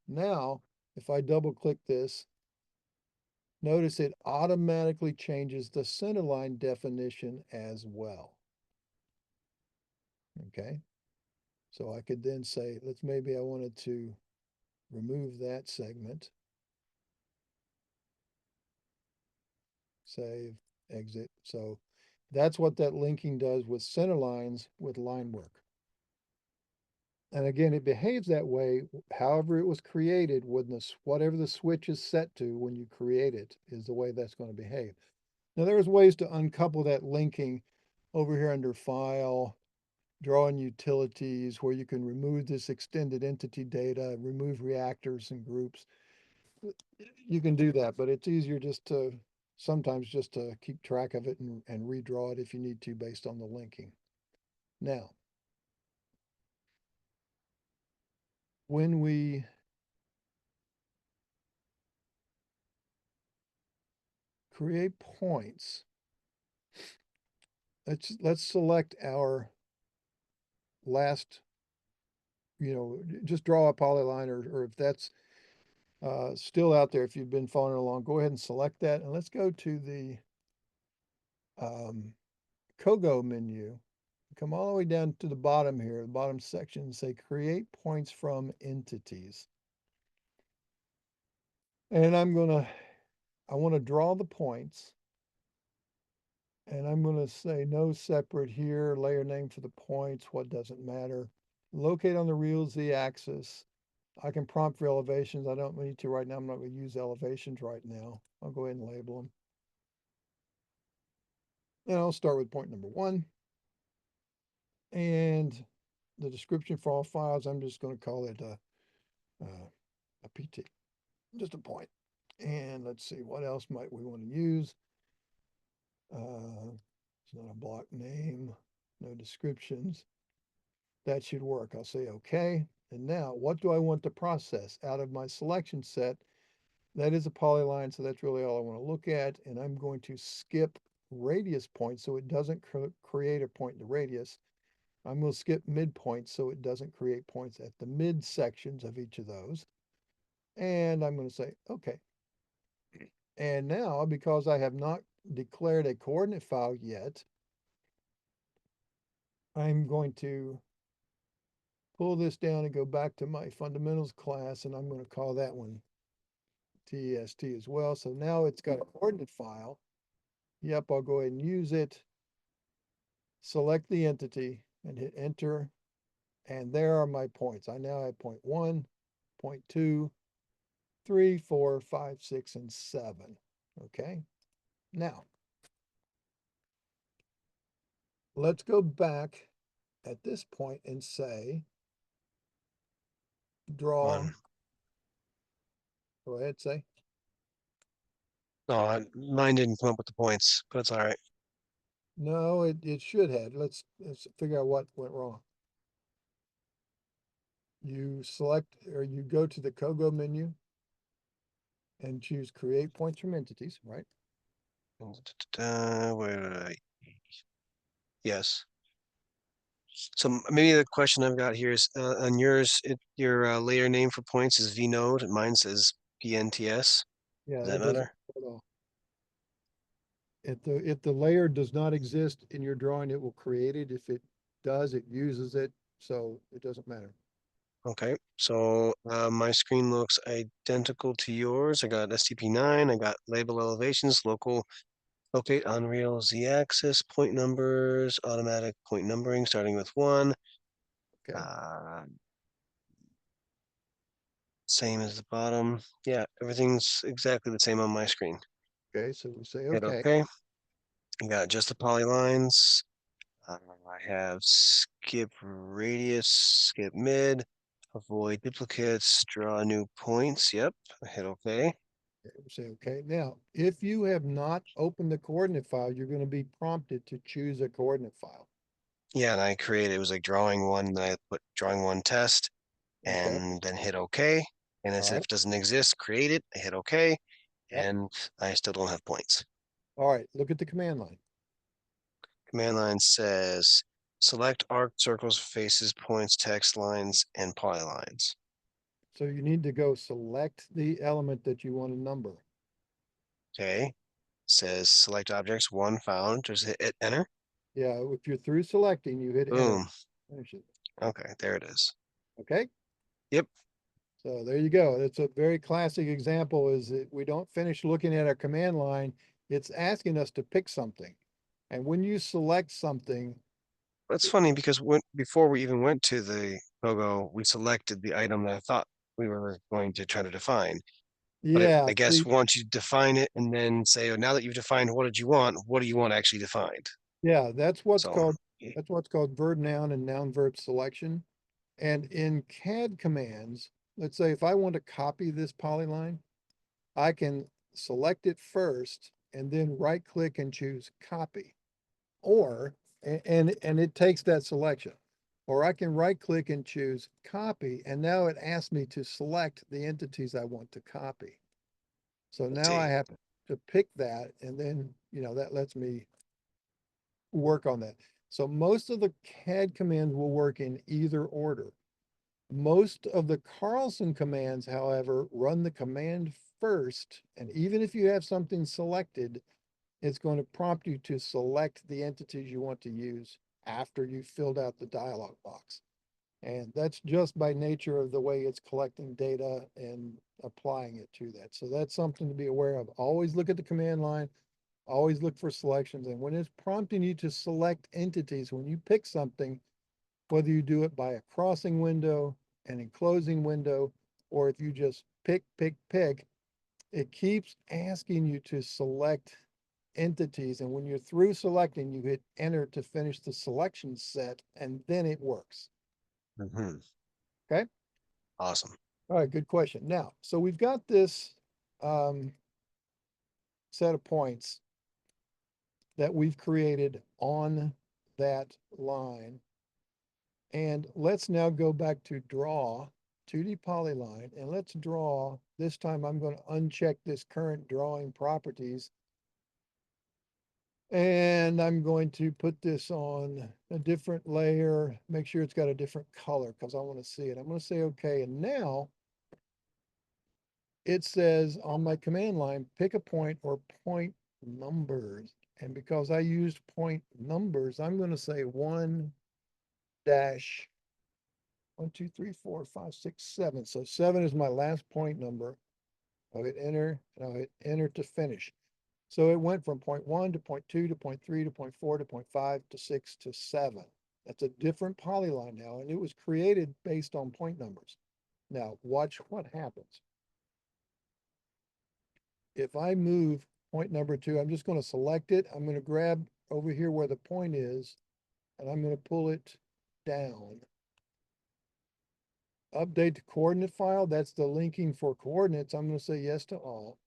Now, if I double click this, notice it automatically changes the centerline definition as well. Okay, so I could then say, maybe I wanted to remove that segment. Save, exit. So that's what that linking does with center lines with line work. And again, it behaves that way, however it was created, when whatever the switch is set to when you create it is the way that's going to behave. Now there's ways to uncouple that linking over here under File, Drawing Utilities, where you can remove this extended entity data, remove reactors and groups. You can do that, but it's easier sometimes just to keep track of it and redraw it if you need to based on the linking. Now, when we create points, let's select our last, just draw a polyline, or if that's still out there, if you've been following along, go ahead and select that. And let's go to the COGO menu, come all the way down to the bottom here, the bottom section, and say create points from entities. And I want to draw the points. And I'm going to say no separate here, layer name for the points, what doesn't matter. Locate on the real Z axis. I can prompt for elevations. I don't need to right now. I'm not going to use elevations right now. I'll go ahead and label them. And I'll start with point number 1. And the description for all files, I'm just going to call it a PT, just a point. And let's see, what else might we want to use? It's not a block name, no descriptions. That should work. I'll say okay. And now what do I want to process out of my selection set? That is a polyline, so that's really all I want to look at. And I'm going to skip radius points so it doesn't create a point in the radius. I'm going to skip midpoints so it doesn't create points at the mid sections of each of those. And I'm going to say okay. And now, because I have not declared a coordinate file yet, I'm going to pull this down and go back to my fundamentals class, and I'm going to call that one TEST as well. So now it's got a coordinate file. Yep, I'll go ahead and use it. Select the entity, and hit enter. And there are my points. I now have point 1, point 2, 3, 4, 5, 6, and 7. Okay. Now, let's go back at this point and say, draw. One. Go ahead, say. No, mine didn't come up with the points, but it's all right. No, it should have. Let's figure out what went wrong. You select or you go to the Kogo menu and choose create points from entities, right? Where did I? Yes. So maybe the question I've got here is on yours, your layer name for points is vnode. Mine says PNTS. Yeah, Does that that doesn't matter? work at all. If the layer does not exist in your drawing, it will create it. If it does, it uses it. So it doesn't matter. Okay, so my screen looks identical to yours. I got STP9, I got label elevations, local, locate Unreal Z-axis, point numbers, automatic point numbering starting with 1. Okay. Same as the bottom. Yeah, everything's exactly the same on my screen. Okay. So we say, Hit okay. okay. I got just the polylines. I have skip radius, skip mid, avoid duplicates, draw new points. Yep, I hit okay. We say, okay. Now, if you have not opened the coordinate file, you're going to be prompted to choose a coordinate file. Yeah, and I created, it was like drawing one, and I put drawing one test Okay. and then hit okay. And All as if right. it doesn't exist, create it, I hit okay, Yep. and I still don't have points. All right. Look at the command line. Command line says select arc, circles, faces, points, text lines, and polylines. So you need to go select the element that you want to number. Okay. Says select objects, one found. Just hit enter. Yeah. If you're through selecting, you hit enter. Boom. Finish it. Okay, there it is. Okay. Yep. So there you go. It's a very classic example is that we don't finish looking at our command line. It's asking us to pick something. And when you select something, That's funny because before we even went to the logo, we selected the item that I thought we were going to try to define. But yeah, I guess see, once you define it and then say, oh, now that you've defined what did you want, what do you want actually defined? yeah, So that's what's called verb noun and noun verb selection. And in CAD commands, let's say if I want to copy this polyline, I can select it first and then right click and choose copy. Or, and it takes that selection. Or I can right click and choose copy, and now it asks me to select the entities I want to copy. So let's now I see. have to pick that, and then, that lets me work on that. So most of the CAD commands will work in either order. Most of the Carlson commands, however, run the command first, and even if you have something selected, it's going to prompt you to select the entities you want to use after you've filled out the dialog box. And that's just by nature of the way it's collecting data and applying it to that. So that's something to be aware of. Always look at the command line, always look for selections. And when it's prompting you to select entities, when you pick something, whether you do it by a crossing window, an enclosing window, or if you just pick, it keeps asking you to select entities. And when you're through selecting, you hit enter to finish the selection set, and then it works. Mhm. Okay. Awesome. All right. Good question. Now, so we've got this set of points that we've created on that line. And let's now go back to draw 2D polyline, and let's draw, this time I'm going to uncheck this current drawing properties. And I'm going to put this on a different layer, make sure it's got a different color because I want to see it. I'm going to say, okay. And now it says on my command line, pick a point or point numbers. And because I used point numbers, I'm going to say 1 dash 1, 2, 3, 4, 5, 6, 7. So 7 is my last point number. I'll hit enter and I'll hit enter to finish. So it went from point 1 to point 2 to point 3 to point 4 to point 5 to 6 to 7. That's a different polyline now, and it was created based on point numbers. Now, watch what happens. If I move point number 2, I'm just going to select it. I'm going to grab over here where the point is, and I'm going to pull it down. Update the coordinate file. That's the linking for coordinates. I'm going to say yes to all.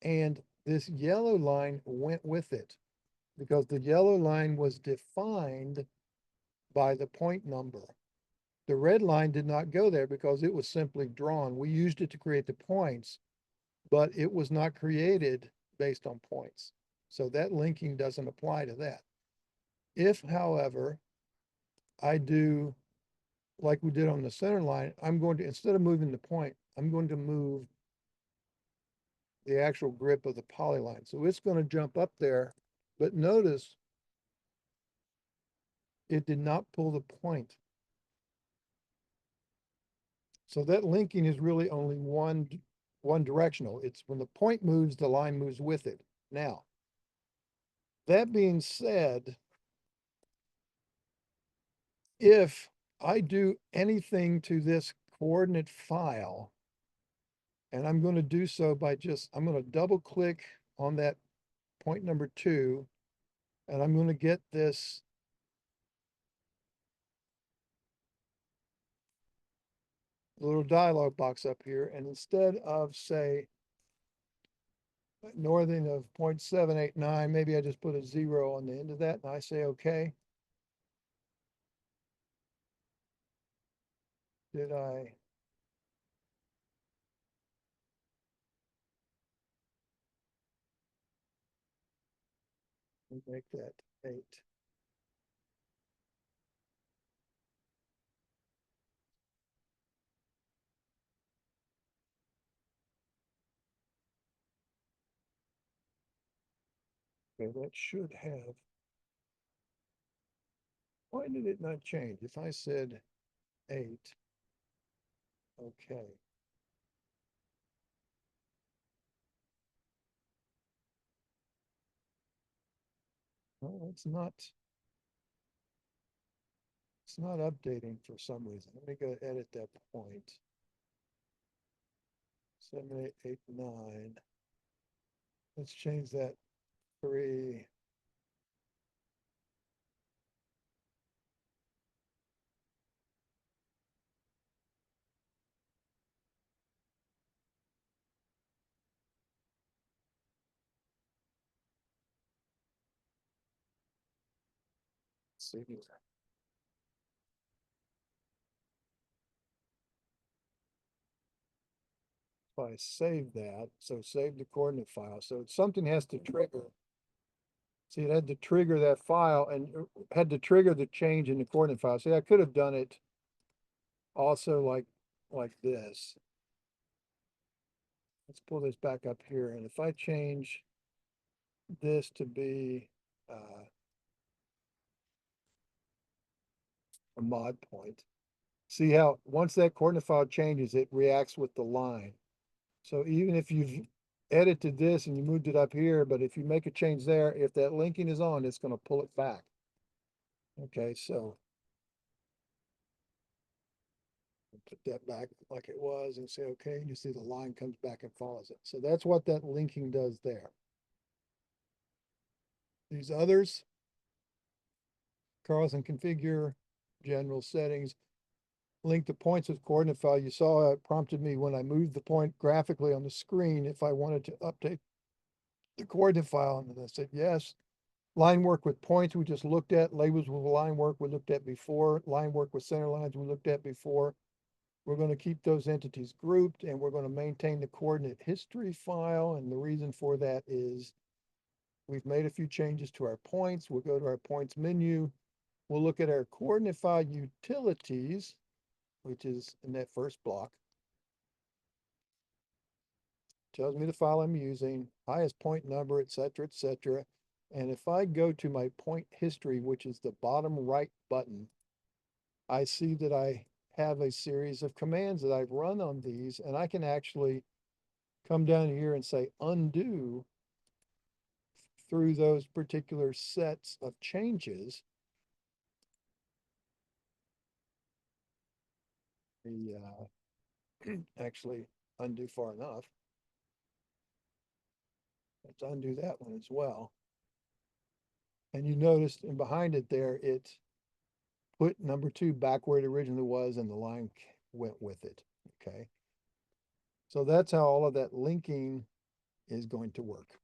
And this yellow line went with it because the yellow line was defined by the point number. The red line did not go there because it was simply drawn. We used it to create the points, but it was not created based on points. So that linking doesn't apply to that. If, however, I do like we did on the center line, I'm going to, instead of moving the point, I'm going to move the actual grip of the polyline. So it's going to jump up there, but notice it did not pull the point. So that linking is really only one directional. It's when the point moves, the line moves with it. Now, that being said, if I do anything to this coordinate file, and I'm going to do so by I'm going to double click on that point number 2, and I'm going to get this little dialog box up here. And instead of, say, northern of 0.789, maybe I just put a 0 on the end of that, and I say okay. Did I? Make that 8. Okay, that should have. Why did it not change? If I said 8, okay. Well, it's not updating for some reason. Let me go edit that point. 7, 8, 8, 9. Let's change that 3. Let's see here. If I save that, so save the coordinate file. So something has to trigger. See, it had to trigger that file and had to trigger the change in the coordinate file. See, I could have done it also like this. Let's pull this back up here. And if I change this to be a mod point, see how once that coordinate file changes, it reacts with the line. So even if you've edited this and you moved it up here, but if you make a change there, if that linking is on, it's going to pull it back. Okay, so put that back like it was and say, okay, and you see the line comes back and follows it. So that's what that linking does there. These others, Carlson configure, general settings, link the points with coordinate file. You saw it prompted me when I moved the point graphically on the screen if I wanted to update the coordinate file. And I said, yes. Line work with points we just looked at. Labels with line work we looked at before. Line work with center lines we looked at before. We're going to keep those entities grouped and we're going to maintain the coordinate history file. And the reason for that is we've made a few changes to our points. We'll go to our points menu. We'll look at our coordinate file utilities, which is in that first block. Tells me the file I'm using, highest point number, et cetera, et cetera. And if I go to my point history, which is the bottom right button, I see that I have a series of commands that I've run on these, and I can actually come down here and say undo through those particular sets of changes. me actually undo far enough. Let's undo that one as well. And you noticed, and behind it there, it put number 2 back where it originally was, and the line went with it. Okay. So that's how all of that linking is going to work.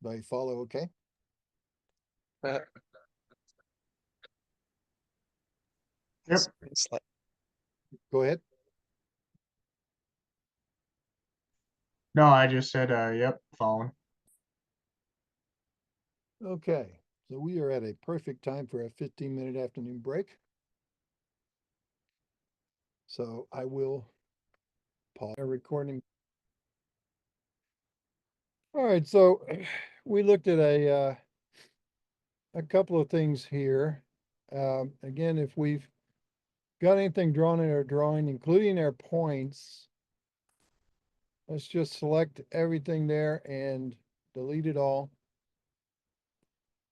Do you follow? Okay. Uh, Yep. it's like, Go ahead. No, I just said, yep, following. Okay. So we are at a perfect time for a 15-minute afternoon break. So I will pause our recording. All right. So we looked at a couple of things here. Again, if we've got anything drawn in our drawing, including our points, let's just select everything there and delete it all.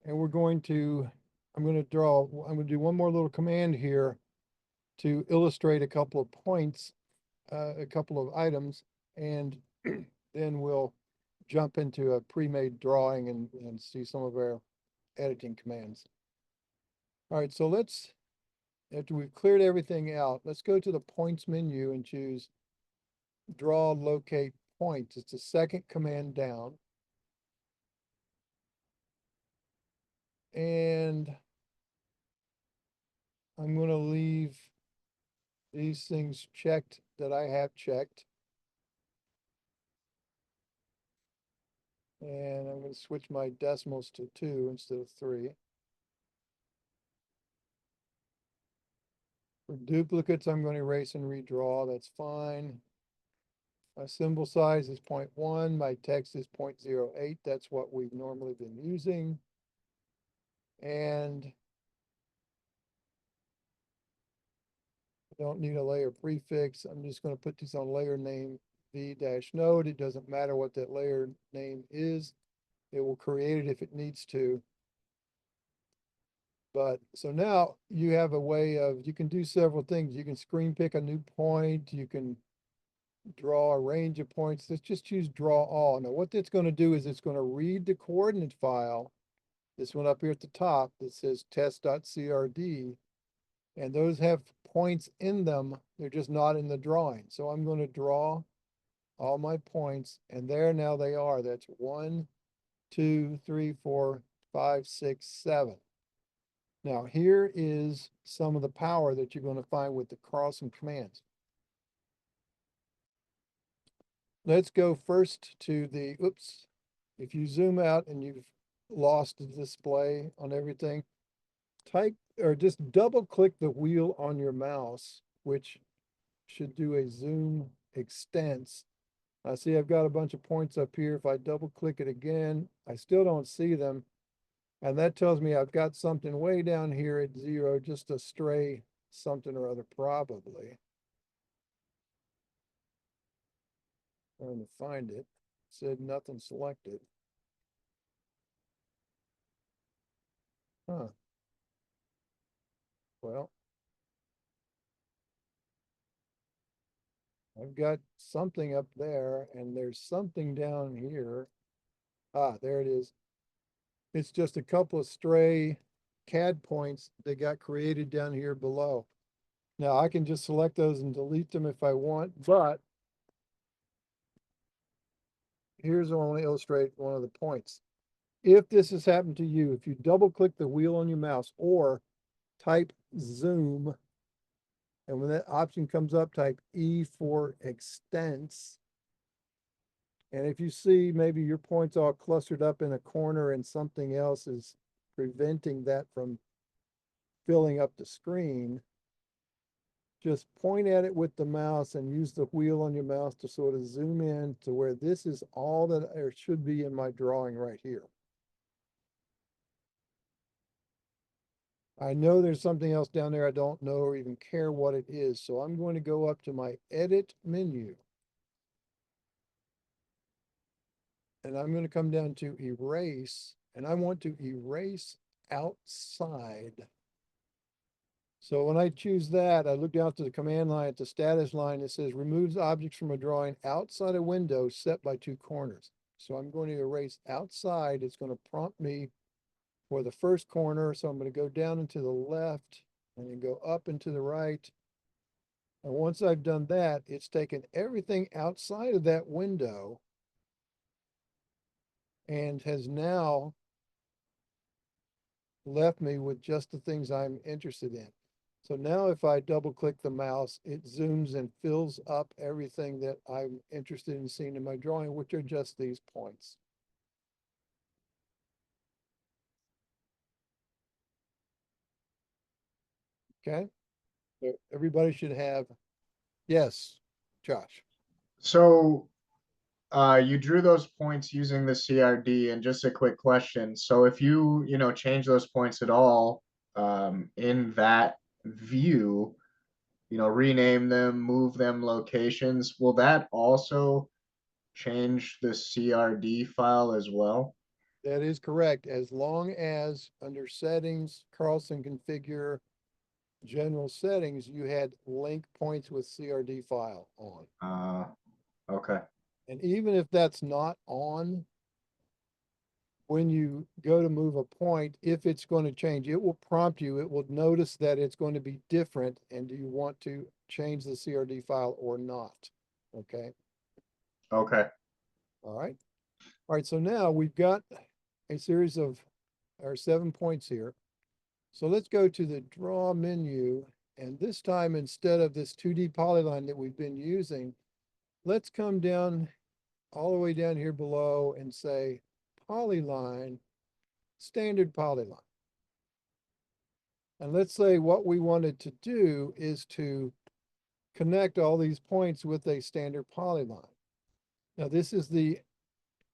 And I'm going to do one more little command here to illustrate a couple of points, a couple of items, and then we'll jump into a pre-made drawing and see some of our editing commands. All right, so after we've cleared everything out, let's go to the points menu and choose draw locate points. It's the second command down. And I'm going to leave these things checked that I have checked. And I'm going to switch my decimals to 2 instead of 3. For duplicates, I'm going to erase and redraw. That's fine. My symbol size is 0.1. My text is 0.08. That's what we've normally been using. And I don't need a layer prefix. I'm just going to put these on layer name v-node. It doesn't matter what that layer name is. It will create it if it needs to. But so now you have a way of, you can do several things. You can screen pick a new point. You can draw a range of points. Let's just choose draw all. Now what that's going to do is it's going to read the coordinate file, this one up here at the top that says test.crd, and those have points in them. They're just not in the drawing. So I'm going to draw all my points, and there now they are. That's 1, 2, 3, 4, 5, 6, 7. Now here is some of the power that you're going to find with the Carlson commands. Let's go first to the, oops, if you zoom out and you've lost the display on everything, type or just double click the wheel on your mouse, which should do a zoom extents. I see I've got a bunch of points up here. If I double click it again, I still don't see them. And that tells me I've got something way down here at 0, just a stray something or other, probably. Trying to find it. Said nothing selected. Huh. Well, I've got something up there, and there's something down here. Ah, there it is. It's just a couple of stray CAD points that got created down here below. Now I can just select those and delete them if I want, but here's I want to illustrate one of the points. If this has happened to you, if you double click the wheel on your mouse or type zoom, and when that option comes up, type E for extents. And if you see maybe your point's all clustered up in a corner and something else is preventing that from filling up the screen, just point at it with the mouse and use the wheel on your mouse to sort of zoom in to where this is all that there should be in my drawing right here. I know there's something else down there I don't know or even care what it is, so I'm going to go up to my edit menu. And I'm going to come down to erase, and I want to erase outside. So when I choose that, I look down to the command line at the status line, it says removes objects from a drawing outside a window set by two corners. So I'm going to erase outside. It's going to prompt me for the first corner. So I'm going to go down and to the left and then go up and to the right. And once I've done that, it's taken everything outside of that window and has now left me with just the things I'm interested in. So now if I double click the mouse, it zooms and fills up everything that I'm interested in seeing in my drawing, which are just these points. Okay, so everybody should have, yes, Josh. So you drew those points using the CRD, and just a quick question. So if you know, change those points at all in that view, you know, rename them, move them locations, will that also change the CRD file as well? That is correct, as long as under settings, Carlson configure general settings, you had link points with CRD file on. Okay. And even if that's not on, when you go to move a point, if it's going to change, it will prompt you. It will notice that it's going to be different. And do you want to change the CRD file or not? Okay. Okay. All right. All right. So now we've got a series of our 7 points here. So let's go to the draw menu. And this time, instead of this 2D polyline that we've been using, let's come down all the way down here below and say polyline, standard polyline. And let's say what we wanted to do is to connect all these points with a standard polyline. Now this is the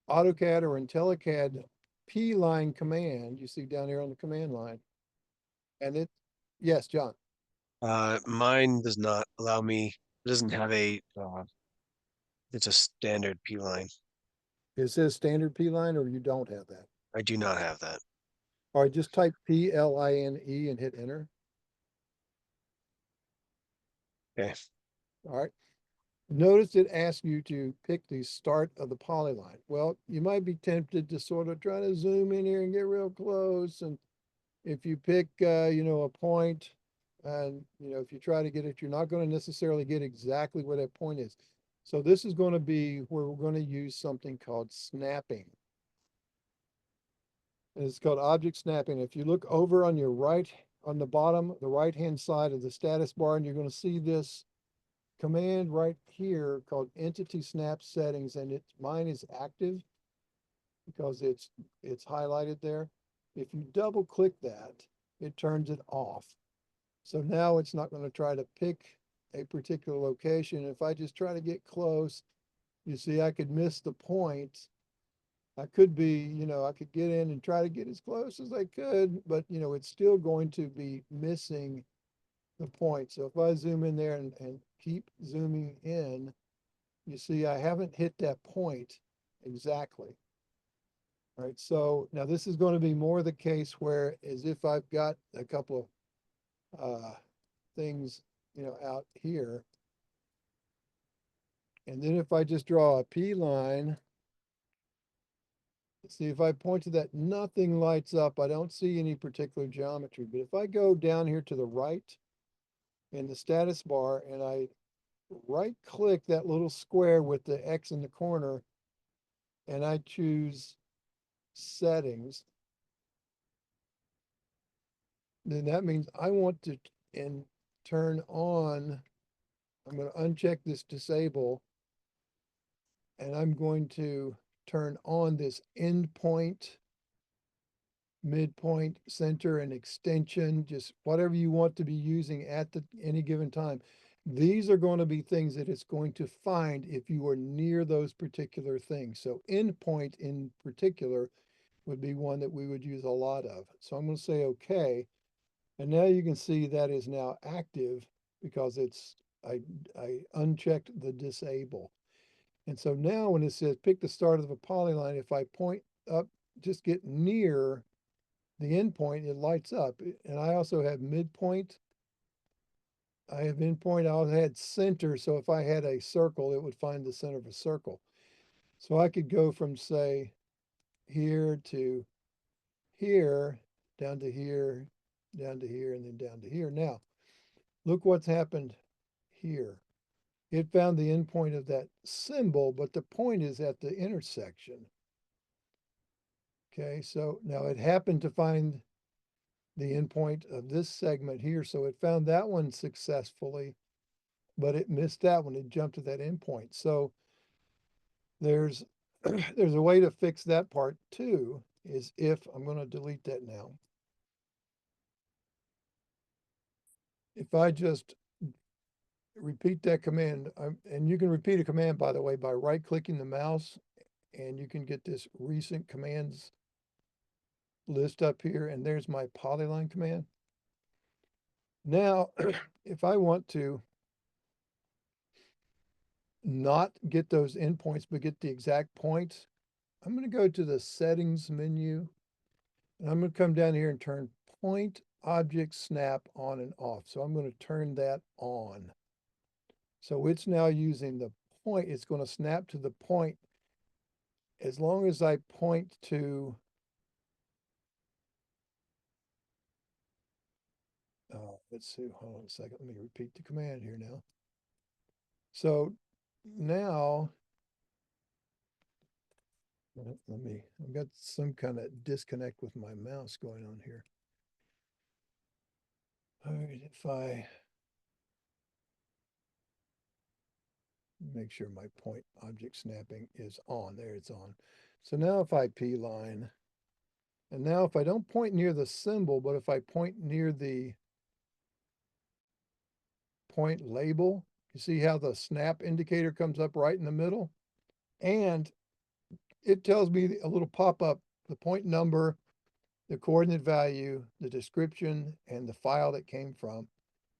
AutoCAD or IntelliCAD P-line command you see down here on the command line. And it, yes, John. Mine does not allow me, it doesn't have it's a standard P line. It says standard P-line or you don't have that. I do not have that. All right, just type PLINE and hit enter. Okay. All right. Notice it asks you to pick the start of the polyline. Well, you might be tempted to sort of try to zoom in here and get real close. And if you pick, you know, a point and, you know, if you try to get it, you're not going to necessarily get exactly what that point is. So this is going to be where we're going to use something called snapping. And it's called object snapping. If you look over on your right, on the bottom, the right-hand side of the status bar, and you're going to see this command right here called entity snap settings, and mine is active because it's highlighted there. If you double click that, it turns it off. So now it's not going to try to pick a particular location. If I just try to get close, you see I could miss the point. I could be, you know, I could get in and try to get as close as I could, but you know, it's still going to be missing the point. So if I zoom in there and keep zooming in, you see I haven't hit that point exactly. All right, so now this is going to be more the case where as if I've got a couple of things, you know, out here. And then if I just draw a P line, see if I point to that, nothing lights up. I don't see any particular geometry. But if I go down here to the right in the status bar and I right click that little square with the X in the corner and I choose settings, then that means I want to turn on, I'm going to uncheck this disable, and I'm going to turn on this endpoint, midpoint, center, and extension, just whatever you want to be using at any given time. These are going to be things that it's going to find if you are near those particular things. So endpoint in particular would be one that we would use a lot of. So I'm going to say okay. And now you can see that is now active because I unchecked the disable. And so now when it says pick the start of a polyline, if I point up, just get near the endpoint, it lights up. And I also have midpoint I have endpoint, I had center, so if I had a circle, it would find the center of a circle. So I could go from, say, here to here, down to here, down to here, and then down to here. Now, look what's happened here. It found the endpoint of that symbol, but the point is at the intersection. Okay, so now it happened to find the endpoint of this segment here, so it found that one successfully, but it missed that one. It jumped to that endpoint. So there's there's a way to fix that part too, is if I'm going to delete that now. If I just repeat that command, and you can repeat a command, by the way, by right-clicking the mouse, and you can get this recent commands list up here, and there's my polyline command. Now, if I want to not get those endpoints, but get the exact points, I'm going to go to the settings menu, and I'm going to come down here and turn point object snap on and off. So I'm going to turn that on. So it's now using the point. It's going to snap to the point as long as I point to, let's see, hold on a second. Let me repeat the command here now. So now, I've got some kind of disconnect with my mouse going on here. All right, if I make sure my point object snapping is on, there it's on. So now if I P line, and now if I don't point near the symbol, but if I point near the point label, you see how the snap indicator comes up right in the middle? And it tells me a little pop-up, the point number, the coordinate value, the description, and the file that came from.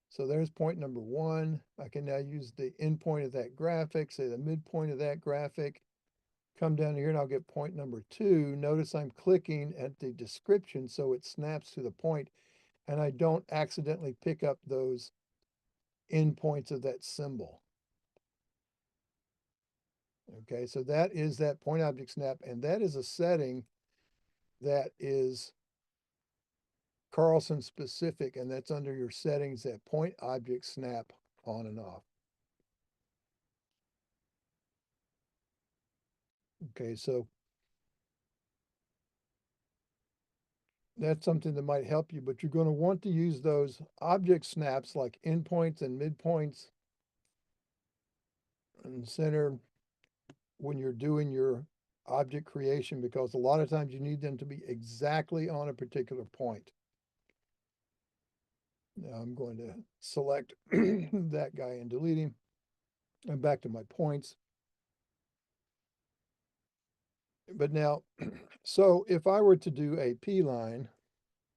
So there's point number 1. I can now use the endpoint of that graphic, say the midpoint of that graphic, come down here and I'll get point number 2. Notice I'm clicking at the description so it snaps to the point and I don't accidentally pick up those endpoints of that symbol. Okay, so that is that point object snap, and that is a setting that is Carlson specific, and that's under your settings, that point object snap on and off. Okay, so that's something that might help you, but you're going to want to use those object snaps like endpoints and midpoints and center when you're doing your object creation, because a lot of times you need them to be exactly on a particular point. Now I'm going to select that guy and delete him. I'm back to my points. But now, so if I were to do a P line,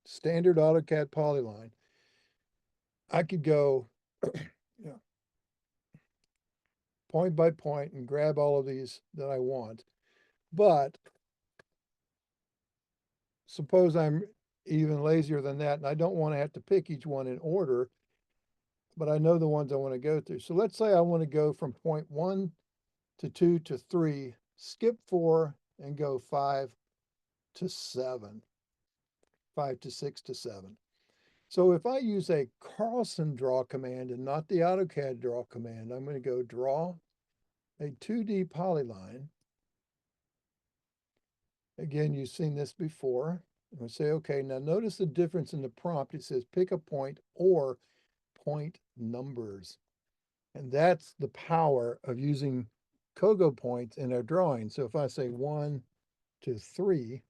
standard AutoCAD polyline, I could go point by point and grab all of these that I want. But suppose I'm even lazier than that and I don't want to have to pick each one in order, but I know the ones I want to go through. So let's say I want to go from point 1 to 2 to 3, skip 4 and go 5 to 7, 5 to 6 to 7. So if I use a Carlson draw command and not the AutoCAD draw command, I'm going to go draw a 2D polyline. Again, you've seen this before. I'm going to say, okay, now notice the difference in the prompt. It says pick a point or point numbers. And that's the power of using Kogo points in our drawing. So if I say 1 to 3,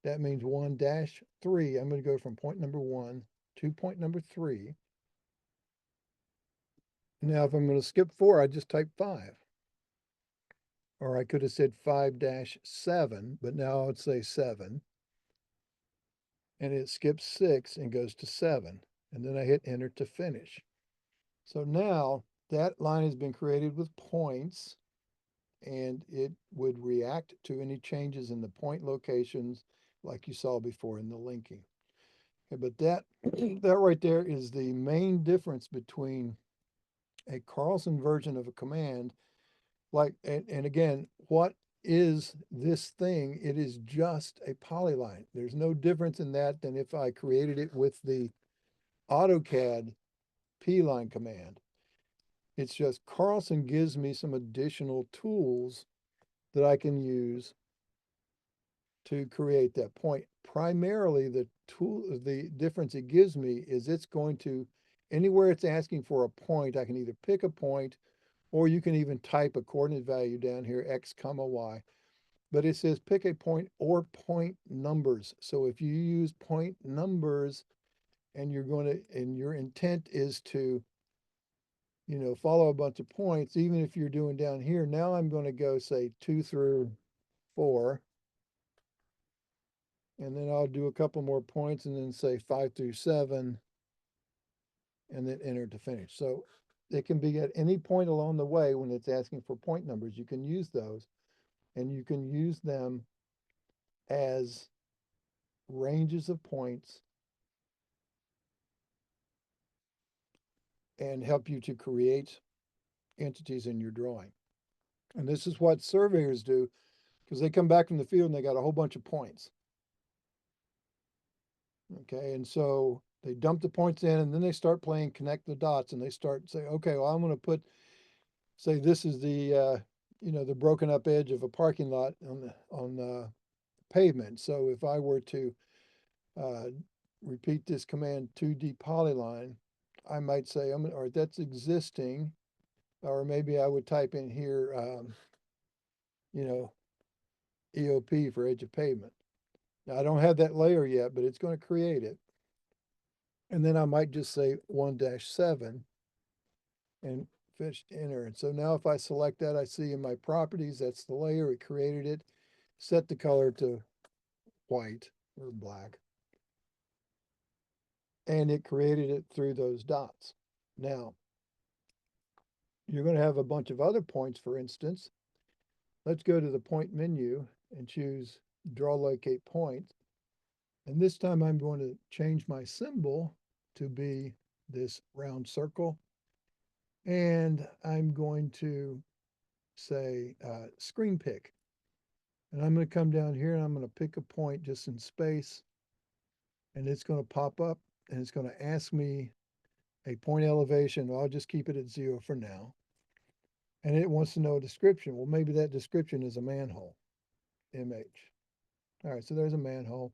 that means 1-3. I'm going to go from point number 1 to point number 3. Now, if I'm going to skip 4, I just type 5. Or I could have said 5-7, but now I would say 7. And it skips 6 and goes to 7. And then I hit enter to finish. So now that line has been created with points, and it would react to any changes in the point locations like you saw before in the linking. Okay, but that, that right there is the main difference between a Carlson version of a command. Like, and again, what is this thing? It is just a polyline. There's no difference in that than if I created it with the AutoCAD P-line command. It's just Carlson gives me some additional tools that I can use to create that point. Primarily, the difference it gives me is it's going to, anywhere it's asking for a point, I can either pick a point, or you can even type a coordinate value down here, X comma Y. But it says pick a point or point numbers. So if you use point numbers and you're going to, and your intent is to, follow a bunch of points, even if you're doing down here, now I'm going to go say 2 through 4. And then I'll do a couple more points and then say 5 through 7 and then enter to finish. So it can be at any point along the way when it's asking for point numbers, you can use those, and you can use them as ranges of points and help you to create entities in your drawing. And this is what surveyors do, because they come back from the field and they got a whole bunch of points. Okay, and so they dump the points in and then they start playing connect the dots, and they start say, okay, well, I'm going to put, say this is the, the broken up edge of a parking lot on pavement. So if I were to repeat this command 2D polyline, I might say, all right, that's existing, or maybe I would type in here, EOP for edge of pavement. Now I don't have that layer yet, but it's going to create it. And then I might just say 1-7 and finish enter. And so now if I select that, I see in my properties, that's the layer, it created it, set the color to white or black. And it created it through those dots. Now, you're going to have a bunch of other points, for instance. Let's go to the point menu and choose draw locate point. And this time I'm going to change my symbol to be this round circle. And I'm going to say screen pick. And I'm going to come down here and I'm going to pick a point just in space. And it's going to pop up and it's going to ask me a point elevation. I'll just keep it at 0 for now. And it wants to know a description. Well, maybe that description is a manhole, MH. All right, so there's a manhole.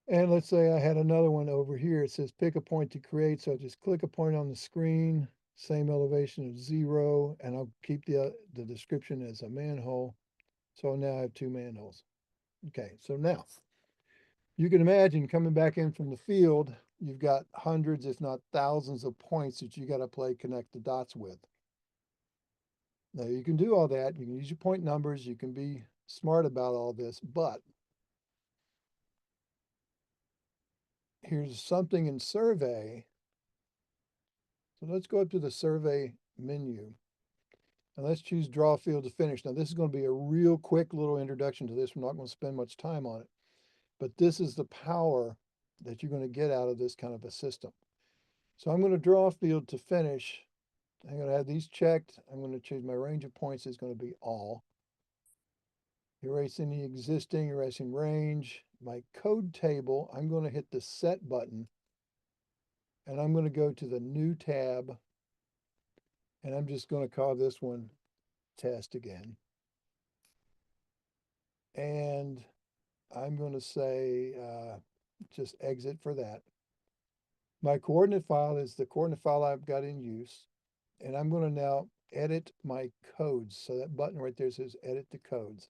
And let's say I had another one over here. It says pick a point to create. So I just click a point on the screen, same elevation of 0, and I'll keep the description as a manhole. So now I have 2 manholes. Okay, so now you can imagine coming back in from the field, you've got hundreds, if not thousands of points that you got to play connect the dots with. Now you can do all that. You can use your point numbers. You can be smart about all this, but here's something in survey. So let's go up to the survey menu and let's choose draw field to finish. Now this is going to be a real quick little introduction to this. We're not going to spend much time on it, but this is the power that you're going to get out of this kind of a system. So I'm going to draw field to finish. I'm going to have these checked. I'm going to choose my range of points is going to be all. Erase any existing, erasing range. My code table, I'm going to hit the set button and I'm going to go to the new tab and I'm just going to call this one test again. And I'm going to say just exit for that. My coordinate file is the coordinate file I've got in use. And I'm going to now edit my codes. So that button right there says edit the codes.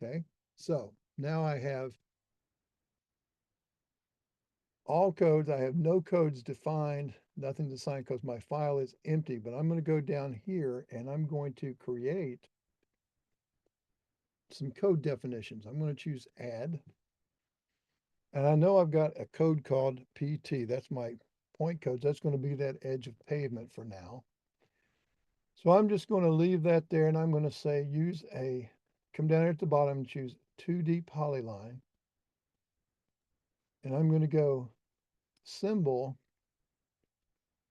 Okay, so now I have all codes. I have no codes defined, nothing to sign because my file is empty, but I'm going to go down here and I'm going to create some code definitions. I'm going to choose add. And I know I've got a code called PT. That's my point codes. That's going to be that edge of pavement for now. So I'm just going to leave that there and I'm going to say come down here at the bottom and choose 2D polyline. and I'm going to go symbol.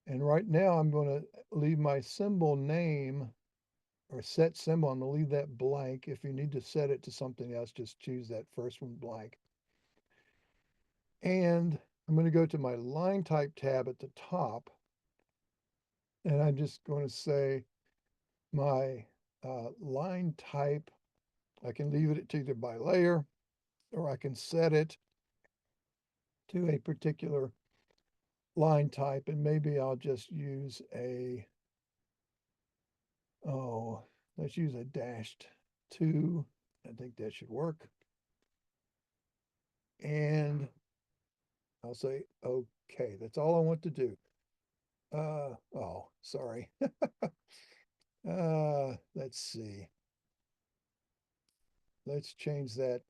And right now I'm going to leave my symbol name or set symbol. I'm going to leave that blank. If you need to set it to something else, just choose that first one blank. And I'm going to go to my line type tab at the top. And I'm just going to say my line type. I can leave it to either by layer, or I can set it to a particular line type. And maybe I'll just use let's use a -2. I think that should work. And I'll say, okay, that's all I want to do. Oh, sorry. Let's see. Let's change that.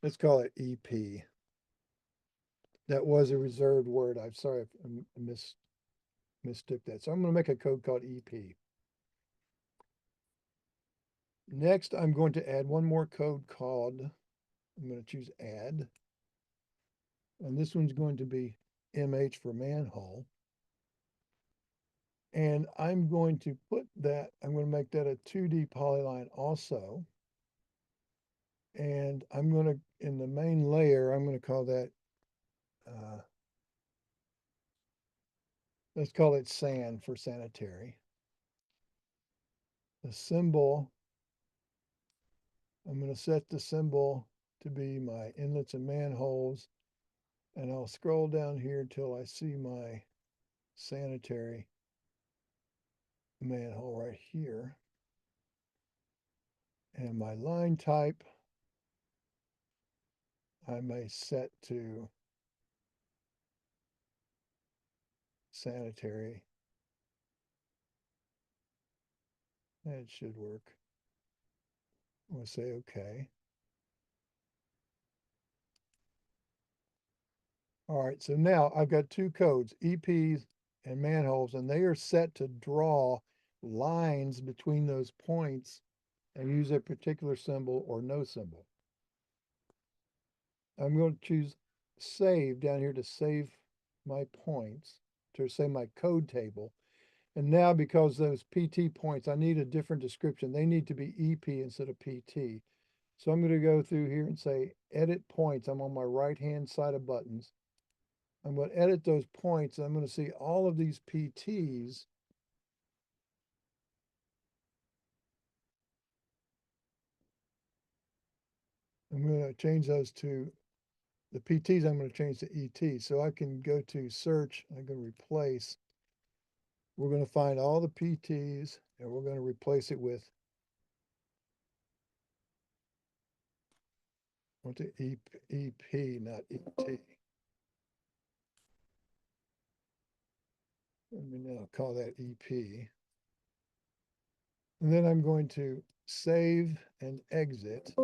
Let's call it EP. That was a reserved word. I'm sorry if I mistook that. So I'm going to make a code called EP. Next, I'm going to add one more code called, I'm going to choose add. And this one's going to be MH for manhole. And I'm going to put that, I'm going to make that a 2D polyline also. And I'm going to, in the main layer, I'm going to call that, let's call it sand for sanitary. The symbol, I'm going to set the symbol to be my inlets and manholes. And I'll scroll down here until I see my sanitary manhole right here. And my line type, I may set to sanitary. That should work. We'll say okay. All right, so now I've got two codes, EPs and manholes, and they are set to draw lines between those points and use a particular symbol or no symbol. I'm going to choose save down here to save my points, to say my code table. And now because those PT points, I need a different description. They need to be EP instead of PT. So I'm going to go through here and say edit points. I'm on my right-hand side of buttons. I'm going to edit those points. I'm going to see all of these PTs. I'm going to change those to the PTs. I'm going to change to ET. So I can go to search. I'm going to replace. We're going to find all the PTs and we're going to replace it with EP, not ET. Let me now call that EP. And then I'm going to save and exit.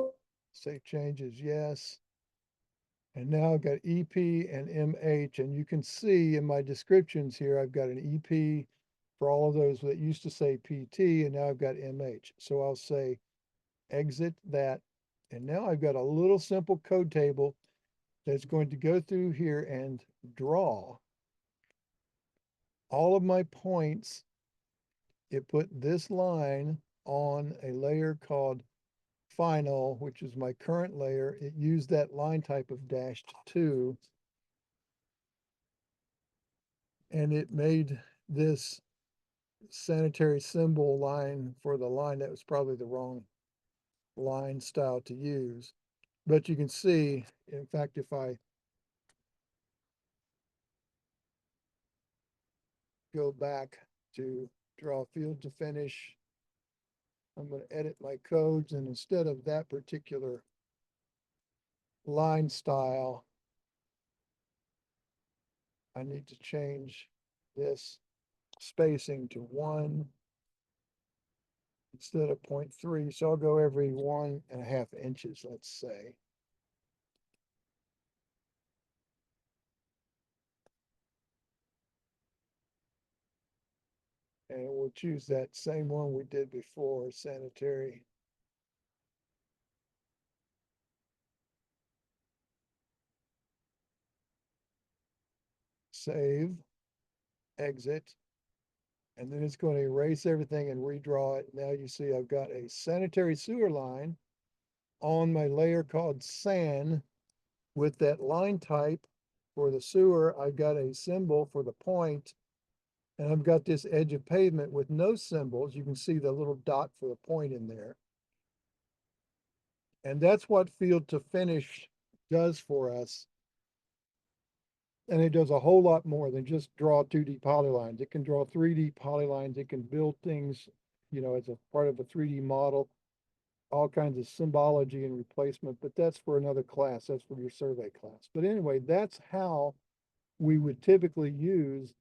Save changes, yes. And now I've got EP and MH, and you can see in my descriptions here, I've got an EP for all of those that used to say PT, and now I've got MH. So I'll say exit that. And now I've got a little simple code table that's going to go through here and draw all of my points. It put this line on a layer called final, which is my current layer. It used that line type of -2, and it made this sanitary symbol line for the line that was probably the wrong line style to use. But you can see, in fact, if I go back to draw field to finish, I'm going to edit my codes, and instead of that particular line style, I need to change this spacing to 1 instead of 0.3. So I'll go every 1.5 inches, let's say. And we'll choose that same one we did before, sanitary. save, exit, and then it's going to erase everything and redraw it. Now you see I've got a sanitary sewer line on my layer called SAN with that line type for the sewer. I've got a symbol for the point, and I've got this edge of pavement with no symbols. You can see the little dot for the point in there. And that's what field to finish does for us. And it does a whole lot more than just draw 2D polylines. It can draw 3D polylines. It can build things, as a part of a 3D model, all kinds of symbology and replacement, but that's for another class. That's for your survey class. But anyway, that's how we would typically use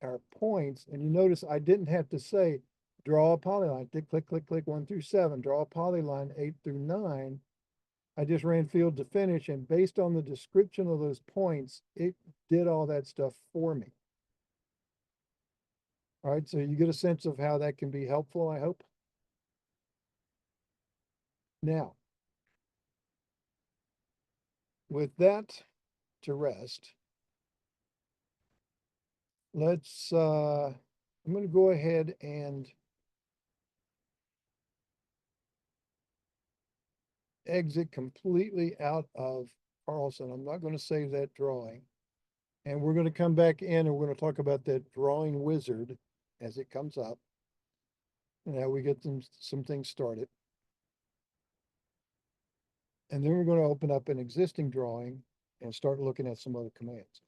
our points. And you notice I didn't have to say, draw a polyline, click, click, click, click, 1 through 7, draw a polyline 8 through 9. I just ran field to finish, and based on the description of those points, it did all that stuff for me. All right, so you get a sense of how that can be helpful, I hope. Now, with that to rest, let's, I'm going to go ahead and exit completely out of Carlson. I'm not going to save that drawing. And we're going to come back in and we're going to talk about that drawing wizard as it comes up. And how we get some things started. And then we're going to open up an existing drawing and start looking at some other commands.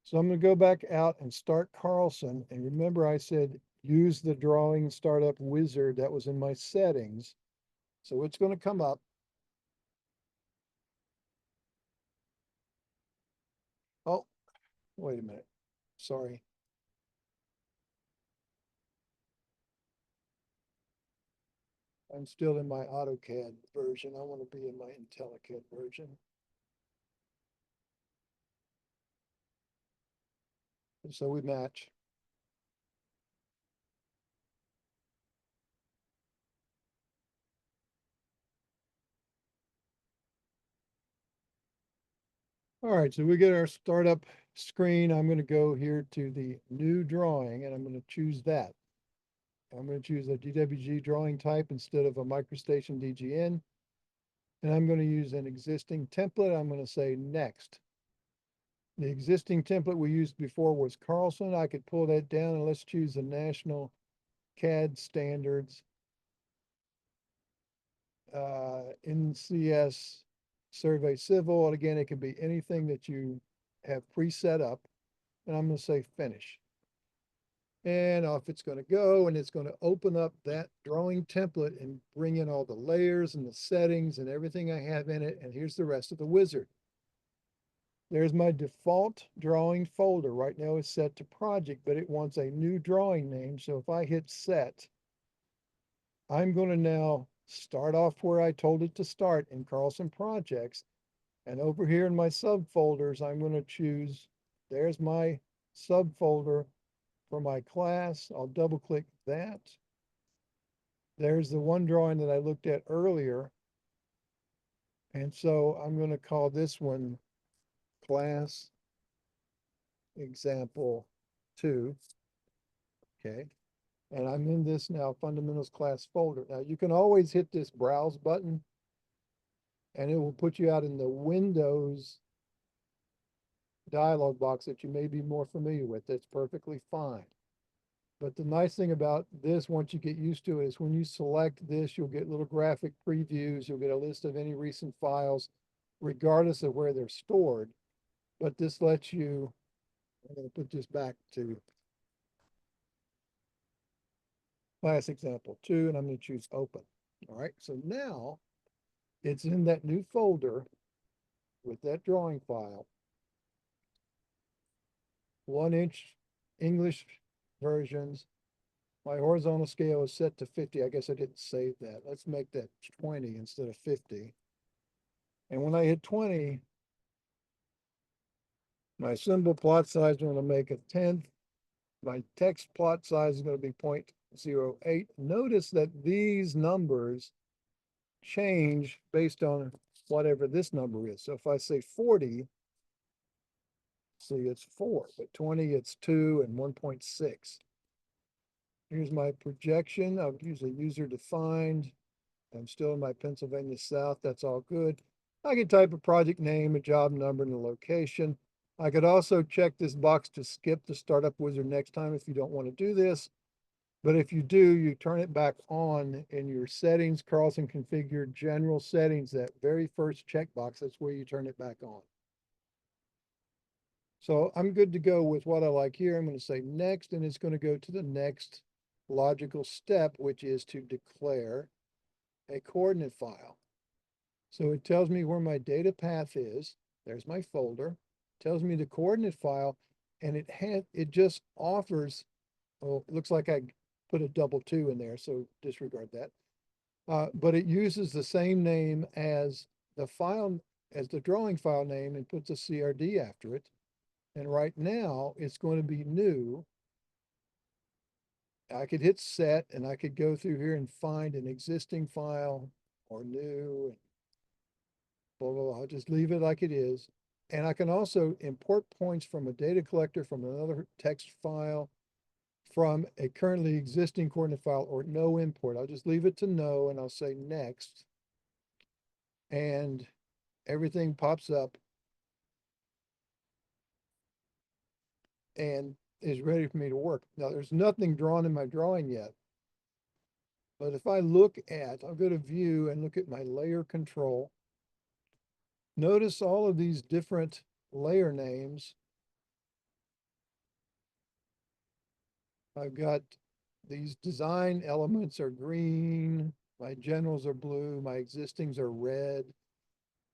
So I'm going to go back out and start Carlson. And remember I said, use the drawing startup wizard that was in my settings. So it's going to come up. Oh, wait a minute. Sorry. I'm still in my AutoCAD version. I want to be in my IntelliCAD version. And so we match. All right, so we get our startup screen. I'm going to go here to the new drawing and I'm going to choose that. I'm going to choose a DWG drawing type instead of a MicroStation DGN. And I'm going to use an existing template. I'm going to say next. The existing template we used before was Carlson. I could pull that down and let's choose the National CAD Standards. NCS Survey Civil. And again, it can be anything that you have pre-set up. And I'm going to say finish. And off it's going to go, and it's going to open up that drawing template and bring in all the layers and the settings and everything I have in it. And here's the rest of the wizard. There's my default drawing folder. Right now it's set to project, but it wants a new drawing name. So if I hit set, I'm going to now start off where I told it to start in Carlson Projects. And over here in my subfolders, I'm going to choose, there's my subfolder for my class. I'll double click that. There's the one drawing that I looked at earlier. And so I'm going to call this one class example 2. Okay. And I'm in this now fundamentals class folder. Now you can always hit this browse button and it will put you out in the Windows dialog box that you may be more familiar with. That's perfectly fine. But the nice thing about this, once you get used to it, is when you select this, you'll get little graphic previews. You'll get a list of any recent files, regardless of where they're stored. But this lets you, I'm going to put this back to class example 2, and I'm going to choose open. All right, so now it's in that new folder with that drawing file. 1-inch English versions. My horizontal scale is set to 50. I guess I didn't save that. Let's make that 20 instead of 50. And when I hit 20, my symbol plot size is going to make a 10th. My text plot size is going to be 0.08. Notice that these numbers change based on whatever this number is. So if I say 40, see, it's 4, but 20, it's 2 and 1.6. Here's my projection. I'll use a user defined. I'm still in my Pennsylvania South. That's all good. I can type a project name, a job number, and a location. I could also check this box to skip the startup wizard next time if you don't want to do this. But if you do, you turn it back on in your settings, Carlson configured general settings, that very first checkbox, that's where you turn it back on. So I'm good to go with what I like here. I'm going to say next, and it's going to go to the next logical step, which is to declare a coordinate file. So it tells me where my data path is. There's my folder. Tells me the coordinate file, and it just offers, oh, it looks like I put a ~2 in there, so disregard that. But it uses the same name as the file, as the drawing file name, and puts a CRD after it. And right now it's going to be new. I could hit set and I could go through here and find an existing file or new, and blah, blah, blah. I'll just leave it like it is. And I can also import points from a data collector, from another text file, from a currently existing coordinate file, or no import. I'll just leave it to no, and I'll say next. And everything pops up and is ready for me to work. Now, there's nothing drawn in my drawing yet. But if I look at, I'll go to view and look at my layer control. Notice all of these different layer names. I've got these design elements are green, my generals are blue, my existings are red.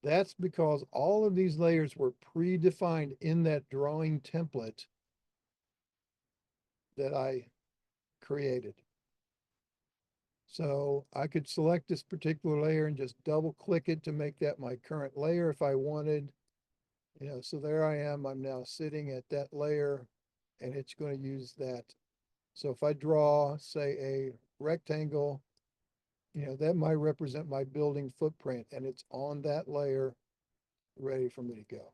That's because all of these layers were predefined in that drawing template that I created. So I could select this particular layer and just double click it to make that my current layer if I wanted. You know, so there I am. I'm now sitting at that layer, and it's going to use that. So if I draw, say, a rectangle, you know, that might represent my building footprint, and it's on that layer, ready for me to go.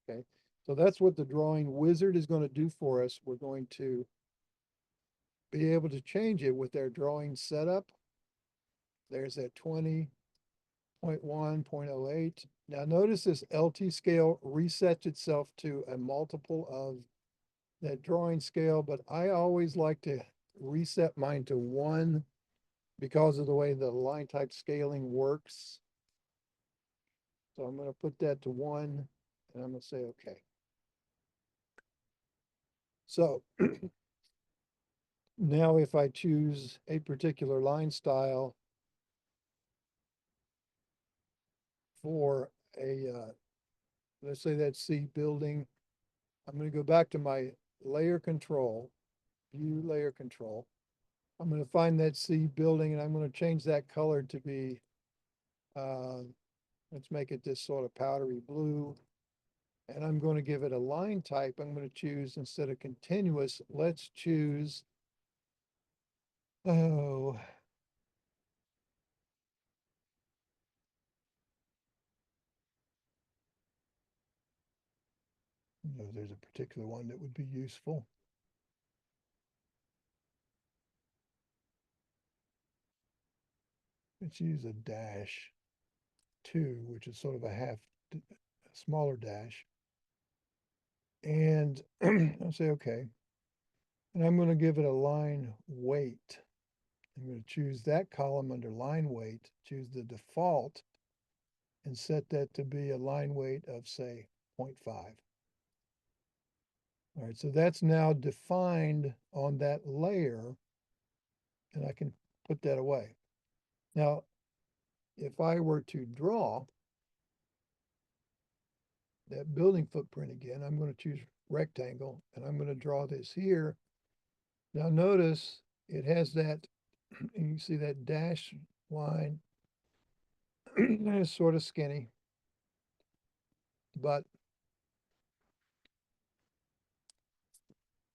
Okay, so that's what the drawing wizard is going to do for us. We're going to be able to change it with our drawing setup. There's that 20.1.08. Now notice this LT scale resets itself to a multiple of that drawing scale, but I always like to reset mine to 1 because of the way the line type scaling works. So I'm going to put that to 1, and I'm going to say okay. So now if I choose a particular line style for a, let's say that's C building, I'm going to go back to my layer control, view layer control. I'm going to find that C building, and I'm going to change that color to be, let's make it this sort of powdery blue. And I'm going to give it a line type. I'm going to choose, instead of continuous, let's choose, oh, no, there's a particular one that would be useful. Let's use a -2, which is sort of a smaller dash. And I'll say, okay. And I'm going to give it a line weight. I'm going to choose that column under line weight, choose the default, and set that to be a line weight of, say, 0.5. All right, so that's now defined on that layer, and I can put that away. Now, if I were to draw that building footprint again, I'm going to choose rectangle, and I'm going to draw this here. Now notice it has that, and you see that dash line, it's sort of skinny, but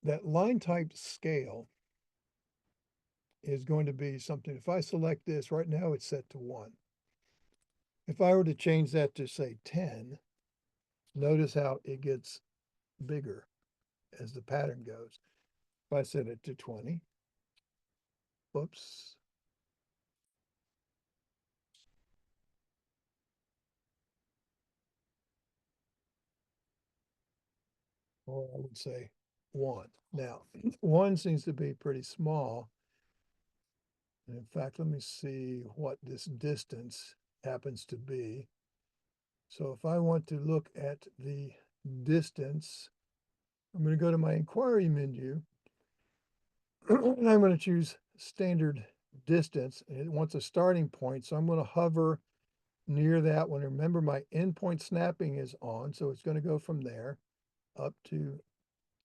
that line type scale is going to be something. If I select this, right now it's set to 1. If I were to change that to, say, 10, notice how it gets bigger as the pattern goes. If I set it to 20, whoops. Or I would say 1. Now, 1 seems to be pretty small. And in fact, let me see what this distance happens to be. So if I want to look at the distance, I'm going to go to my inquiry menu and I'm going to choose standard distance. And it wants a starting point. So I'm going to hover near that one. Remember, my endpoint snapping is on. So it's going to go from there up to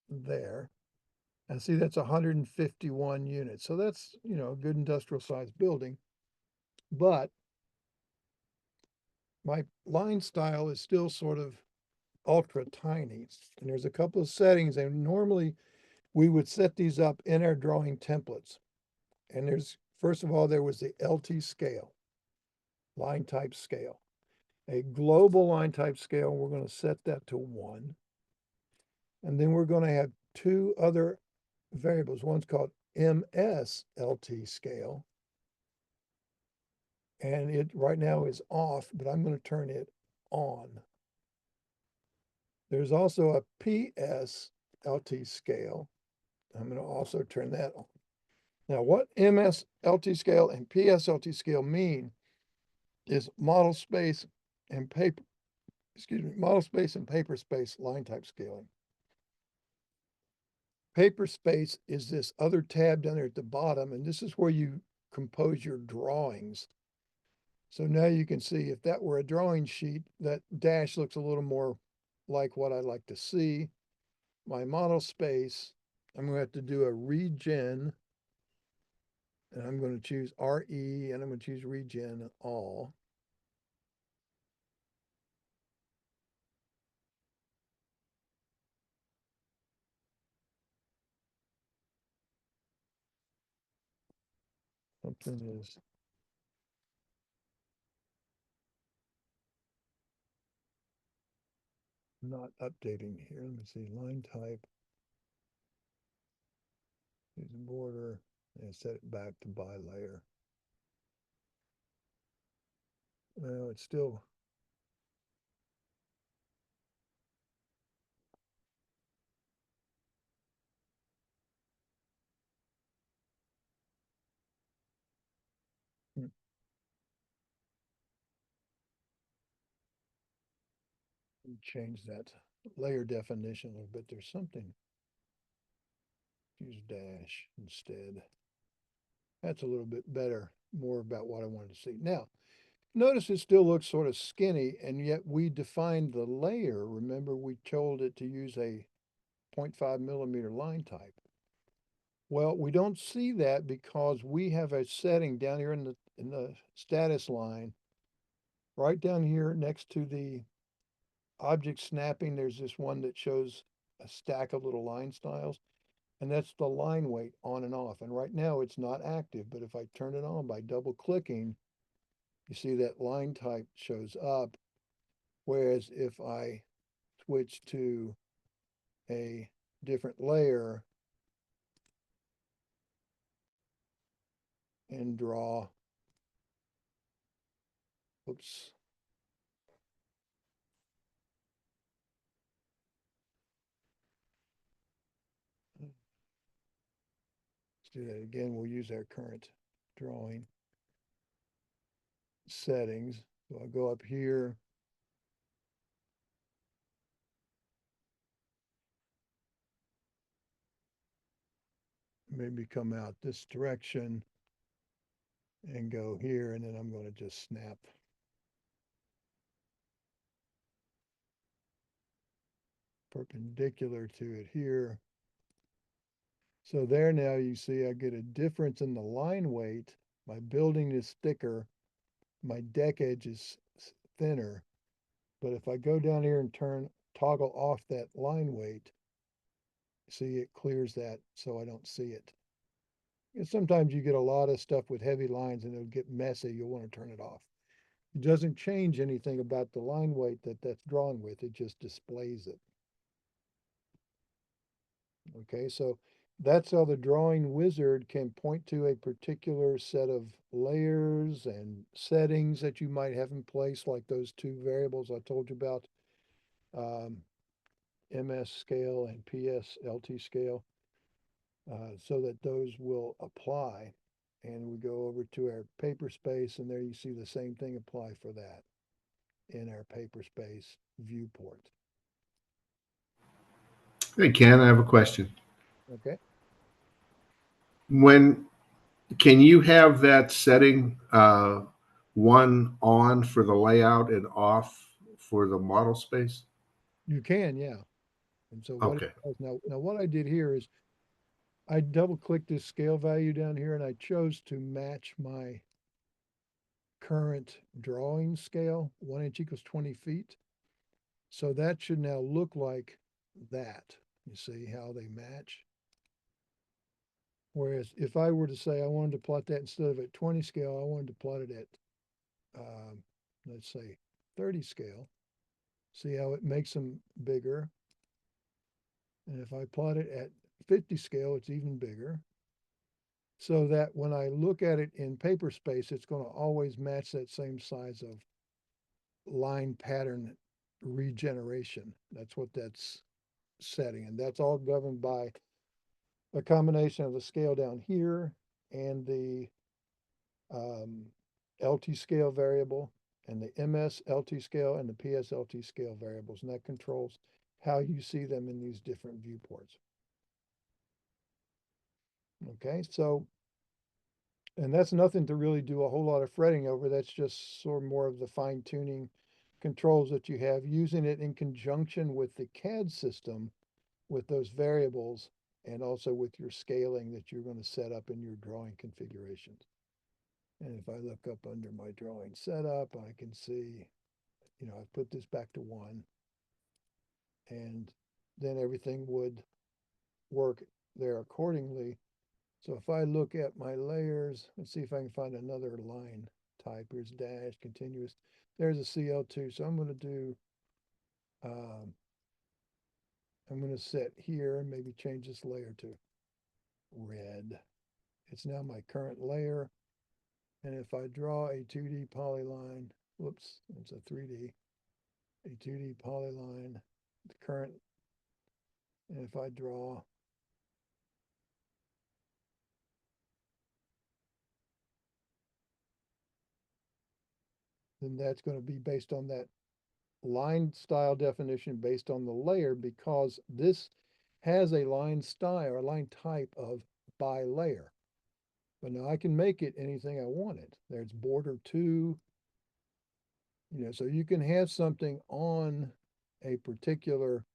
there. And see, that's 151 units. So that's, you know, a good industrial sized building. But my line style is still sort of ultra tiny. And there's a couple of settings, and normally we would set these up in our drawing templates. And there's, first of all, there was the LT scale, line type scale. A global line type scale, we're going to set that to 1. And then we're going to have 2 other variables. One's called MS LT scale. And it right now is off, but I'm going to turn it on. There's also a PS LT scale. I'm going to also turn that on. Now, what MS LT scale and PS LT scale mean is model space and paper, model space and paper space line type scaling. Paper space is this other tab down there at the bottom, and this is where you compose your drawings. So now you can see if that were a drawing sheet, that dash looks a little more like what I like to see. My model space, I'm going to have to do a regen, and I'm going to choose RE, and I'm going to choose regen all. Something is not updating here. Let me see, line type is border, and set it back to bilayer. Well, it's still, change that layer definition a little bit. There's something, use dash instead. That's a little bit better, more about what I wanted to see. Now, notice it still looks sort of skinny, and yet we defined the layer. Remember, we told it to use a 0.5 millimeter line type. Well, we don't see that because we have a setting down here in the status line, right down here next to the object snapping. There's this one that shows a stack of little line styles, and that's the line weight on and off. And right now it's not active, but if I turn it on by double clicking, you see that line type shows up. Whereas if I switch to a different layer and draw, oops. Let's do that again. We'll use our current drawing settings. So I'll go up here. Maybe come out this direction and go here, and then I'm going to just snap perpendicular to it here. So there now you see I get a difference in the line weight. My building is thicker, my deck edge is thinner. But if I go down here and toggle off that line weight, see it clears that so I don't see it. And sometimes you get a lot of stuff with heavy lines and it'll get messy. You'll want to turn it off. It doesn't change anything about the line weight that that's drawn with. It just displays it. Okay, so that's how the drawing wizard can point to a particular set of layers and settings that you might have in place, like those two variables I told you about, um, MS scale and PS LT scale, so that those will apply. And we go over to our paper space, and there you see the same thing apply for that in our paper space viewport. Hey, Ken, I have a question. Okay. When can you have that setting one on for the layout and off for the model space? You can, yeah. And so what it Okay. does now what I did here is I double clicked this scale value down here and I chose to match my current drawing scale. 1 inch equals 20 feet. So that should now look like that. You see how they match? Whereas if I were to say I wanted to plot that instead of at 20 scale, I wanted to plot it at, let's say 30 scale. See how it makes them bigger. And if I plot it at 50 scale, it's even bigger. So that when I look at it in paper space, it's going to always match that same size of line pattern regeneration. That's what that's setting. And that's all governed by a combination of the scale down here and the um, LT scale variable and the MS LT scale and the PS LT scale variables. And that controls how you see them in these different viewports. Okay, so, and that's nothing to really do a whole lot of fretting over. That's just sort of more of the fine tuning controls that you have, using it in conjunction with the CAD system with those variables and also with your scaling that you're going to set up in your drawing configurations. And if I look up under my drawing setup, I can see, you know, I've put this back to 1, and then everything would work there accordingly. So if I look at my layers, let's see if I can find another line type. Here's dash, continuous. There's a CL2. So I'm going to do, I'm going to set here and maybe change this layer to red. It's now my current layer. And if I draw a 2D polyline, whoops, it's a 3D, a 2D polyline, the current, and if I draw then that's going to be based on that line style definition based on the layer, because this has a line style or line type of by layer. But now I can make it anything I want it. There's border 2, you know, so you can have something on a particular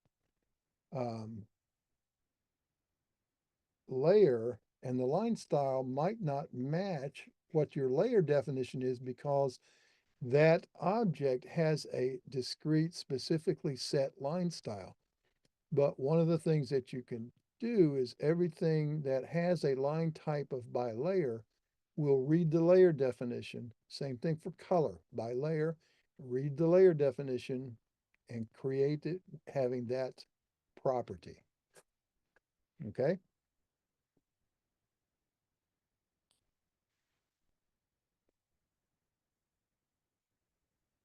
layer and the line style might not match what your layer definition is, because that object has a discrete, specifically set line style. But one of the things that you can do is everything that has a line type of by layer will read the layer definition. Same thing for color, by layer, read the layer definition and create it having that property. Okay?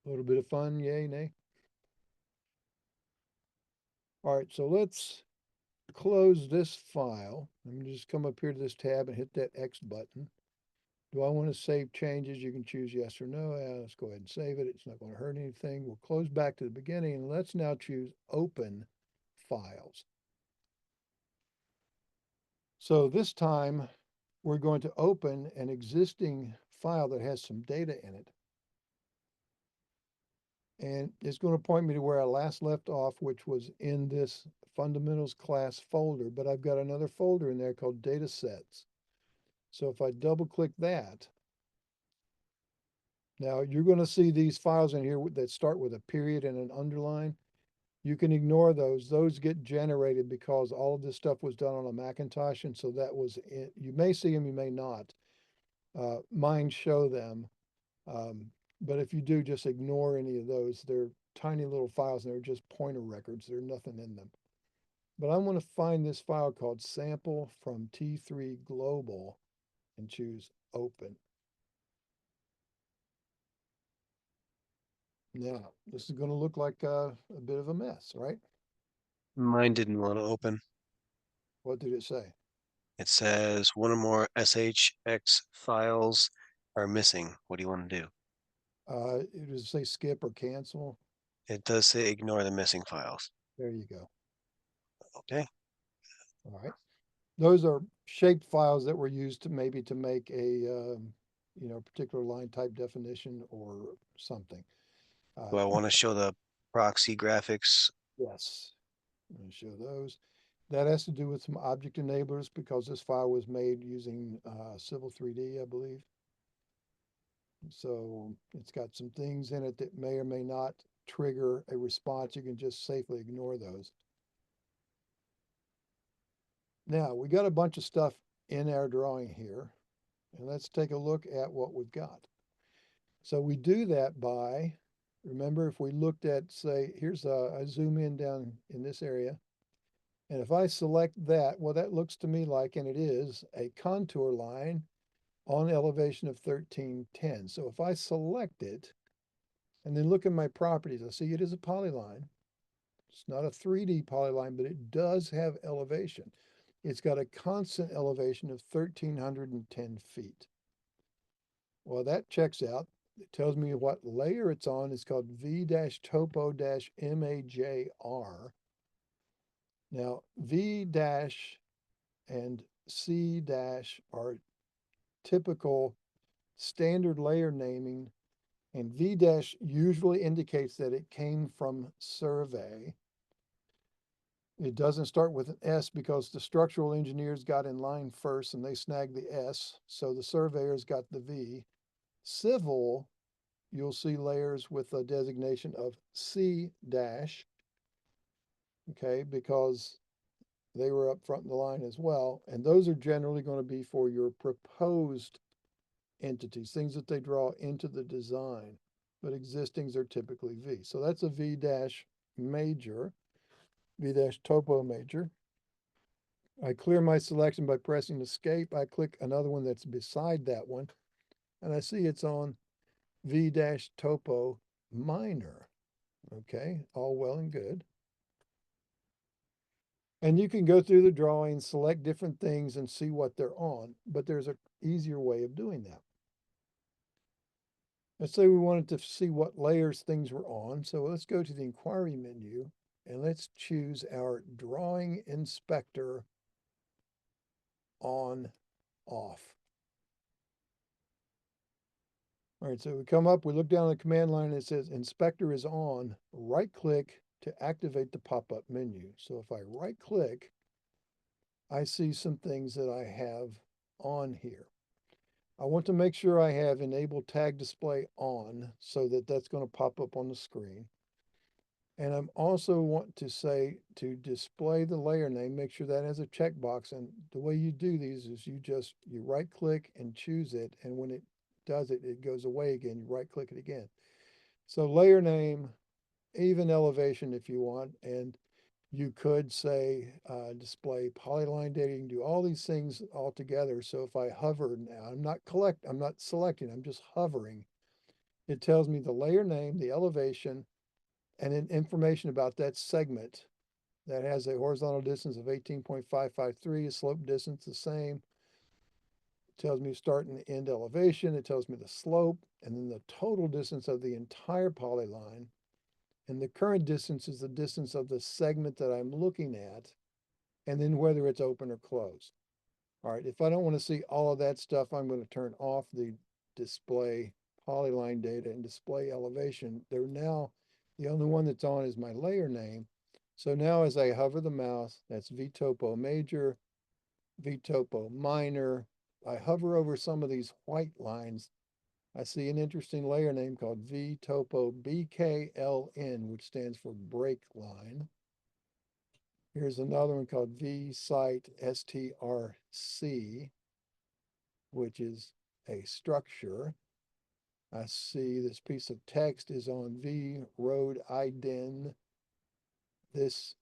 A little bit of fun, yay, nay? All right, so let's close this file. I'm gonna just come up here to this tab and hit that X button. Do I want to save changes? You can choose yes or no. Let's go ahead and save it. It's not going to hurt anything. We'll close back to the beginning and let's now choose open files. So this time we're going to open an existing file that has some data in it. And it's going to point me to where I last left off, which was in this fundamentals class folder, but I've got another folder in there called data sets. So if I double click that, now you're going to see these files in here that start with a period and an underline. You can ignore those. Those get generated because all of this stuff was done on a Macintosh. And so that was it. You may see them, you may not. Mine show them. But if you do, just ignore any of those. They're tiny little files and they're just pointer records. There's nothing in them. But I want to find this file called sample from T3 global and choose open. Now, this is going to look like a bit of a mess, right? Mine didn't want to open. What did it say? It says one or more SHX files are missing. What do you want to do? It does say skip or cancel. It does say ignore the missing files. There you go. Okay. All right. Those are shaped files that were used to maybe to make a, particular line type definition or something. Do I want to show the proxy graphics? Yes. I'm going to show those. That has to do with some object enablers because this file was made using Civil 3D, I believe. So it's got some things in it that may or may not trigger a response. You can just safely ignore those. Now, we got a bunch of stuff in our drawing here, and let's take a look at what we've got. So we do that by, remember, if we looked at, say, I zoom in down in this area, and if I select that, well, that looks to me like, and it is, a contour line on elevation of 1310. So if I select it, and then look at my properties, I see it is a polyline. It's not a 3D polyline, but it does have elevation. It's got a constant elevation of 1,310 feet. Well, that checks out. It tells me what layer it's on. It's called V-topo-majr. Now, V- and C- are typical standard layer naming, and V- usually indicates that it came from survey. It doesn't start with an S because the structural engineers got in line first and they snagged the S, so the surveyors got the V. Civil, you'll see layers with a designation of C-, okay, because they were up front in the line as well. And those are generally going to be for your proposed entities, things that they draw into the design, but existings are typically V. So that's a V- major, V- topo major. I clear my selection by pressing escape. I click another one that's beside that one, and I see it's on V- topo minor. Okay, all well and good. And you can go through the drawing, select different things and see what they're on, but there's an easier way of doing that. Let's say we wanted to see what layers things were on. So let's go to the inquiry menu and let's choose our drawing inspector on off. All right, so we come up, we look down the command line and it says inspector is on. Right click to activate the pop-up menu. So if I right click, I see some things that I have on here. I want to make sure I have enabled tag display on so that that's going to pop up on the screen. And I'm also want to say to display the layer name, make sure that has a checkbox. And the way you do these is you right click and choose it. And when it does it, it goes away again. You right click it again. So layer name, even elevation if you want. And you could say display polyline data. You can do all these things all together. So if I hover now, I'm not selecting, I'm just hovering. It tells me the layer name, the elevation, and then information about that segment that has a horizontal distance of 18.553, a slope distance the same. It tells me start and end elevation. It tells me the slope, and then the total distance of the entire polyline. And the current distance is the distance of the segment that I'm looking at, and then whether it's open or closed. All right, if I don't want to see all of that stuff, I'm going to turn off the display polyline data and display elevation. They're now, the only one that's on is my layer name. So now as I hover the mouse, that's V-topo major, V-topo minor. I hover over some of these white lines. I see an interesting layer name called V-topo BKLN, which stands for break line. Here's another one called V-site STRC, which is a structure. I see this piece of text is on V road IDEN. This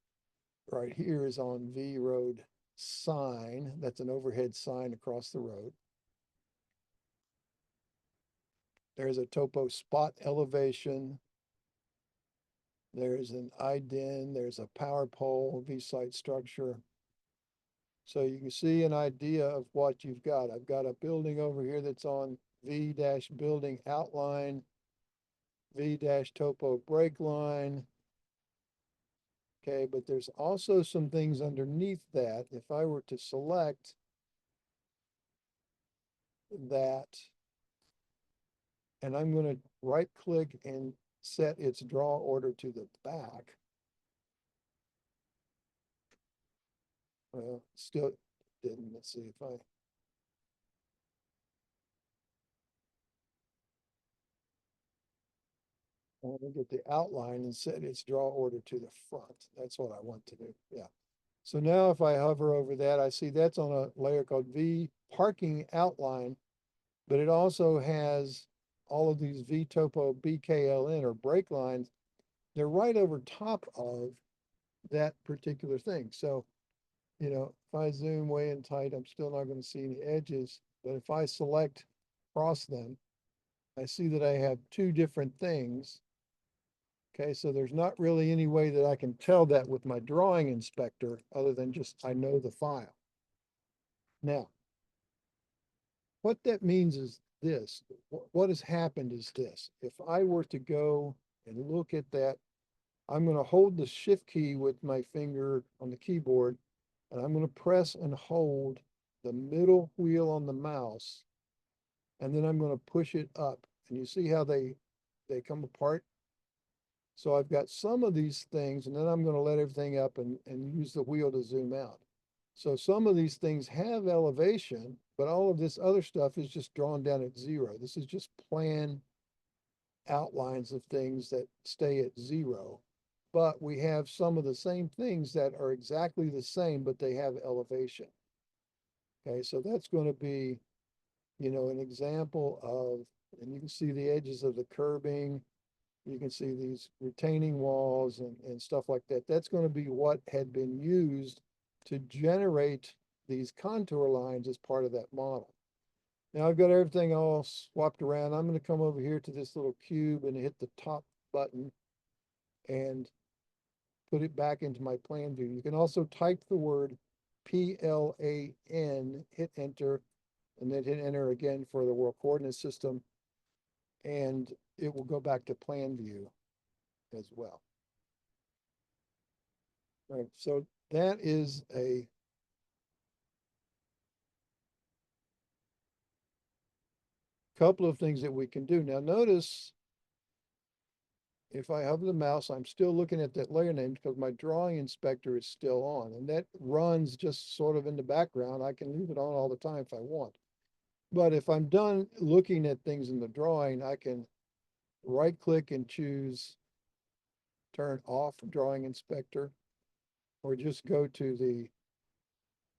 right here is on V Road sign. That's an overhead sign across the road. There's a topo spot elevation. There's an IDEN, there's a power pole, V-site structure. So you can see an idea of what you've got. I've got a building over here that's on V-building outline, V-topo break line. Okay, but there's also some things underneath that. If I were to select that, and I'm going to right click and set its draw order to the back. Well, still didn't. Let's see if I. I want to get the outline and set its draw order to the front. That's what I want to do. Yeah. So now if I hover over that, I see that's on a layer called V parking outline, but it also has all of these V topo BKLN or break lines. They're right over top of that particular thing. So, you know, if I zoom way in tight, I'm still not going to see any edges, but if I select across them, I see that I have two different things. Okay, so there's not really any way that I can tell that with my drawing inspector other than just I know the file. Now, what that means is this. What has happened is this. If I were to go and look at that, I'm going to hold the shift key with my finger on the keyboard, and I'm going to press and hold the middle wheel on the mouse, and then I'm going to push it up. And you see how they come apart? So I've got some of these things, and then I'm going to let everything up and use the wheel to zoom out. So some of these things have elevation, but all of this other stuff is just drawn down at zero. This is just plan outlines of things that stay at zero. But we have some of the same things that are exactly the same, but they have elevation. Okay, so that's going to be, you know, an example of, and you can see the edges of the curbing. You can see these retaining walls and stuff like that. That's going to be what had been used to generate these contour lines as part of that model. Now I've got everything all swapped around. I'm going to come over here to this little cube and hit the top button and put it back into my plan view. You can also type the word PLAN, hit enter, and then hit enter again for the world coordinate system, and it will go back to plan view as well. All right, so that is a couple of things that we can do. Now notice if I hover the mouse, I'm still looking at that layer name because my drawing inspector is still on, and that runs just sort of in the background. I can leave it on all the time if I want. But if I'm done looking at things in the drawing, I can right click and choose turn off drawing inspector, or just go to the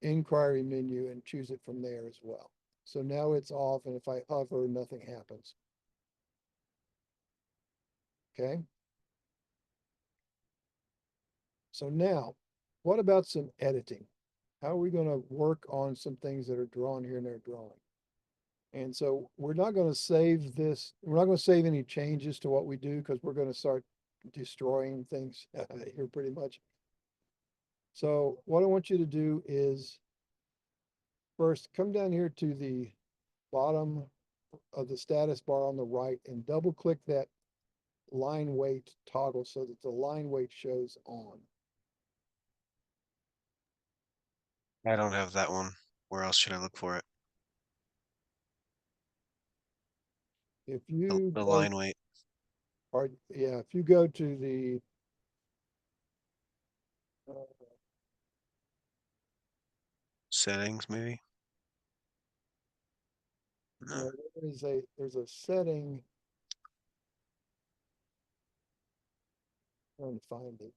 inquiry menu and choose it from there as well. So now it's off, and if I hover, nothing happens. Okay. So now, what about some editing? How are we going to work on some things that are drawn here in our drawing? And so we're not going to save this. We're not going to save any changes to what we do because we're going to start destroying things here pretty much. So what I want you to do is first come down here to the bottom of the status bar on the right and double click that line weight toggle so that the line weight shows on. I don't have that one. Where else should I look for it? If The, you the go, line weight or yeah, if you go to the settings, maybe? No. there's a setting. Trying to find it.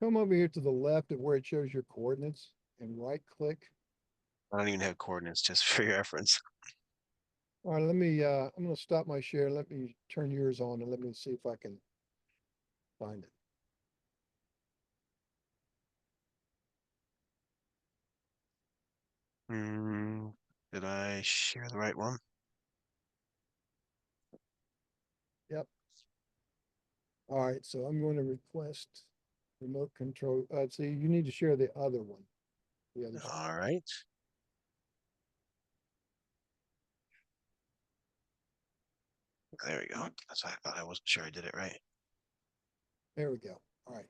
Come over here to the left of where it shows your coordinates, and right click. I don't even have coordinates, just for your reference. All right, let me, I'm gonna stop my share. Let me turn yours on and let me see if I can find it. Did I share the right one? Yep. All right, so I'm going to request remote control. See, you need to share the other one. The other, All right. There we go. That's why I thought I wasn't sure I did it right. there we go. All right.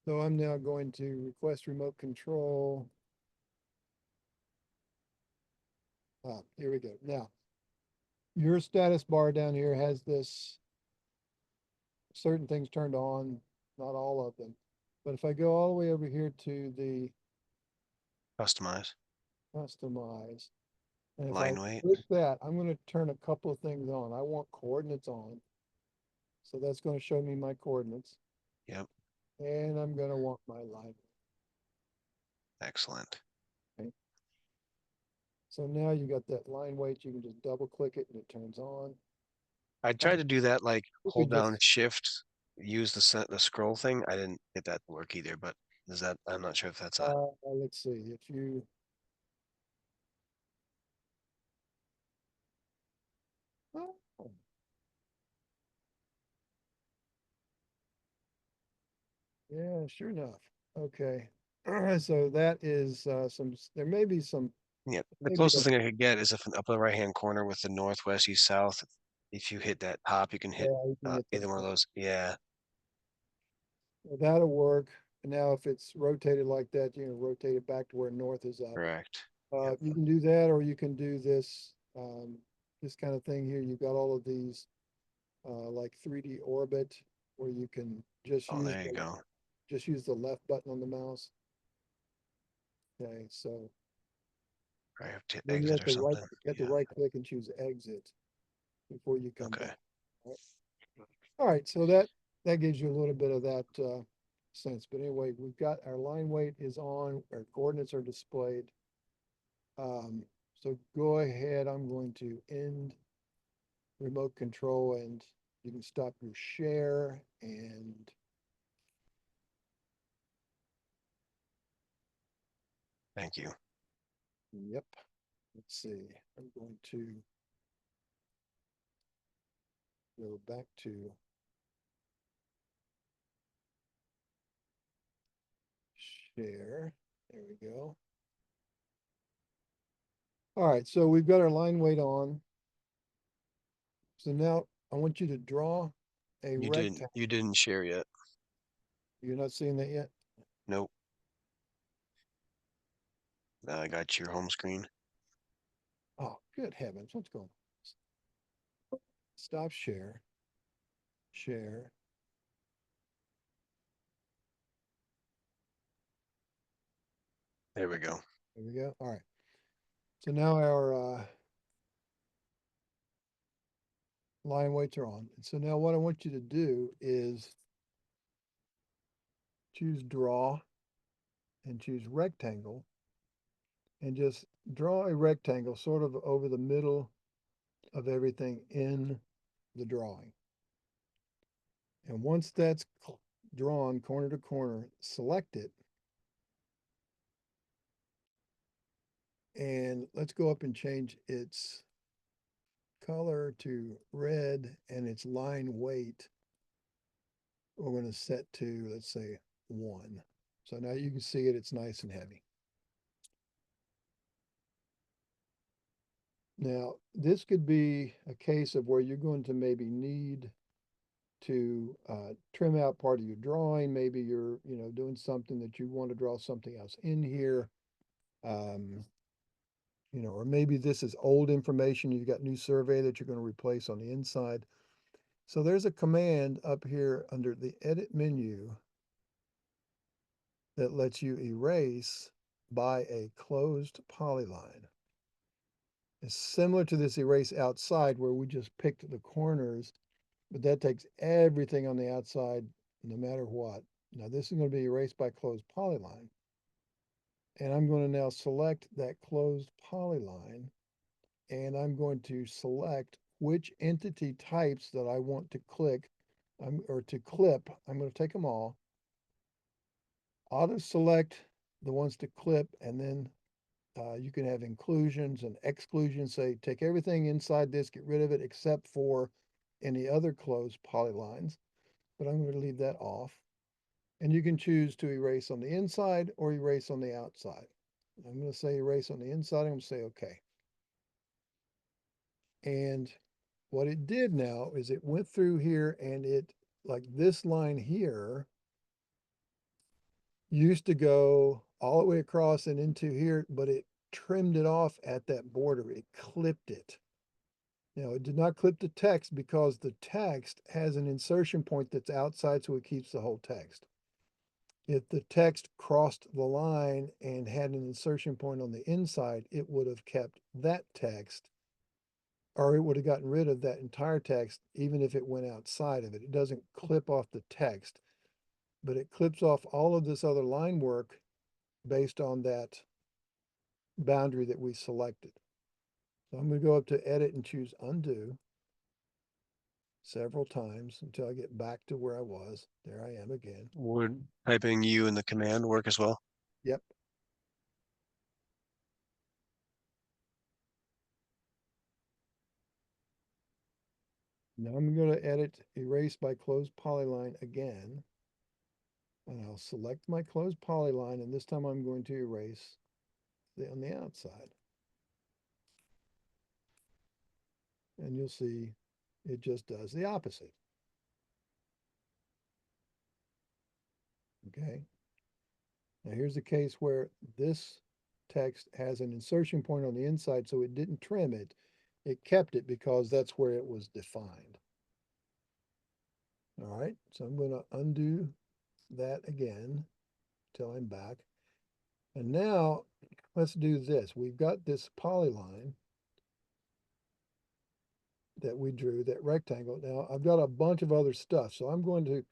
So I'm now going to request remote control. Here we go. Now, your status bar down here has this certain things turned on, not all of them. But if I go all the way over here to the Customize. customize, and if I Line weight. click that, I'm going to turn a couple of things on. I want coordinates on. So that's going to show me my coordinates. Yep. And I'm going to want my line. Excellent. So now you got that line weight. You can just double click it and it turns on. I tried to do that, like We hold just- down shift, use the scroll thing. I didn't get that to work either, but is that, I'm not sure if that's a, Let's see if you. Oh. Yeah, sure enough. Okay. So that is there may be some, yeah, the maybe closest thing I could get is if up in the right-hand corner with the northwest, east, south. If you hit that top, you can hit you can hit either one of those. Yeah, that'll work. And now if it's rotated like that, you can rotate it back to where north is up. correct. Yep. You can do that, or you can do this kind of thing here. You've got all of these, like 3D orbit, where you can just Oh, use, there you go. just use the left button on the mouse. Okay, so I have to then exit or something. you have to Yeah. right click and choose exit before you come Okay. back. All right, so that gives you a little bit of that sense. But anyway, we've got our line weight is on, our coordinates are displayed. So go ahead, I'm going to end remote control and you can stop your share and Thank you. yep. Let's see, I'm going to go back to share. There we go. All right, so we've got our line weight on. So now I want you to draw a You rectangle. didn't share yet. You're not seeing that yet? Nope. Now I got your home screen. Oh, good heavens, what's going on? Stop share. Share. There we go. There we go. All right. So now our line weights are on. And so now what I want you to do is choose draw and choose rectangle and just draw a rectangle sort of over the middle of everything in the drawing. And once that's drawn corner to corner, select it. And let's go up and change its color to red and its line weight. We're going to set to, let's say, 1. So now you can see it, it's nice and heavy. Now, this could be a case of where you're going to maybe need to trim out part of your drawing. Maybe you're, doing something that you want to draw something else in here. Or maybe this is old information. You've got new survey that you're going to replace on the inside. So there's a command up here under the edit menu that lets you erase by a closed polyline. It's similar to this erase outside where we just picked the corners, but that takes everything on the outside, no matter what. Now this is going to be erased by closed polyline. And I'm going to now select that closed polyline, and I'm going to select which entity types that I want to click, or to clip. I'm going to take them all, auto select the ones to clip, and then you can have inclusions and exclusions. Say, take everything inside this, get rid of it, except for any other closed polylines. But I'm going to leave that off. And you can choose to erase on the inside or erase on the outside. I'm going to say erase on the inside. I'm going to say OK. And what it did now is it went through here, and it, like this line here, used to go all the way across and into here, but it trimmed it off at that border. It clipped it. Now, it did not clip the text because the text has an insertion point that's outside, so it keeps the whole text. If the text crossed the line and had an insertion point on the inside, it would have kept that text, or it would have gotten rid of that entire text, even if it went outside of it. It doesn't clip off the text, but it clips off all of this other line work based on that boundary that we selected. So I'm going to go up to edit and choose undo several times until I get back to where I was. There I am again. Would typing U in the command work as well? Yep. Now I'm going to edit erase by closed polyline again. And I'll select my closed polyline, and this time I'm going to erase on the outside. And you'll see it just does the opposite. Okay. Now here's the case where this text has an insertion point on the inside, so it didn't trim it. It kept it because that's where it was defined. All right, so I'm going to undo that again till I'm back. And now let's do this. We've got this polyline that we drew, that rectangle. Now I've got a bunch of other stuff, so I'm going to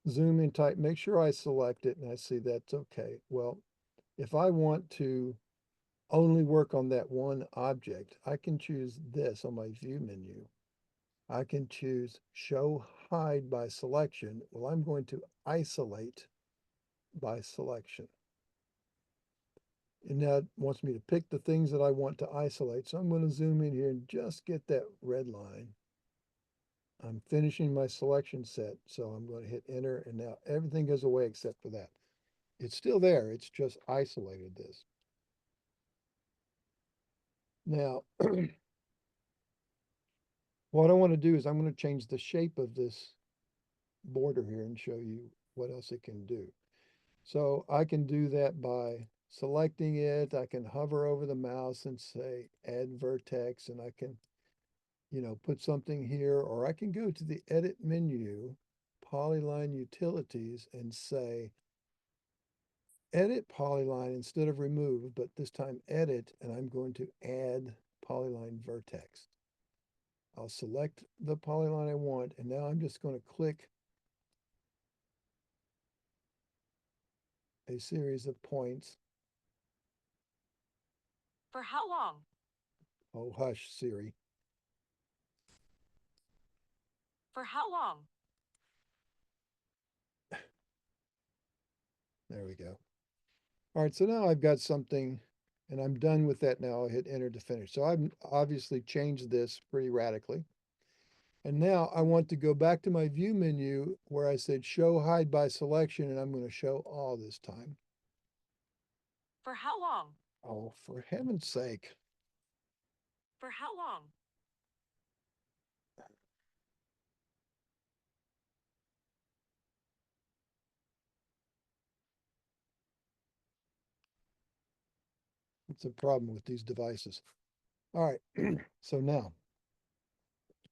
zoom in tight, make sure I select it, and I see that's okay. Well, if I want to only work on that one object, I can choose this on my view menu. I can choose show hide by selection. Well, I'm going to isolate by selection. And now it wants me to pick the things that I want to isolate. So I'm going to zoom in here and just get that red line. I'm finishing my selection set, so I'm going to hit enter, and now everything goes away except for that. It's still there, it's just isolated this. Now, what I want to do is I'm going to change the shape of this border here and show you what else it can do. So I can do that by selecting it. I can hover over the mouse and say add vertex, and I can, put something here, or I can go to the edit menu, polyline utilities, and say edit polyline instead of remove, but this time edit, and I'm going to add polyline vertex. I'll select the polyline I want, and now I'm just going to click a series of points. For how long? Oh, hush, Siri. For how long? There we go. All right, so now I've got something, and I'm done with that now. I'll hit enter to finish. So I've obviously changed this pretty radically. And now I want to go back to my view menu where I said show hide by selection, and I'm going to show all this time. For how long? Oh, for heaven's sake. For how long? It's a problem with these devices. All right, so now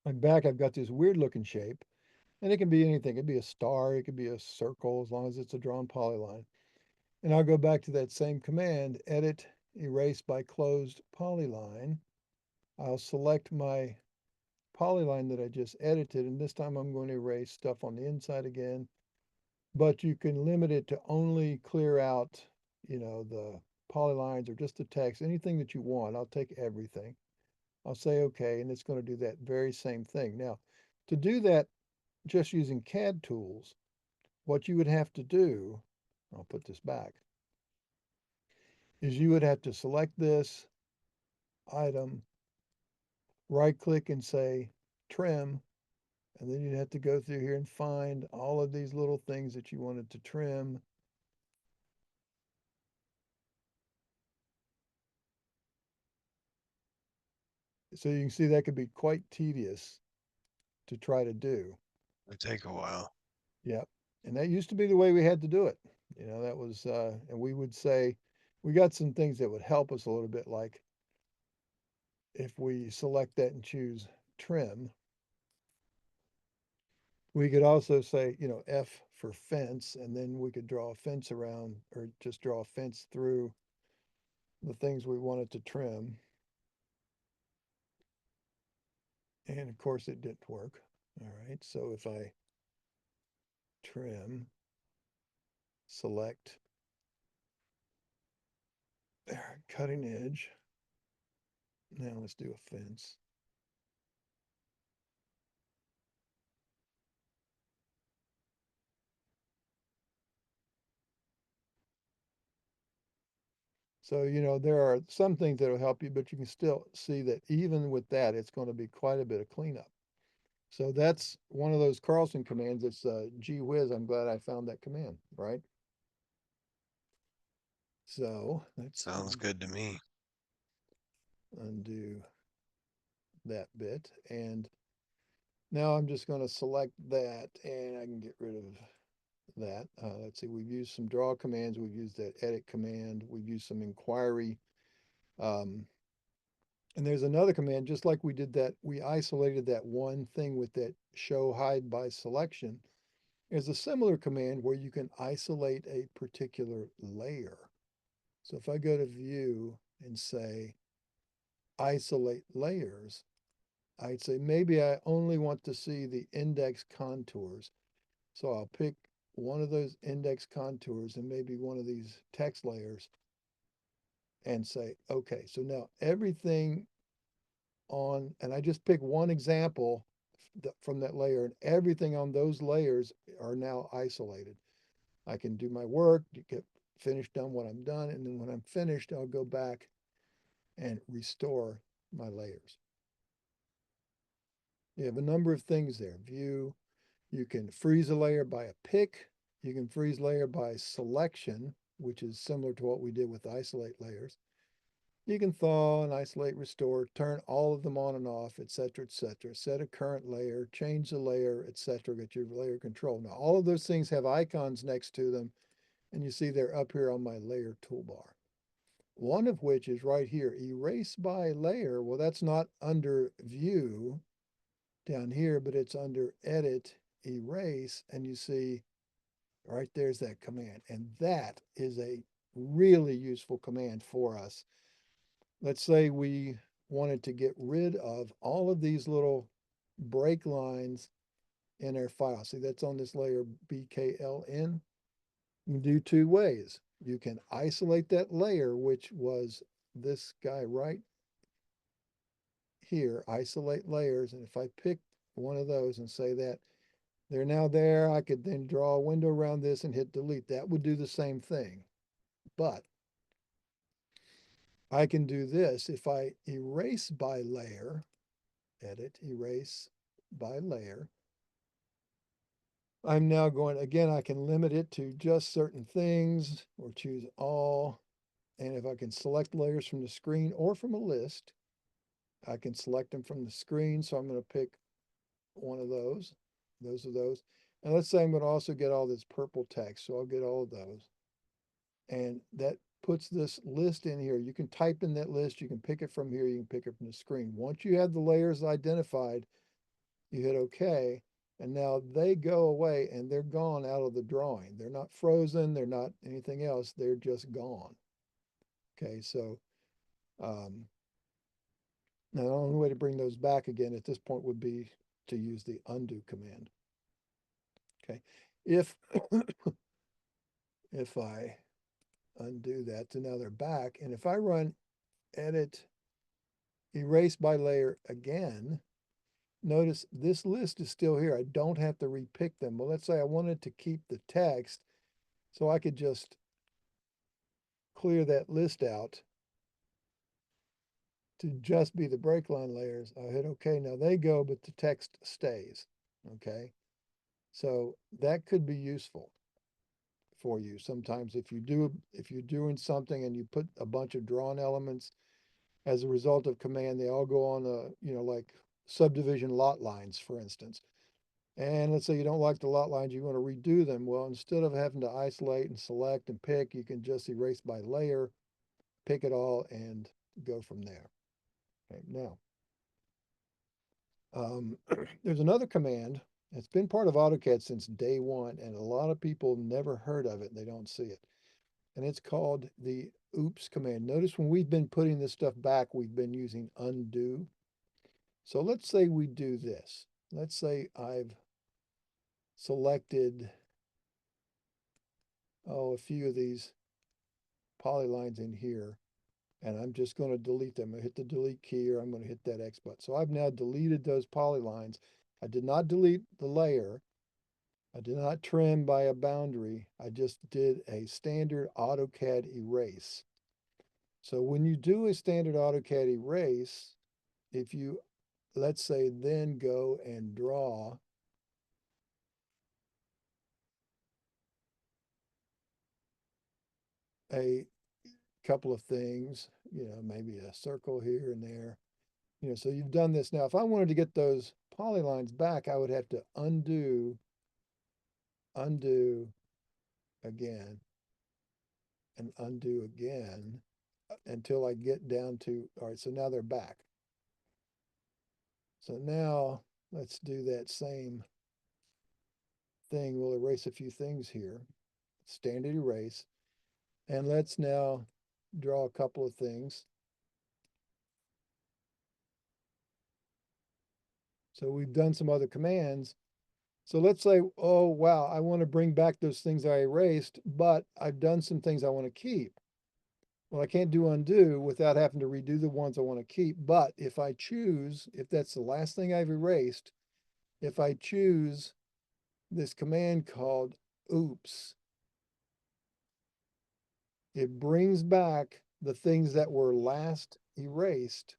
I'm back. I've got this weird looking shape, and it can be anything. It could be a star, it could be a circle, as long as it's a drawn polyline. And I'll go back to that same command, edit, erase by closed polyline. I'll select my polyline that I just edited, and this time I'm going to erase stuff on the inside again. But you can limit it to only clear out, the polylines or just the text, anything that you want. I'll take everything. I'll say okay, and it's going to do that very same thing. Now, to do that just using CAD tools, what you would have to do, I'll put this back, is you would have to select this item, right click and say trim, and then you'd have to go through here and find all of these little things that you wanted to trim. So you can see that could be quite tedious to try to do. It'd take a while. Yep. And that used to be the way we had to do it. You know, that was, and we would say, we got some things that would help us a little bit, like if we select that and choose trim, we could also say, you know, F for fence, and then we could draw a fence around or just draw a fence through the things we wanted to trim. And of course it didn't work. All right, so if I trim, select there, cutting edge. Now let's do a fence. So, you know, there are some things that will help you, but you can still see that even with that, it's going to be quite a bit of cleanup. So that's one of those Carlson commands. It's gee whiz, I'm glad I found that command, right? So let's Sounds good to me. undo that bit. And now I'm just going to select that and I can get rid of that. Let's see, we've used some draw commands. We've used that edit command. We've used some inquiry. And there's another command, just like we did that, we isolated that one thing with that show hide by selection. There's a similar command where you can isolate a particular layer. So if I go to view and say isolate layers, I'd say maybe I only want to see the index contours. So I'll pick one of those index contours and maybe one of these text layers and say, okay, so now everything on, and I just pick one example from that layer, and everything on those layers are now isolated. I can do my work, get finished, done what I'm done, and then when I'm finished, I'll go back and restore my layers. You have a number of things there. View, you can freeze a layer by a pick, you can freeze layer by selection, which is similar to what we did with isolate layers. You can thaw and isolate, restore, turn all of them on and off, etc., etc. Set a current layer, change the layer, etc. Get your layer control. Now, all of those things have icons next to them, and you see they're up here on my layer toolbar. One of which is right here, erase by layer. Well, that's not under view down here, but it's under edit, erase, and you see right there's that command. And that is a really useful command for us. Let's say we wanted to get rid of all of these little break lines in our file. See, that's on this layer BKLN. You can do two ways. You can isolate that layer, which was this guy right here, isolate layers. And if I pick one of those and say that they're now there, I could then draw a window around this and hit delete. That would do the same thing. But I can do this if I erase by layer, edit, erase by layer. I'm now going, again, I can limit it to just certain things or choose all. And if I can select layers from the screen or from a list, I can select them from the screen. So I'm going to pick one of those. Those are those. And let's say I'm going to also get all this purple text. So I'll get all of those. And that puts this list in here. You can type in that list. You can pick it from here. You can pick it from the screen. Once you have the layers identified, you hit OK. And now they go away and they're gone out of the drawing. They're not frozen. They're not anything else. They're just gone. Okay, so now the only way to bring those back again at this point would be to use the undo command. Okay, if I undo that. So now they're back. And if I run edit, erase by layer again, notice this list is still here. I don't have to repick them. Well, let's say I wanted to keep the text, so I could just clear that list out to just be the break line layers. I hit OK. Now they go, but the text stays. Okay. So that could be useful for you sometimes if you're doing something and you put a bunch of drawn elements as a result of command, they all go on like subdivision lot lines, for instance. And let's say you don't like the lot lines, you want to redo them. Well, instead of having to isolate and select and pick, you can just erase by layer, pick it all, and go from there. Okay, now, there's another command. It's been part of AutoCAD since day one, and a lot of people never heard of it. They don't see it. And it's called the oops command. Notice when we've been putting this stuff back, we've been using undo. So let's say we do this. Let's say I've selected, a few of these polylines in here, and I'm just going to delete them. I hit the delete key, or I'm going to hit that X button. So I've now deleted those polylines. I did not delete the layer. I did not trim by a boundary. I just did a standard AutoCAD erase. So when you do a standard AutoCAD erase, if you, let's say, then go and draw a couple of things, maybe a circle here and there, so you've done this. Now, if I wanted to get those polylines back, I would have to undo again, and undo again until I get down to, all right, so now they're back. So now let's do that same thing. We'll erase a few things here, standard erase, and let's now draw a couple of things. So we've done some other commands. So let's say, oh, wow, I want to bring back those things I erased, but I've done some things I want to keep. Well, I can't do undo without having to redo the ones I want to keep. But if I choose, if that's the last thing I've erased, if I choose this command called oops, it brings back the things that were last erased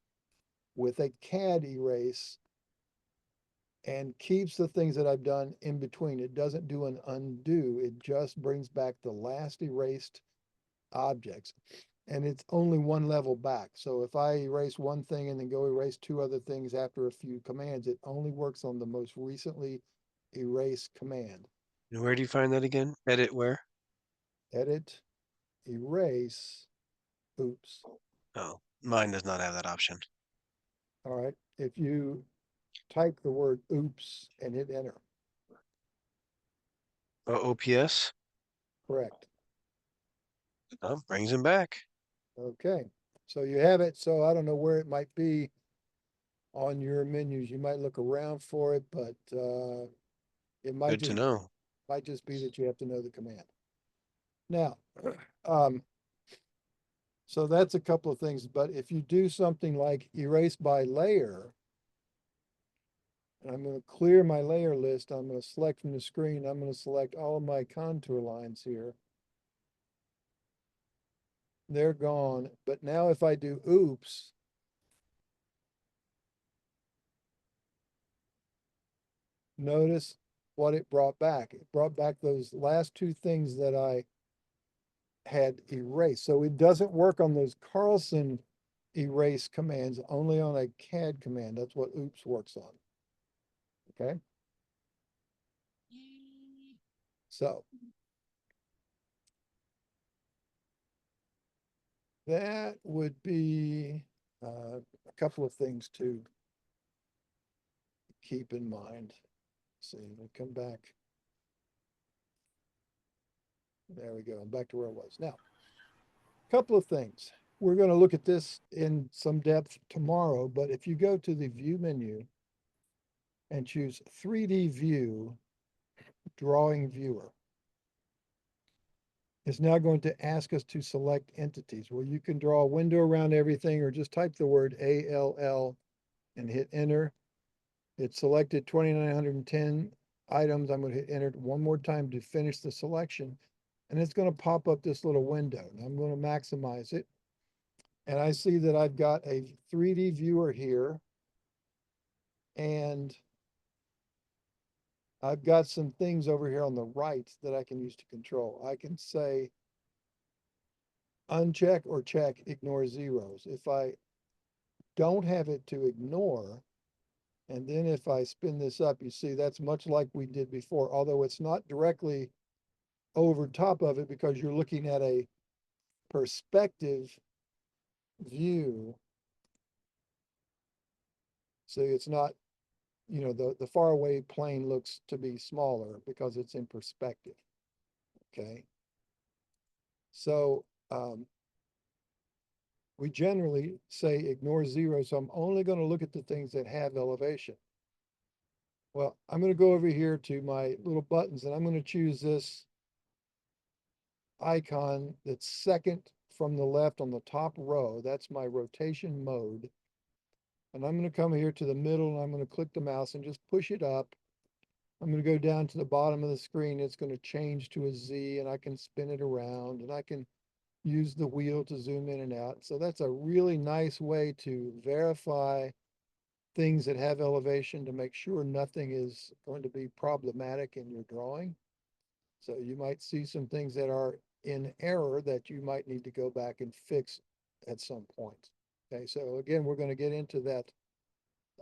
with a CAD erase and keeps the things that I've done in between. It doesn't do an undo. It just brings back the last erased objects. And it's only one level back. So if I erase one thing and then go erase two other things after a few commands, it only works on the most recently erased command. And where do you find that again? Edit where? Edit, erase, oops. Oh, mine does not have that option. All right. If you type the word oops and hit enter. Oh, OPS? Correct. Oh, brings him back. Okay. So you have it. So I don't know where it might be on your menus. You might look around for it, but it might Good to know. just be that you have to know the command. Now, so that's a couple of things, but if you do something like erase by layer, and I'm going to clear my layer list, I'm going to select from the screen, I'm going to select all of my contour lines here. They're gone. But now if I do oops, notice what it brought back. It brought back those last two things that I had erased. So it doesn't work on those Carlson erase commands, only on a CAD command. That's what oops works on. Okay. So that would be a couple of things to keep in mind. Let's see, we'll come back. There we go. I'm back to where I was. Now, a couple of things. We're going to look at this in some depth tomorrow, but if you go to the view menu and choose 3D view, drawing viewer, It's now going to ask us to select entities. Well, you can draw a window around everything or just type the word ALL and hit enter. It selected 2,910 items. I'm going to hit enter one more time to finish the selection. And it's going to pop up this little window. And I'm going to maximize it. And I see that I've got a 3D viewer here. And I've got some things over here on the right that I can use to control. I can say uncheck or check, ignore zeros. If I don't have it to ignore, and then if I spin this up, you see that's much like we did before, although it's not directly over top of it because you're looking at a perspective view. So it's not, you know, the far away plane looks to be smaller because it's in perspective. Okay. So we generally say ignore zero. So I'm only going to look at the things that have elevation. Well, I'm going to go over here to my little buttons and I'm going to choose this icon that's second from the left on the top row. That's my rotation mode. And I'm going to come here to the middle and I'm going to click the mouse and just push it up. I'm going to go down to the bottom of the screen. It's going to change to a Z and I can spin it around and I can use the wheel to zoom in and out. So that's a really nice way to verify things that have elevation to make sure nothing is going to be problematic in your drawing. So you might see some things that are in error that you might need to go back and fix at some point. Okay, so again, we're going to get into that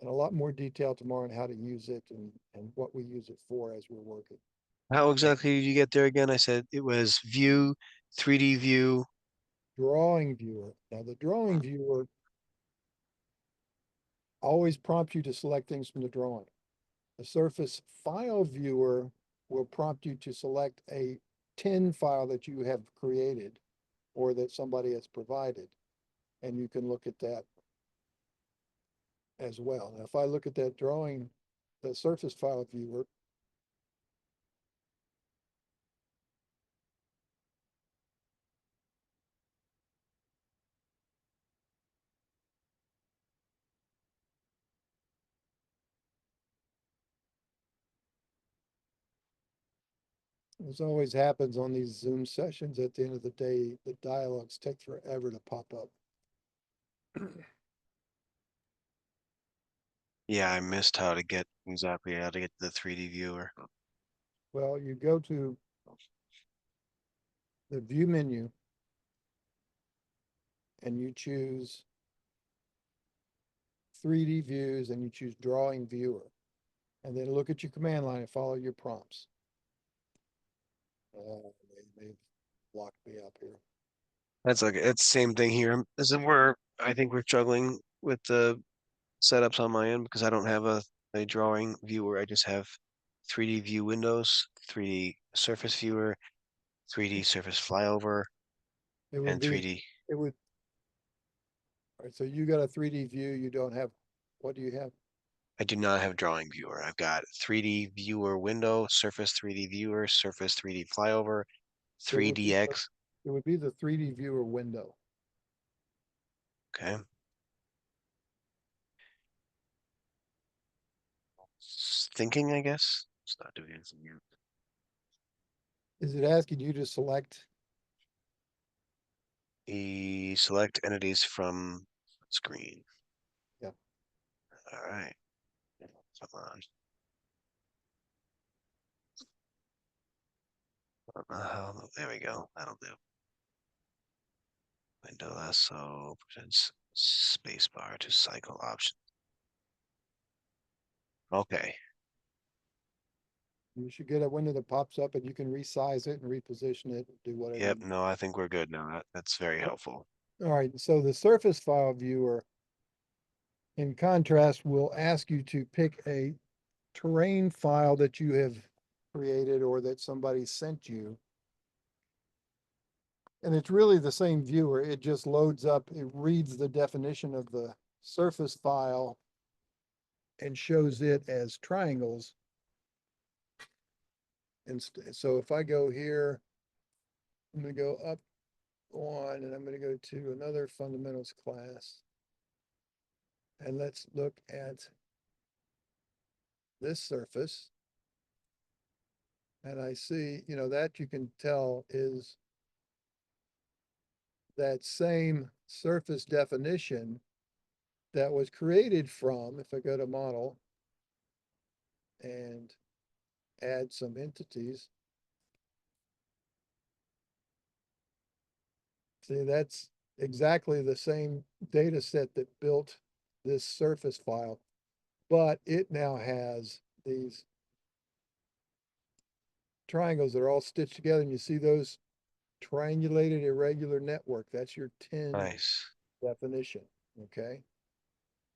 in a lot more detail tomorrow on how to use it and what we use it for as we're working. How exactly did you get there again? I said it was view, 3D view. Drawing viewer. Now the drawing viewer always prompts you to select things from the drawing. The surface file viewer will prompt you to select a tin file that you have created or that somebody has provided. And you can look at that as well. Now, if I look at that drawing, the surface file viewer, this always happens on these Zoom sessions. At the end of the day, the dialogues take forever to pop up. Yeah, I missed how to get exactly how to get to the 3D viewer. Well, you go to the view menu and you choose 3D views and you choose drawing viewer. And then look at your command line and follow your prompts. They've locked me up here. That's like it's the same thing here. This is where I think we're struggling with the setups on my end because I don't have a drawing viewer. I just have 3D view windows, 3D surface viewer, 3D surface flyover, It would and be, 3D. it would, all right, so you got a 3D view, you don't have, what do you have? I do not have drawing viewer. I've got 3D viewer window, surface 3D viewer, surface 3D flyover, It would be, 3DX. it would be the 3D viewer window. Okay. Thinking, I guess. It's not doing anything yet. Is it asking you to select? Select entities from screen. Yep. All right. Come on. There we go. That'll do. Window lasso presents spacebar to cycle option. Okay. You should get a window that pops up and you can resize it and reposition it, and do whatever. Yep. No, I think we're good now. That's very helpful. All right, so the surface file viewer, in contrast, will ask you to pick a terrain file that you have created or that somebody sent you. And it's really the same viewer. It just loads up, it reads the definition of the surface file and shows it as triangles. And so if I go here I'm gonna go up one and I'm gonna go to another fundamentals class. And let's look at this surface. And I see, that you can tell is that same surface definition that was created from, if I go to model and add some entities. See, that's exactly the same data set that built this surface file, but it now has these triangles that are all stitched together, and you see those triangulated irregular network. That's your 10 Nice. definition, okay?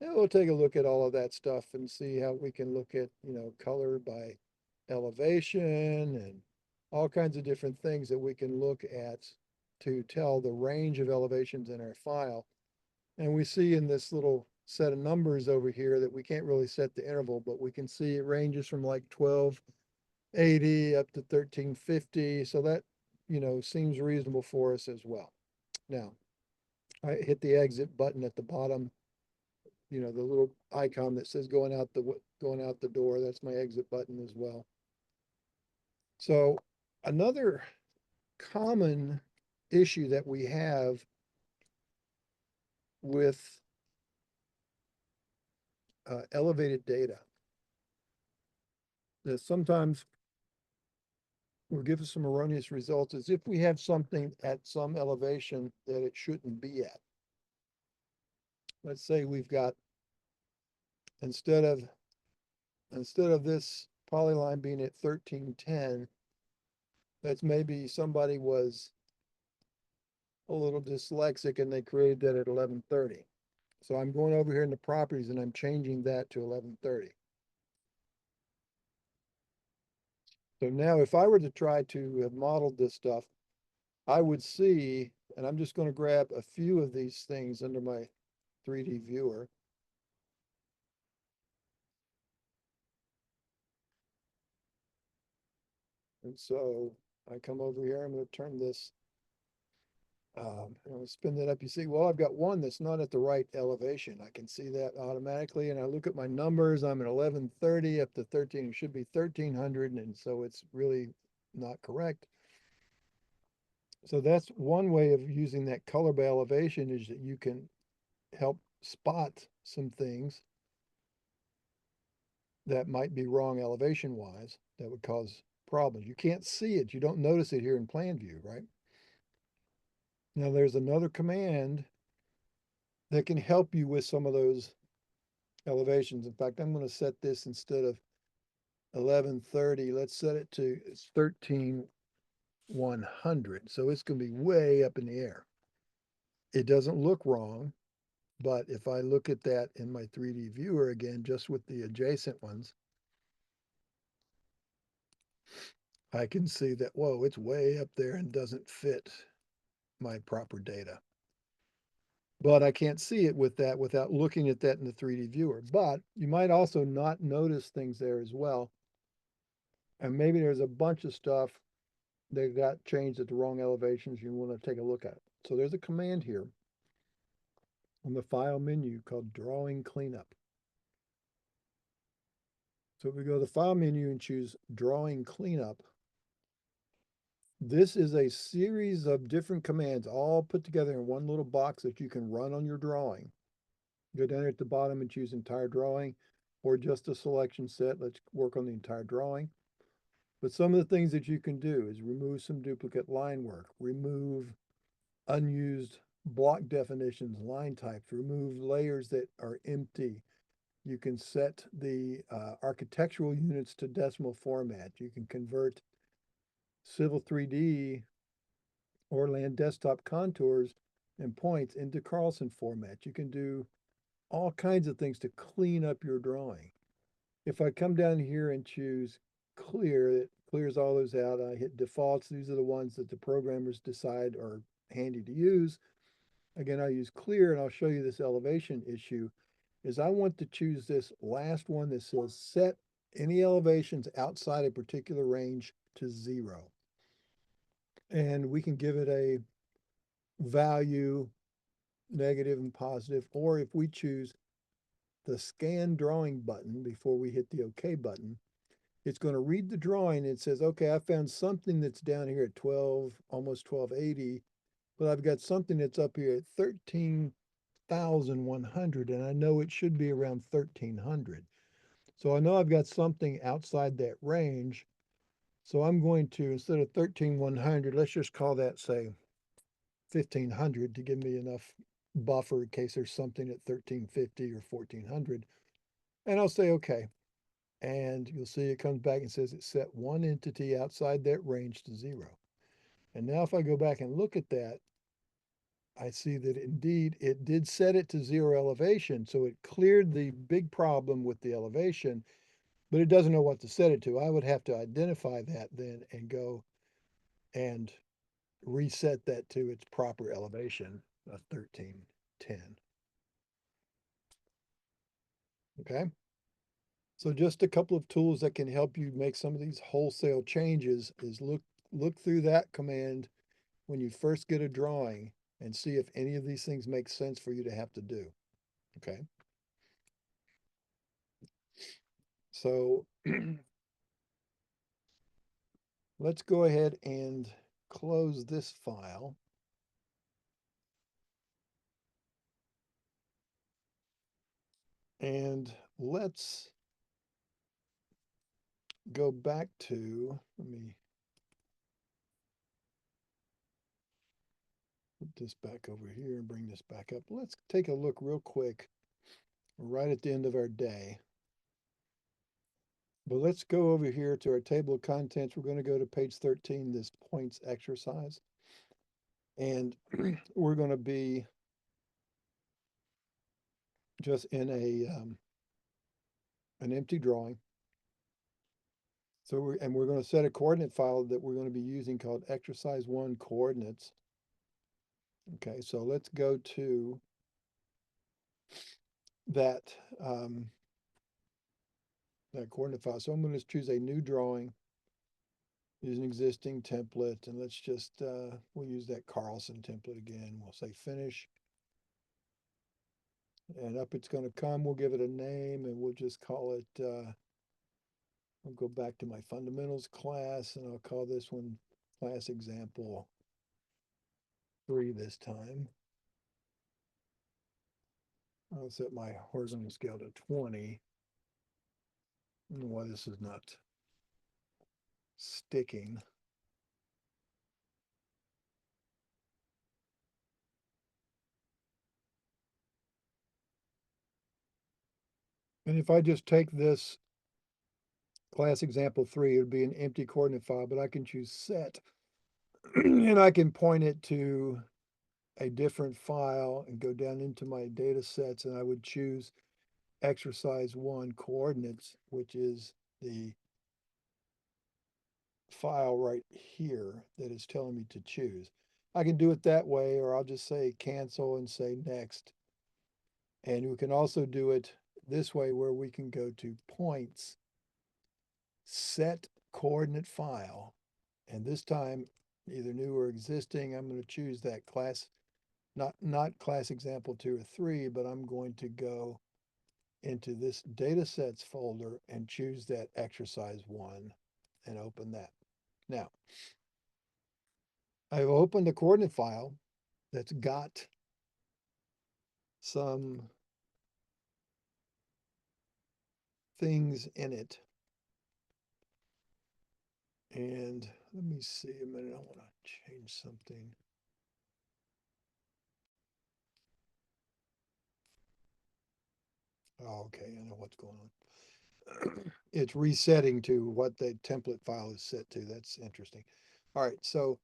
And we'll take a look at all of that stuff and see how we can look at, color by elevation and all kinds of different things that we can look at to tell the range of elevations in our file. And we see in this little set of numbers over here that we can't really set the interval, but we can see it ranges from like 1280 up to 1350. So that, seems reasonable for us as well. Now, I hit the exit button at the bottom, the little icon that says going out the door. That's my exit button as well. So another common issue that we have with elevated data that sometimes will give us some erroneous results is if we have something at some elevation that it shouldn't be at. Let's say we've got, instead of this polyline being at 1310, that's maybe somebody was a little dyslexic and they created that at 1130. So I'm going over here in the properties and I'm changing that to 1130. So now if I were to try to have modeled this stuff, I would see, and I'm just going to grab a few of these things under my 3D viewer. And so I come over here, I'm going to turn this, I'm going to spin that up. You see, well, I've got one that's not at the right elevation. I can see that automatically. And I look at my numbers, I'm at 1130 up to 13, it should be 1300. And so it's really not correct. So that's one way of using that color by elevation, is that you can help spot some things that might be wrong elevation wise that would cause problems. You can't see it. You don't notice it here in plan view, right? Now there's another command that can help you with some of those elevations. In fact, I'm going to set this, instead of 1130, let's set it to 13,100. So it's going to be way up in the air. It doesn't look wrong, but if I look at that in my 3D viewer again, just with the adjacent ones, I can see that, whoa, it's way up there and doesn't fit my proper data. But I can't see it with that without looking at that in the 3D viewer. But you might also not notice things there as well. And maybe there's a bunch of stuff that got changed at the wrong elevations you want to take a look at. So there's a command here on the file menu called drawing cleanup. So if we go to the file menu and choose drawing cleanup, this is a series of different commands all put together in one little box that you can run on your drawing. Go down here at the bottom and choose entire drawing, or just a selection set. Let's work on the entire drawing. But some of the things that you can do is remove some duplicate line work, remove unused block definitions, line types, remove layers that are empty. You can set the architectural units to decimal format. You can convert Civil 3D or land desktop contours and points into Carlson format. You can do all kinds of things to clean up your drawing. If I come down here and choose clear, it clears all those out. I hit defaults. These are the ones that the programmers decide are handy to use. Again, I use clear, and I'll show you this elevation issue, is I want to choose this last one that says set any elevations outside a particular range to 0. And we can give it a value, negative and positive, or if we choose the scan drawing button before we hit the OK button, it's going to read the drawing. It says, okay, I found something that's down here at 12, almost 1280, but I've got something that's up here at 13,100, and I know it should be around 1300. So I know I've got something outside that range. So I'm going to, instead of 13,100, let's just call that, say, 1500 to give me enough buffer in case there's something at 1350 or 1400. And I'll say, okay. And you'll see it comes back and says it set one entity outside that range to 0. And now if I go back and look at that, I see that indeed it did set it to 0 elevation. So it cleared the big problem with the elevation, but it doesn't know what to set it to. I would have to identify that then and go and reset that to its proper elevation of 1310. Okay. So just a couple of tools that can help you make some of these wholesale changes is look through that command when you first get a drawing and see if any of these things make sense for you to have to do. Okay. So let's go ahead and close this file. And let's go back to, let me put this back over here and bring this back up. Let's take a look real quick right at the end of our day. But let's go over here to our table of contents. We're going to go to page 13, this points exercise. And we're going to be just in an empty drawing. So we're going to set a coordinate file that we're going to be using called exercise 1 coordinates. Okay, so let's go to that that coordinate file. So I'm going to choose a new drawing, use an existing template, and let's just we'll use that Carlson template again. We'll say finish. And up it's going to come. We'll give it a name and we'll just call it, I'll go back to my fundamentals class and I'll call this one class example 3 this time. I'll set my horizontal scale to 20. I don't know why this is not sticking. And if I just take this class example 3, it would be an empty coordinate file, but I can choose set and I can point it to a different file and go down into my data sets, and I would choose exercise 1 coordinates, which is the file right here that is telling me to choose. I can do it that way, or I'll just say cancel and say next. And we can also do it this way where we can go to points, set coordinate file. And this time, either new or existing, I'm going to choose that class, not class example 2 or 3, but I'm going to go into this data sets folder and choose that exercise 1 and open that. Now, I've opened a coordinate file that's got some things in it. And let me see a minute, I want to change something. Oh, okay, I know what's going on. It's resetting to what the template file is set to. That's interesting. All right, so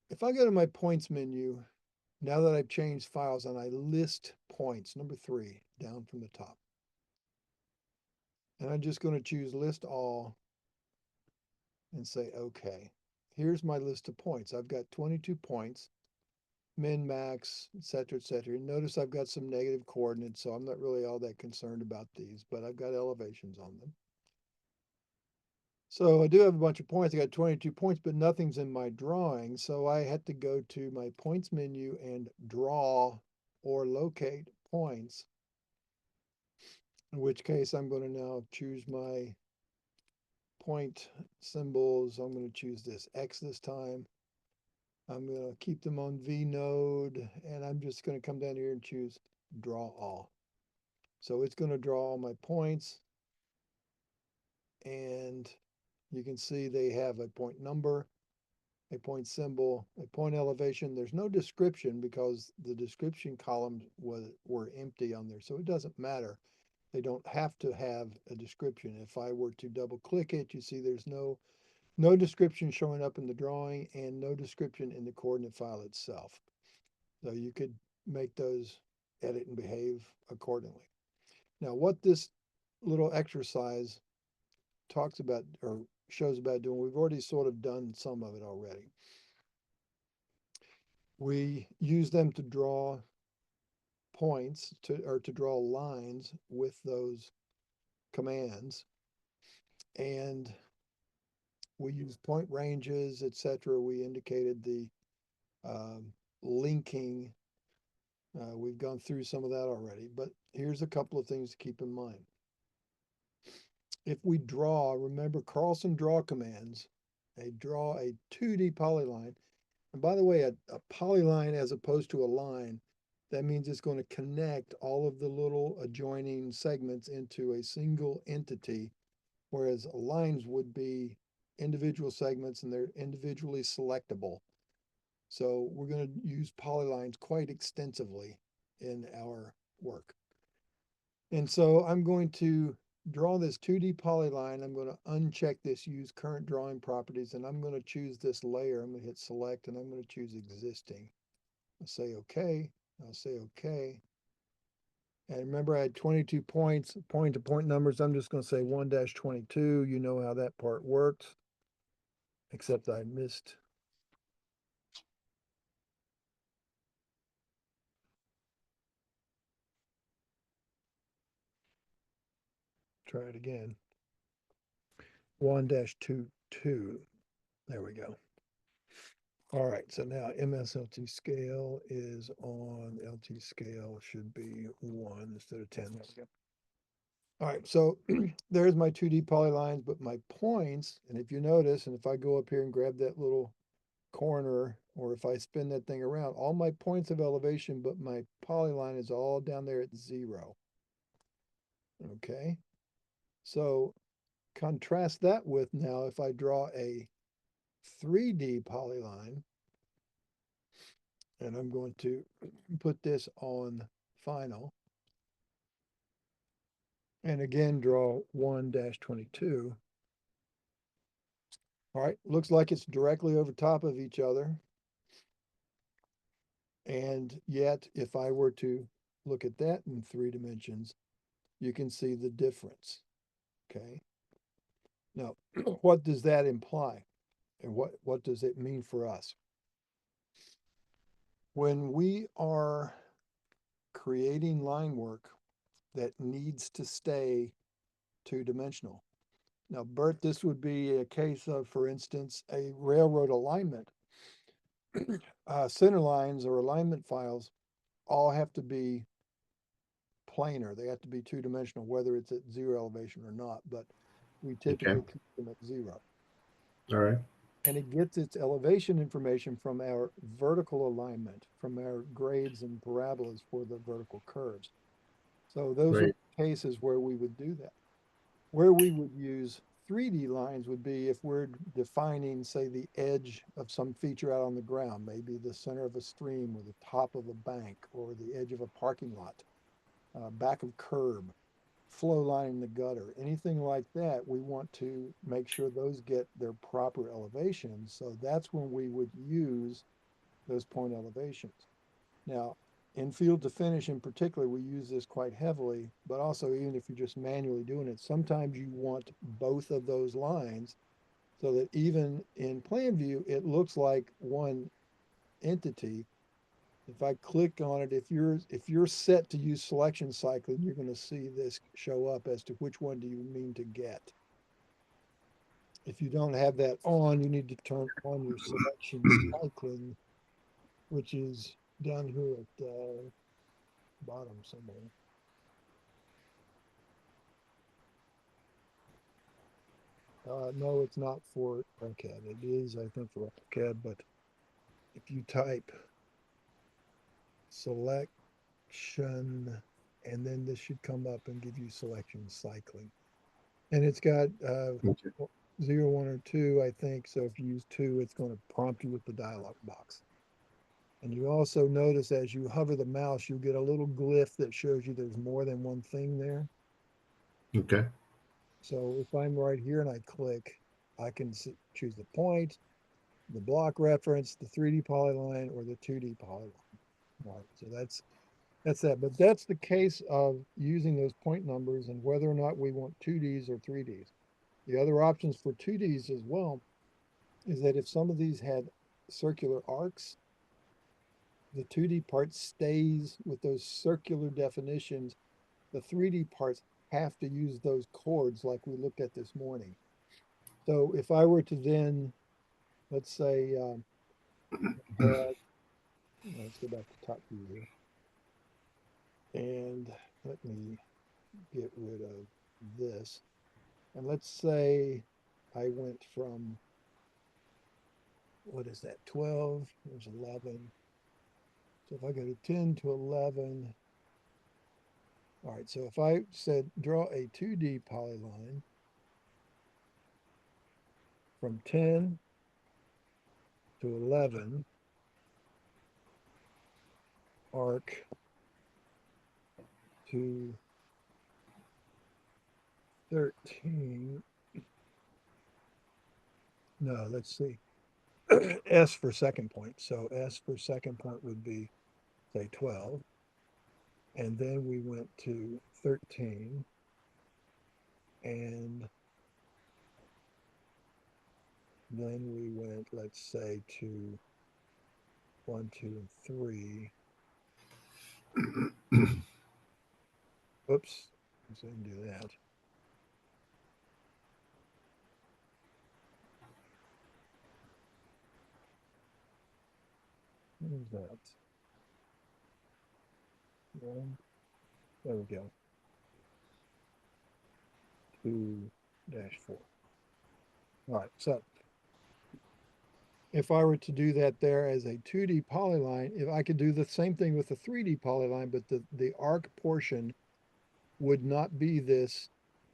if I go to my points menu, now that I've changed files and I list points, number 3, down from the top. And I'm just going to choose list all and say, okay, here's my list of points. I've got 22 points, min, max, et cetera, et cetera. Notice I've got some negative coordinates, so I'm not really all that concerned about these, but I've got elevations on them. So I do have a bunch of points. I got 22 points, but nothing's in my drawing. So I had to go to my points menu and draw or locate points. In which case I'm going to now choose my point symbols. I'm going to choose this X this time. I'm going to keep them on V node, and I'm just going to come down here and choose draw all. So it's going to draw all my points, and you can see they have a point number, a point symbol, a point elevation. There's no description because the description columns were empty on there, so it doesn't matter. They don't have to have a description. If I were to double click it, you see there's no description showing up in the drawing and no description in the coordinate file itself. So you could make those edit and behave accordingly. Now, what this little exercise talks about or shows about doing, we've already sort of done some of it already. We use them to draw points or to draw lines with those commands. And we use point ranges, etc. We indicated the linking. We've gone through some of that already, but here's a couple of things to keep in mind. If we draw, remember Carlson draw commands, they draw a 2D polyline. And by the way, a polyline as opposed to a line, that means it's going to connect all of the little adjoining segments into a single entity, whereas lines would be individual segments and they're individually selectable. So we're going to use polylines quite extensively in our work. And so I'm going to draw this 2D polyline. I'm going to uncheck this use current drawing properties, and I'm going to choose this layer. I'm going to hit select, and I'm going to choose existing. I'll say okay. I'll say okay. And remember, I had 22 points, point to point numbers. I'm just going to say 1-22. You know how that part works, except I missed. Try it again. 1-22. There we go. All right, so now MSLT scale is on, LT scale should be 1 instead of 10. There we go. All right, so there's my 2D polylines, but my points, and if you notice, and if I go up here and grab that little corner, or if I spin that thing around, all my points of elevation, but my polyline is all down there at 0. Okay, so contrast that with now if I draw a 3D polyline, and I'm going to put this on final. And again, draw 1-22. All right, looks like it's directly over top of each other. And yet, if I were to look at that in 3 dimensions, you can see the difference. Okay. Now, what does that imply? And what does it mean for us? When we are creating line work that needs to stay 2-dimensional. Now, Bert, this would be a case of, for instance, a railroad alignment. Center lines or alignment files all have to be planar. They have to be 2-dimensional, whether it's at 0 elevation or not, but we typically keep them at 0. All right. And it gets its elevation information from our vertical alignment, from our grades and parabolas for the vertical curves. So those are cases where we would do that. Where we would use 3D lines would be if we're defining, say, the edge of some feature out on the ground, maybe the center of a stream or the top of a bank or the edge of a parking lot, back of curb, flow line in the gutter, anything like that. We want to make sure those get their proper elevations. So that's when we would use those point elevations. Now, in field to finish in particular, we use this quite heavily, but also even if you're just manually doing it, sometimes you want both of those lines so that even in plan view, it looks like one entity. If I click on it, if you're set to use selection cycling, you're going to see this show up as to which one do you mean to get. if you don't have that on, you need to turn on your selection cycling, which is down here at the bottom somewhere. No, it's not for AutoCAD. It is, I think, for AutoCAD, but if you type selection, and then this should come up and give you selection cycling. And it's got Okay. 0, 1, or 2, I think. So if you use 2, it's going to prompt you with the dialog box. And you also notice as you hover the mouse, you'll get a little glyph that shows you there's more than one thing there. Okay. So if I'm right here and I click, I can choose the point, the block reference, the 3D polyline, or the 2D polyline. Right. So that's that. But that's the case of using those point numbers and whether or not we want 2Ds or 3Ds. The other options for 2Ds as well is that if some of these had circular arcs, the 2D part stays with those circular definitions. The 3D parts have to use those chords like we looked at this morning. So if I were to then, let's say, let's go back to top view here. And let me get rid of this. And let's say I went from, what is that, 12, there's 11. So if I go to 10 to 11, all right, so if I said draw a 2D polyline from 10 to 11, arc to 13, no, let's see, S for second point. So S for second point would be, say, 12. And then we went to 13. And then we went, let's say, to 1, 2, and 3. Oops, I didn't do that. What is that? There we go. 2-4. All right, so if I were to do that there as a 2D polyline, if I could do the same thing with a 3D polyline, but the arc portion would not be this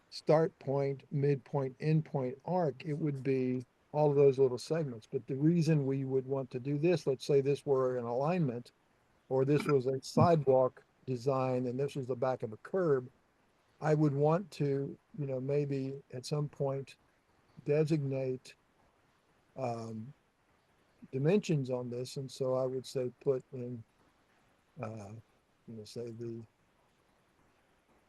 start point, midpoint, endpoint arc. It would be all of those little segments. But the reason we would want to do this, let's say this were an alignment, or this was a sidewalk design, and this was the back of a curb, I would want to, maybe at some point designate dimensions on this. And so I would say put in, say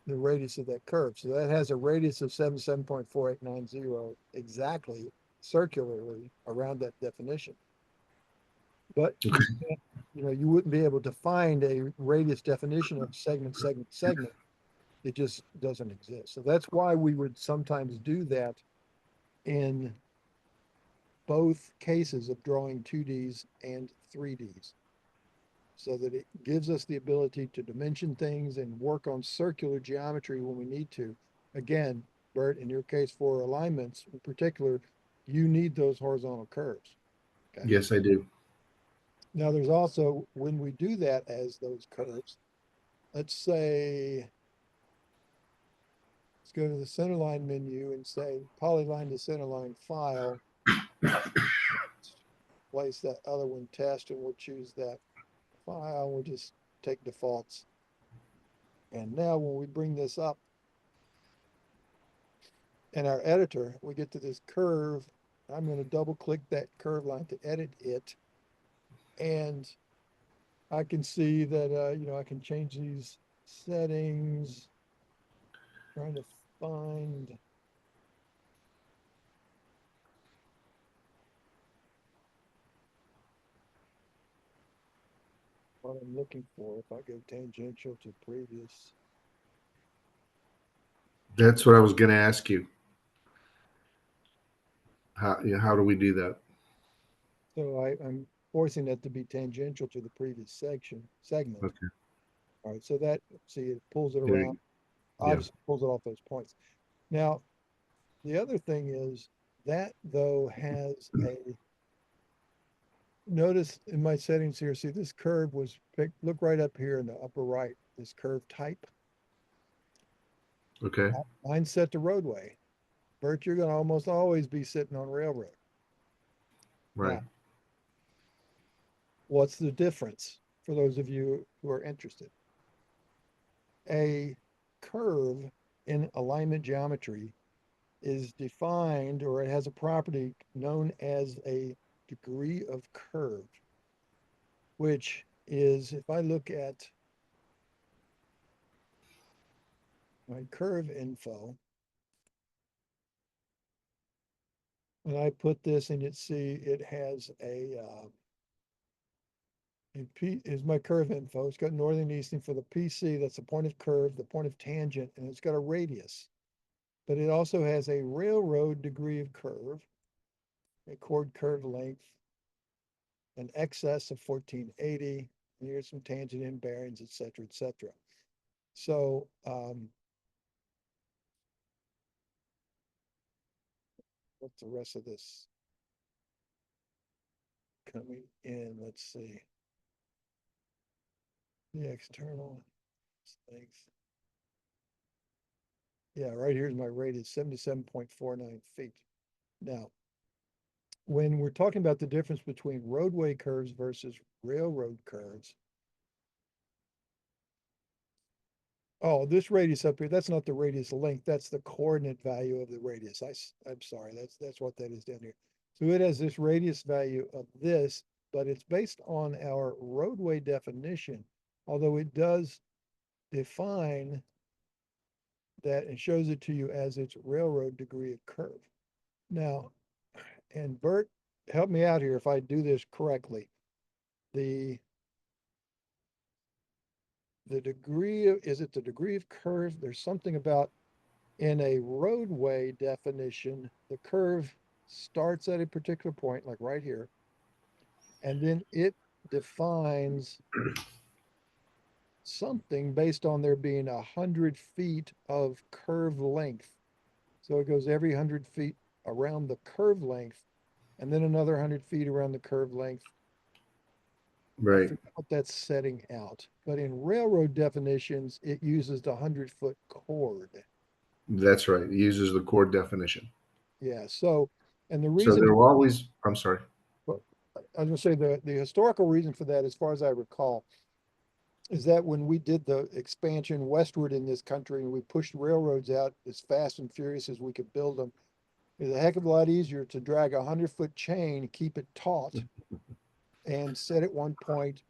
the radius of that curve. So that has a radius of 77.4890 exactly circularly around that definition. But you can't, you wouldn't be able to find a radius definition of segment, segment, segment. It just doesn't exist. So that's why we would sometimes do that in both cases of drawing 2Ds and 3Ds, so that it gives us the ability to dimension things and work on circular geometry when we need to. Again, Bert, in your case for alignments in particular, you need those horizontal curves. Okay. Yes, I do. Now there's also, when we do that as those curves, let's say, let's go to the centerline menu and say polyline to centerline file, place that other one test, and we'll choose that file. We'll just take defaults. And now when we bring this up in our editor, we get to this curve. I'm going to double click that curve line to edit it. And I can see that, I can change these settings, trying to find what I'm looking for. If I go tangential to previous, That's what I was going to ask you. how do we do that? So I'm forcing that to be tangential to the previous segment. Okay. All right, so that, see, it pulls it Yeah, around, yeah. obviously pulls it off those points. Now, the other thing is that though has a, notice in my settings here, see this curve was picked, look right up here in the upper right, this curve type. Okay. Mine's set to roadway. Bert, you're gonna almost always be sitting on railroad. Right. Now, what's the difference for those of you who are interested? A curve in alignment geometry is defined, or it has a property known as a degree of curve, which is, if I look at my curve info, and I put this and it, see, it has a P is my curve info. It's got northern and eastern for the PC. That's the point of curve, the point of tangent, and it's got a radius. But it also has a railroad degree of curve, a chord curve length, an excess of 1480, and here's some tangent in bearings, et cetera, et cetera. So what's the rest of this coming in? Let's see. The external length. Yeah, right here's my radius, 77.49 feet. Now, when we're talking about the difference between roadway curves versus railroad curves, oh, this radius up here, that's not the radius length, that's the coordinate value of the radius. I'm sorry, that's what that is down here. So it has this radius value of this, but it's based on our roadway definition, although it does define that and shows it to you as its railroad degree of curve. Now, and Bert, help me out here if I do this correctly. The degree of, is it the degree of curve? There's something about in a roadway definition, the curve starts at a particular point, like right here, and then it defines something based on there being 100 feet of curve length. So it goes every 100 feet around the curve length, and then another 100 feet around the curve length. I Right. forget what that's setting out, but in railroad definitions, it uses the 100-foot chord. That's right. It uses the chord definition. Yeah. So, and the So reason, there will always, I'm sorry. well, I was going to say the historical reason for that, as far as I recall, is that when we did the expansion westward in this country and we pushed railroads out as fast and furious as we could build them, it's a heck of a lot easier to drag a 100-foot chain, keep it taut, and set at one point,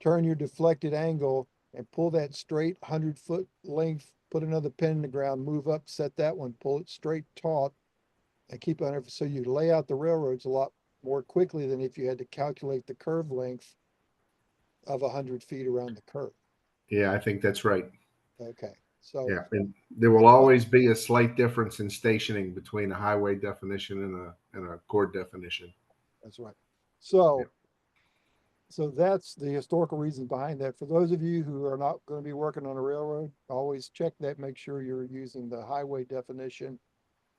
turn your deflected angle and pull that straight 100-foot length, put another pin in the ground, move up, set that one, pull it straight taut, and keep on it. So you lay out the railroads a lot more quickly than if you had to calculate the curve length of 100 feet around the curve. Yeah, I think that's right. Okay. So Yeah, and there will always be a slight difference in stationing between a highway definition and a chord definition. that's right. So, Yeah. so that's the historical reason behind that. For those of you who are not going to be working on a railroad, always check that, make sure you're using the highway definition.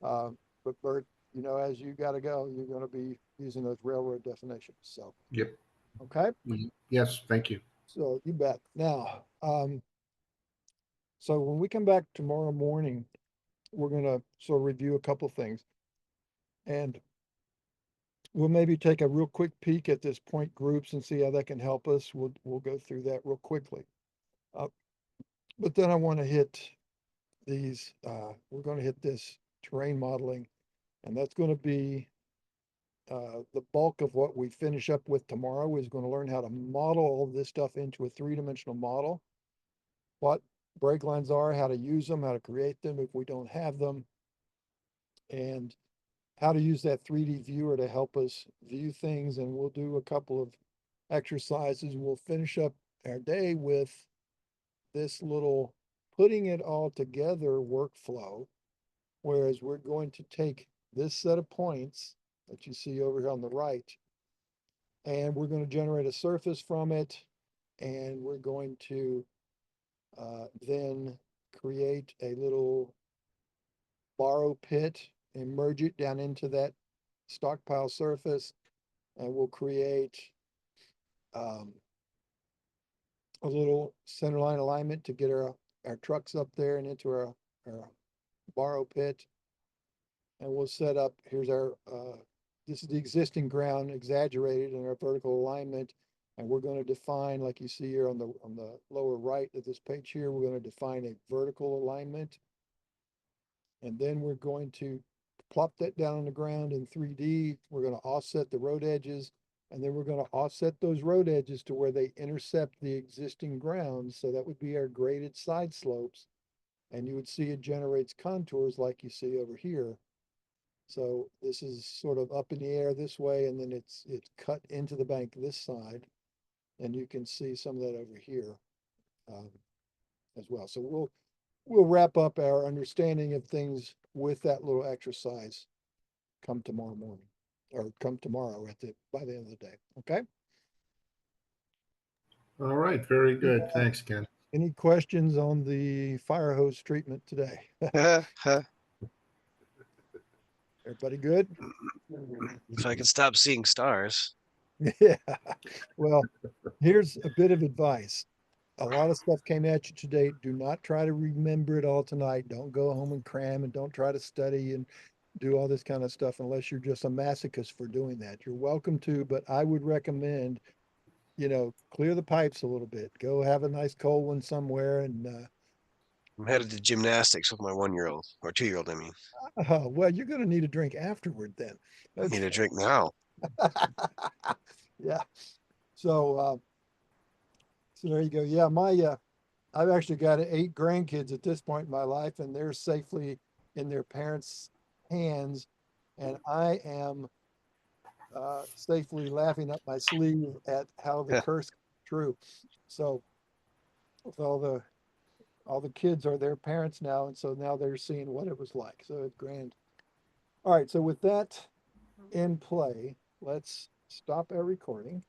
But Bert, you know, as you got to go, you're going to be using those railroad definitions. So, Yep. okay. Yes, thank you. So you bet. Now, so when we come back tomorrow morning, we're going to sort of review a couple things, and we'll maybe take a real quick peek at this point groups and see how that can help us. We'll go through that real quickly. But then I want to hit these. We're going to hit this terrain modeling, and that's going to be the bulk of what we finish up with tomorrow. Is going to learn how to model all of this stuff into a three-dimensional model. What break lines are, how to use them, how to create them if we don't have them, and how to use that 3D viewer to help us view things. And we'll do a couple of exercises. We'll finish up our day with this little putting it all together workflow, whereas we're going to take this set of points that you see over here on the right. And we're going to generate a surface from it. And we're going to then create a little borrow pit and merge it down into that stockpile surface. And we'll create a little centerline alignment to get our trucks up there and into our borrow pit. And we'll set up, here's our, this is the existing ground exaggerated in our vertical alignment. And we're going to define, like you see here on the lower right of this page here, we're going to define a vertical alignment. And then we're going to plop that down on the ground in 3D. We're going to offset the road edges. And then we're going to offset those road edges to where they intercept the existing ground. So that would be our graded side slopes. And you would see it generates contours like you see over here. So this is sort of up in the air this way, and then it's cut into the bank this side. And you can see some of that over here as well. So we'll wrap up our understanding of things with that little exercise come tomorrow morning, or come tomorrow by the end of the day. Okay. All right, very good. Thanks, Ken. Any questions on the fire hose treatment today? Everybody good? If I could stop seeing stars. Yeah. Well, here's a bit of advice. A lot of stuff came at you today. Do not try to remember it all tonight. Don't go home and cram, and don't try to study and do all this kind of stuff unless you're just a masochist for doing that. You're welcome to, but I would recommend, clear the pipes a little bit. Go have a nice cold one somewhere. And I'm headed to gymnastics with my 1-year-old or 2-year-old. I mean, well, you're going to need a drink afterward then. I need Okay. a drink now. Yeah. So there you go. Yeah, I've actually got 8 grandkids at this point in my life, and they're safely in their parents' hands, and I am safely laughing up my sleeve at how the curse came true. So with all the kids are their parents now, and so now they're seeing what it was like. So it's grand. All right. So with that in play, let's stop our recording.